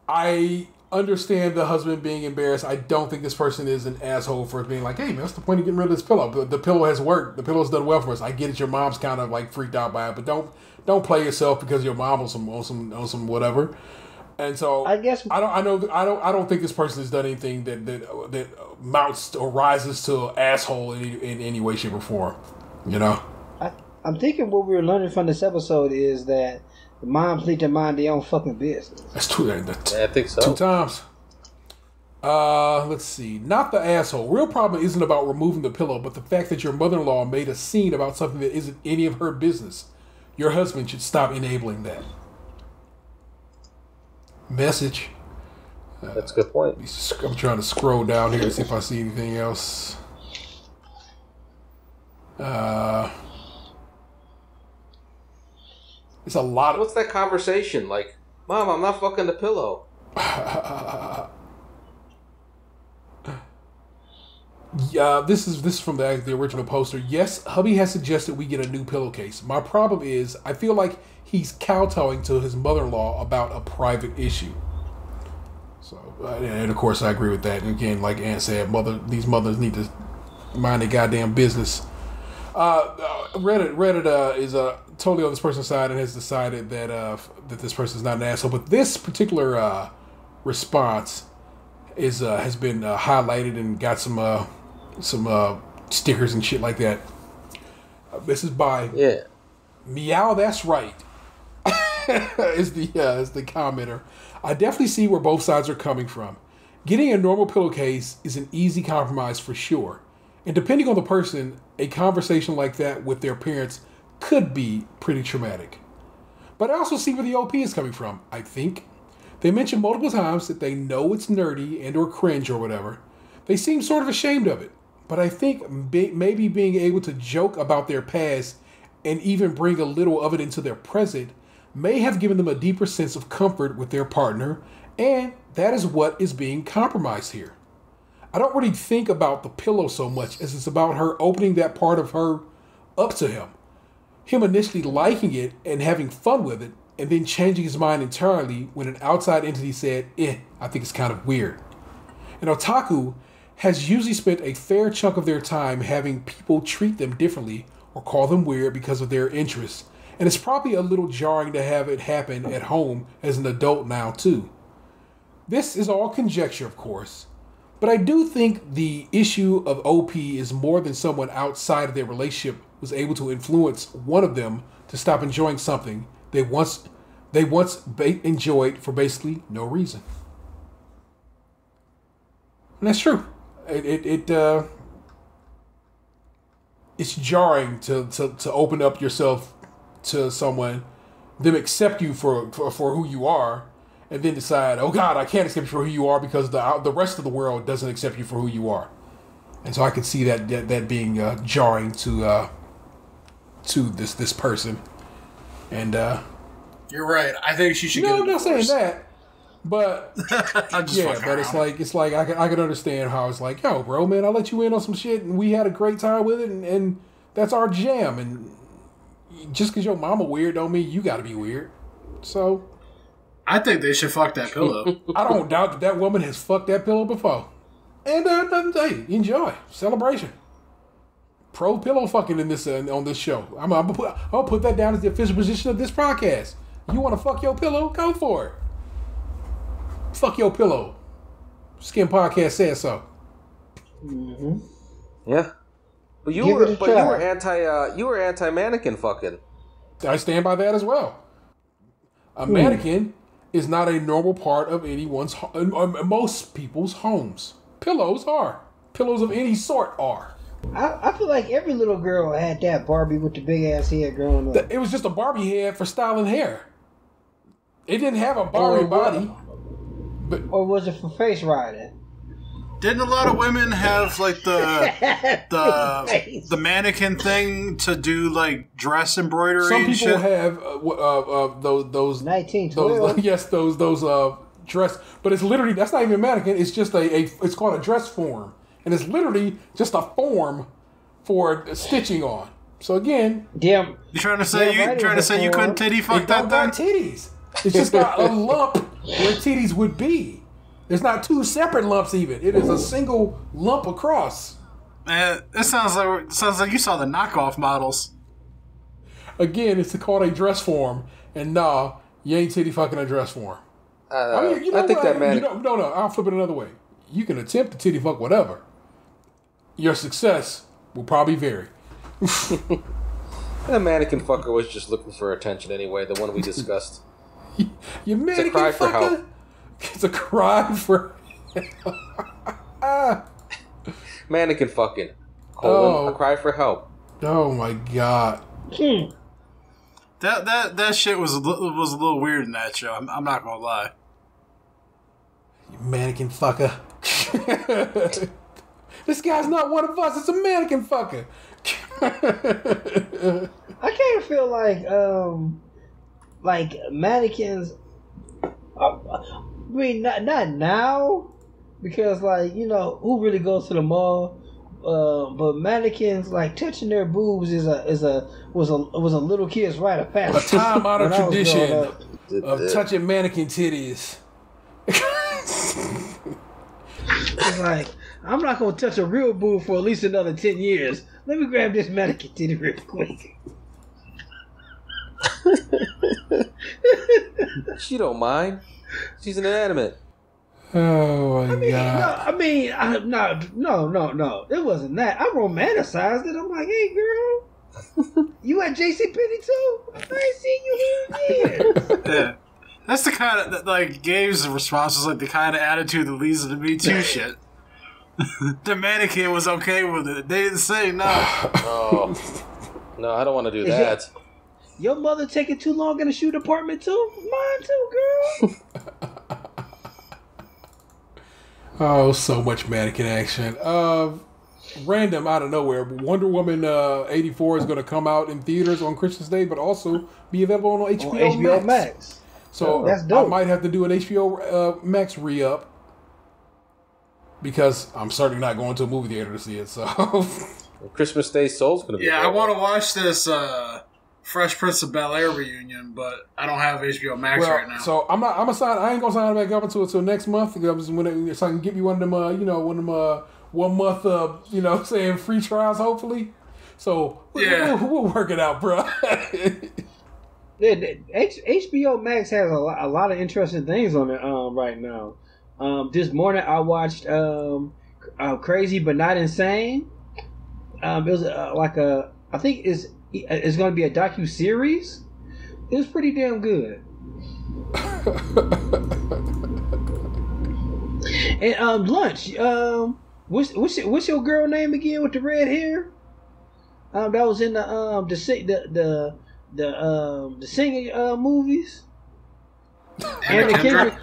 [SPEAKER 1] I understand the husband being embarrassed. I don't think this person is an asshole for being like, hey, man, what's the point of getting rid of this pillow? The pillow has worked. The pillow's done well for us. I get it. Your mom's kind of like freaked out by it, but don't play yourself because your mom on some whatever. And so
[SPEAKER 4] I guess
[SPEAKER 1] I don't think this person has done anything that mounts or rises to an asshole in any way, shape, or form. You know.
[SPEAKER 4] I'm thinking what we're learning from this episode is that the moms need to mind their own fucking business.
[SPEAKER 1] That's two.
[SPEAKER 5] I think so.
[SPEAKER 1] 2 times. Let's see. Not the asshole. Real problem isn't about removing the pillow, but the fact that your mother-in-law made a scene about something that isn't any of her business. Your husband should stop enabling that. Message.
[SPEAKER 5] That's a good point.
[SPEAKER 1] I'm trying to scroll down here to see if I see anything else. It's a lot of...
[SPEAKER 5] What's that conversation? Like, Mom, I'm not fucking the pillow.
[SPEAKER 1] Yeah, this is from the original poster. Yes, hubby has suggested we get a new pillowcase. My problem is, I feel like he's kowtowing to his mother-in-law about a private issue. So, and of course, I agree with that. And again, like Aunt said, these mothers need to mind their goddamn business. Reddit is totally on this person's side and has decided that this person is not an asshole. But this particular response has been highlighted and got some stickers and shit like that. This is by Meow. That's right. is the commenter. I definitely see where both sides are coming from. Getting a normal pillowcase is an easy compromise for sure. And depending on the person, a conversation like that with their parents could be pretty traumatic. But I also see where the OP is coming from, I think. They mention multiple times that they know it's nerdy and or cringe or whatever. They seem sort of ashamed of it. But I think maybe being able to joke about their past and even bring a little of it into their present may have given them a deeper sense of comfort with their partner, and that is what is being compromised here. I don't really think about the pillow so much as it's about her opening that part of her up to him. Him initially liking it and having fun with it, and then changing his mind entirely when an outside entity said, I think it's kind of weird. An otaku has usually spent a fair chunk of their time having people treat them differently or call them weird because of their interests, and it's probably a little jarring to have it happen at home as an adult now too. This is all conjecture, of course, but I do think the issue of OP is more than someone outside of their relationship was able to influence one of them to stop enjoying something they once enjoyed for basically no reason. And that's true. It's jarring to open up yourself to someone, them accept you for who you are, and then decide, oh God, I can't accept you for who you are because the rest of the world doesn't accept you for who you are. And so I could see that being jarring to this person. And
[SPEAKER 3] you're right. I think she should.
[SPEAKER 1] No,
[SPEAKER 3] get a
[SPEAKER 1] I'm not saying
[SPEAKER 3] divorce.
[SPEAKER 1] that. But yeah, but it's like I can understand how it's like, yo, bro, man, I let you in on some shit and we had a great time with it, and that's our jam. And just because your mama weird don't mean you got to be weird. So
[SPEAKER 3] I think they should fuck that pillow.
[SPEAKER 1] I don't doubt that woman has fucked that pillow before. And hey, enjoy celebration. Pro pillow fucking in this on this show. I'll put that down as the official position of this podcast. You want to fuck your pillow? Go for it. Fuck your pillow. Skin Podcast said so.
[SPEAKER 4] Mm-hmm.
[SPEAKER 5] Yeah, but you were anti mannequin fucking.
[SPEAKER 1] I stand by that as well. A mannequin is not a normal part of anyone's most people's homes. Pillows are. Pillows of any sort are.
[SPEAKER 4] I feel like every little girl had that Barbie with the big ass head growing up.
[SPEAKER 1] It was just a Barbie head for styling hair. It didn't have a Barbie body.
[SPEAKER 4] Or was it for face riding?
[SPEAKER 3] Didn't a lot of women have like the mannequin thing to do like dress embroidery?
[SPEAKER 1] Some
[SPEAKER 3] and
[SPEAKER 1] people
[SPEAKER 3] shit?
[SPEAKER 1] have those
[SPEAKER 4] 1912.
[SPEAKER 1] Yes, those dress, but it's literally, that's not even a mannequin. It's just it's called a dress form, and it's literally just a form for stitching on. So again,
[SPEAKER 4] damn,
[SPEAKER 3] you trying to say you couldn't titty fuck that
[SPEAKER 1] got
[SPEAKER 3] thing?
[SPEAKER 1] titties. It's just got a lump where titties would be. It's not two separate lumps even. It is a single lump across.
[SPEAKER 3] Man, it sounds like you saw the knockoff models.
[SPEAKER 1] Again, it's called a dress form, and nah, you ain't titty fucking a dress form.
[SPEAKER 5] I think that man.
[SPEAKER 1] No, I'll flip it another way. You can attempt to titty fuck whatever. Your success will probably vary.
[SPEAKER 5] That mannequin fucker was just looking for attention anyway. The one we discussed.
[SPEAKER 1] You mannequin
[SPEAKER 5] cry
[SPEAKER 1] fucker.
[SPEAKER 5] For help.
[SPEAKER 1] It's a cry for.
[SPEAKER 5] Mannequin fucking. A cry for help.
[SPEAKER 1] Oh my god.
[SPEAKER 3] That shit was a little weird in that show. I'm not gonna lie.
[SPEAKER 1] You mannequin fucker. This guy's not one of us. It's a mannequin fucker.
[SPEAKER 4] I kind of feel like mannequins. I mean, not now, because who really goes to the mall? But mannequins, like, touching their boobs was a little kid's rite of passage.
[SPEAKER 1] A time-honored tradition of touching mannequin titties.
[SPEAKER 4] It's like, I'm not gonna touch a real boob for at least another 10 years. Let me grab this mannequin titty real quick.
[SPEAKER 5] She don't mind. She's inanimate.
[SPEAKER 1] Oh my god!
[SPEAKER 4] No. It wasn't that. I romanticized it. I'm like, hey, girl, you at JCPenney too? I ain't seen you here in years.
[SPEAKER 3] Yeah. That's the kind of, like, Gabe's response was like the kind of attitude that leads to the Me Too shit. The mannequin was okay with it. They didn't say no.
[SPEAKER 5] Oh. No, I don't want to do that.
[SPEAKER 4] Your mother taking too long in the shoe department too? Mine too, girl.
[SPEAKER 1] Oh, so much mannequin action. Random out of nowhere, Wonder Woman 84 is going to come out in theaters on Christmas Day, but also be available on HBO Max. So
[SPEAKER 4] that's dope.
[SPEAKER 1] I might have to do an HBO Max re-up because I'm certainly not going to a movie theater to see it. So
[SPEAKER 5] Christmas Day Soul's going to be.
[SPEAKER 3] Yeah, I want to watch this Fresh Prince of Bel-Air reunion, but I don't have HBO Max right now.
[SPEAKER 1] So I ain't gonna sign it back up until next month because so I can give you one of them 1 month saying free trials hopefully. So we'll work it out, bro.
[SPEAKER 4] HBO Max has a lot of interesting things on it right now. This morning I watched Crazy But Not Insane. It was I think it's going to be a docu-series. It was pretty damn good. And Lunch, what's your girl name again with the red hair? That was in the singing movies.
[SPEAKER 3] And the Kendrick.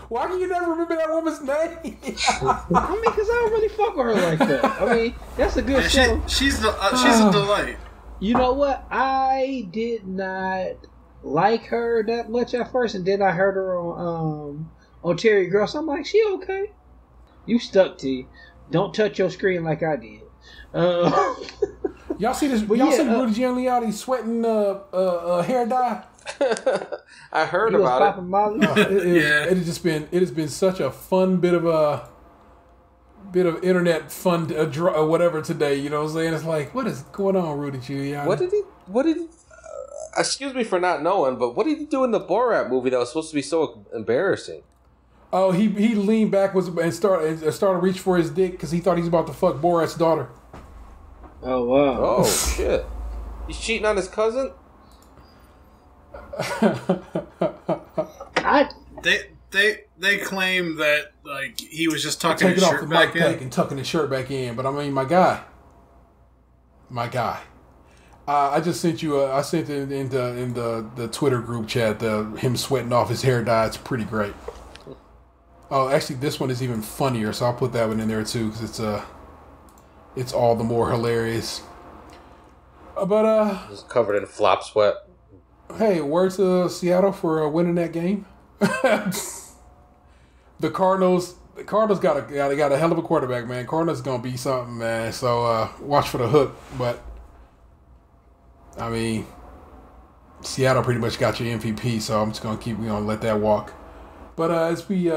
[SPEAKER 1] Why can you never remember that woman's name?
[SPEAKER 4] I mean, because I don't really fuck with her like that. I mean, that's a good show.
[SPEAKER 3] She's a delight.
[SPEAKER 4] You know what? I did not like her that much at first, and then I heard her on Terry Girl, so I'm like, she okay. You stuck, T. Don't touch your screen like I did.
[SPEAKER 1] Y'all see this? Y'all see Rudy Giuliani sweating hair dye?
[SPEAKER 5] I heard about
[SPEAKER 1] it. It has been such a fun bit of internet fun whatever today. You know what I'm saying? It's like, what is going on, Rudy Giuliani?
[SPEAKER 5] What did he? Excuse me for not knowing, but what did he do in the Borat movie that was supposed to be so embarrassing?
[SPEAKER 1] Oh, he leaned backwards and started to reach for his dick because he thought he was about to fuck Borat's daughter.
[SPEAKER 4] Oh wow!
[SPEAKER 5] Oh shit! He's cheating on his cousin.
[SPEAKER 3] They claim that like he was just tucking his shirt back in
[SPEAKER 1] and tucking his shirt back in. But I mean, my guy. I just sent you. I sent it in the Twitter group chat. Him sweating off his hair dye. It's pretty great. Oh, actually, this one is even funnier. So I'll put that one in there too because it's all the more hilarious. But
[SPEAKER 5] it's covered in flop sweat.
[SPEAKER 1] Hey, word to Seattle for winning that game. the Cardinals got a hell of a quarterback, man. Cardinals gonna be something, man. So watch for the hook. But I mean, Seattle pretty much got your MVP, so I'm just gonna let that walk. But as we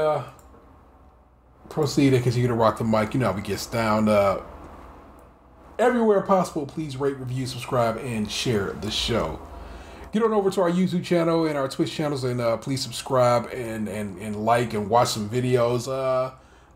[SPEAKER 1] proceed and continue to rock the mic, you know how we gets down. Everywhere possible, please rate, review, subscribe, and share the show. Get on over to our YouTube channel and our Twitch channels, and please subscribe and like and watch some videos.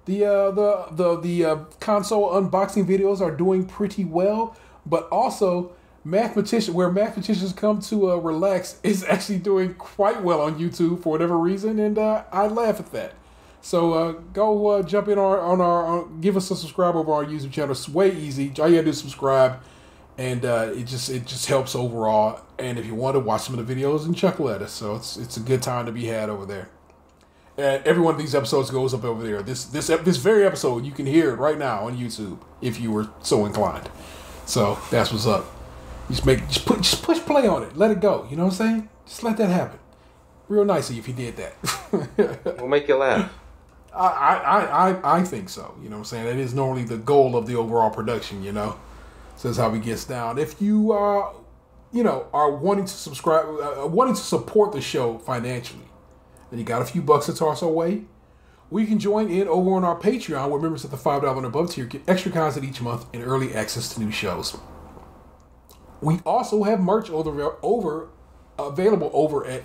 [SPEAKER 1] The console unboxing videos are doing pretty well, but also where mathematicians come to relax is actually doing quite well on YouTube for whatever reason, and I laugh at that. So go jump in on our give us a subscribe over our YouTube channel. It's way easy. All you gotta do is subscribe. And it just helps overall. And if you want to watch some of the videos and chuckle at us, so it's a good time to be had over there. And every one of these episodes goes up over there. This very episode you can hear it right now on YouTube if you were so inclined. So that's what's up. Just push play on it. Let it go. You know what I'm saying? Just let that happen. Real nice of you if you did that.
[SPEAKER 5] We'll make you laugh.
[SPEAKER 1] I think so. You know what I'm saying? That is normally the goal of the overall production. You know. So that's how we gets down. If you are wanting to subscribe, wanting to support the show financially, and you got a few bucks to toss our way, we can join in over on our Patreon, where members at the $5 and above tier get extra content each month and early access to new shows. We also have merch available over at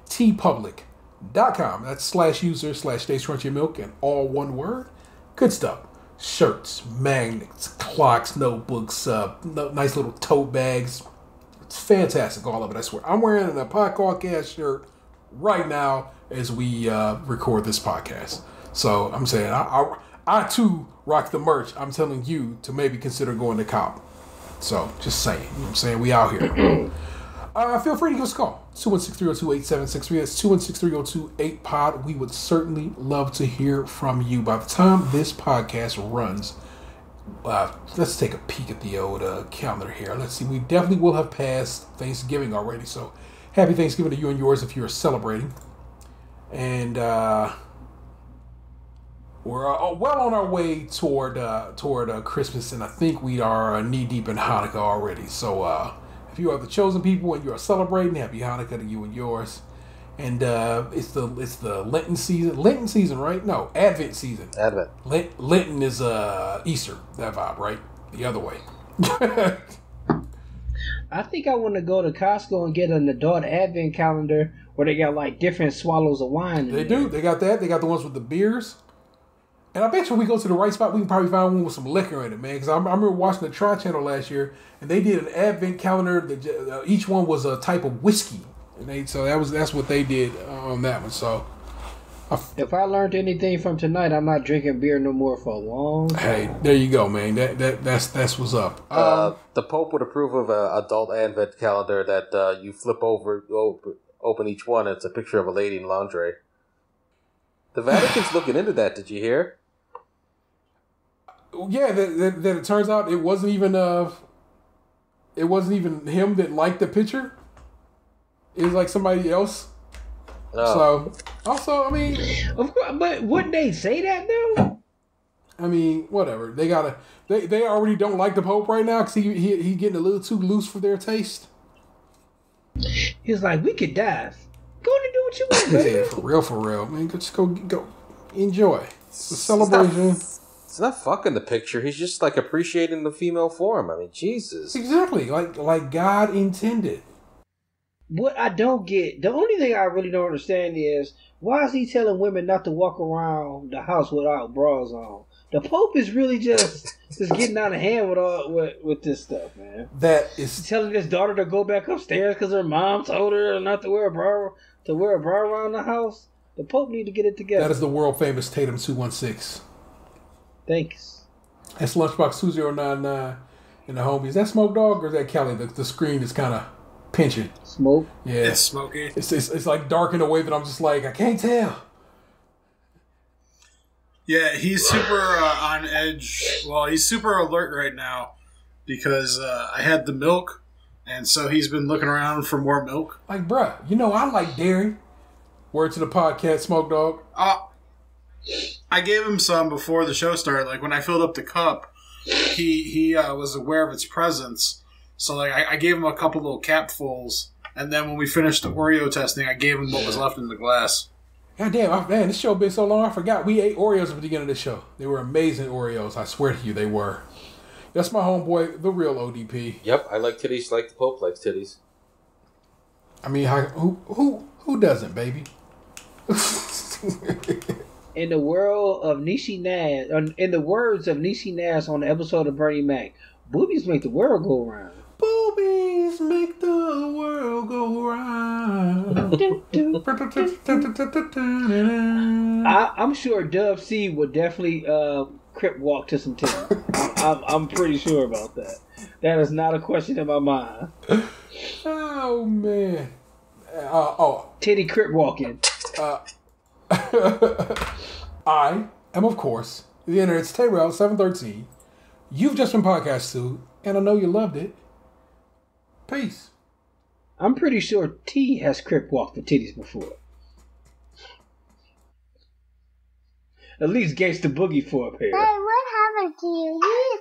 [SPEAKER 1] tpublic.com. That's /user/StaysCrunchyMilk and all one word. Good stuff. Shirts, magnets, clocks, notebooks, nice little tote bags. It's fantastic, all of it, I swear. I'm wearing a podcast shirt right now as we record this podcast. So I'm saying, I too rock the merch. I'm telling you to maybe consider going to cop. So just saying, you know what I'm saying? We out here. Feel free to give us a call. 216-302-8763. That's 216-302-8-POD. We would certainly love to hear from you. By the time this podcast runs, let's take a peek at the old calendar here. Let's see. We definitely will have passed Thanksgiving already. So happy Thanksgiving to you and yours if you're celebrating. And we're well on our way toward Christmas. And I think we are knee-deep in Hanukkah already. So if you are the chosen people and you are celebrating, happy Hanukkah to you and yours. And it's the Lenten season. Lenten season, right? No, Advent season.
[SPEAKER 5] Advent.
[SPEAKER 1] Lenten is Easter. That vibe, right? The other way.
[SPEAKER 4] I think I want to go to Costco and get an adult Advent calendar where they got like different swallows of wine.
[SPEAKER 1] They do. They got that. They got the ones with the beers. And I bet you when we go to the right spot, we can probably find one with some liquor in it, man. Because I remember watching the Tri Channel last year, and they did an Advent calendar. That each one was a type of whiskey, and that's what they did on that one. So,
[SPEAKER 4] if I learned anything from tonight, I'm not drinking beer no more for a long time.
[SPEAKER 1] Hey, there you go, man. That's what's up.
[SPEAKER 5] The Pope would approve of an adult Advent calendar that you flip over, open each one. And it's a picture of a lady in lingerie. The Vatican's looking into that. Did you hear?
[SPEAKER 1] Yeah, that it turns out it wasn't even him that liked the picture. It was like somebody else. Oh. So also, I mean,
[SPEAKER 4] of course, but wouldn't they say that though?
[SPEAKER 1] I mean, whatever. They already don't like the Pope right now because he getting a little too loose for their taste.
[SPEAKER 4] He's like, we could dive. Go and do what you want, man.
[SPEAKER 1] Yeah, for real, man. Just go enjoy. It's a celebration.
[SPEAKER 5] He's not fucking the picture. He's just like appreciating the female form. I mean, Jesus.
[SPEAKER 1] Exactly, like God intended.
[SPEAKER 4] What I don't get, the only thing I really don't understand is why is he telling women not to walk around the house without bras on? The Pope is really just getting out of hand with this stuff, man.
[SPEAKER 1] That is
[SPEAKER 4] He's telling his daughter to go back upstairs because her mom told her not to wear a bra around the house. The Pope need to get it together.
[SPEAKER 1] That is the world famous Tatum 216.
[SPEAKER 4] Thanks.
[SPEAKER 1] That's Lunchbox 2099 and the homies. Is that Smoke Dog or is that Kelly? The screen is kind of pinching.
[SPEAKER 4] Smoke?
[SPEAKER 1] Yeah.
[SPEAKER 3] It's smoky.
[SPEAKER 1] It's like dark in a way that I'm just like, I can't tell.
[SPEAKER 3] Yeah, he's super on edge. Well, he's super alert right now because I had the milk, and so he's been looking around for more milk.
[SPEAKER 1] Like, bruh, I like dairy. Word to the podcast, Smoke Dog.
[SPEAKER 3] I gave him some before the show started. Like when I filled up the cup, he was aware of its presence. So like I gave him a couple little capfuls, and then when we finished the Oreo testing, I gave him what was left in the glass.
[SPEAKER 1] God damn, man, this show been so long, I forgot we ate Oreos at the beginning of the show. They were amazing Oreos. I swear to you, they were. That's my homeboy, the real ODP.
[SPEAKER 5] Yep, I like titties like the Pope likes titties.
[SPEAKER 1] I mean, who doesn't, baby?
[SPEAKER 4] In the world of Niecy Nash, in the words of Niecy Nash on the episode of Bernie Mac, boobies make the world go round.
[SPEAKER 1] Boobies make the world go round.
[SPEAKER 4] I'm sure Dub C would definitely crip walk to some titties. I'm pretty sure about that. That is not a question in my mind.
[SPEAKER 1] Oh man.
[SPEAKER 4] Titty crip walking.
[SPEAKER 1] I am, of course, the internet's Tayrell 713. You've just been podcast sued, and I know you loved it. Peace.
[SPEAKER 4] I'm pretty sure T has crip walked for titties before. At least Gangsta Boogie for a pair.
[SPEAKER 6] Hey, what happened to you?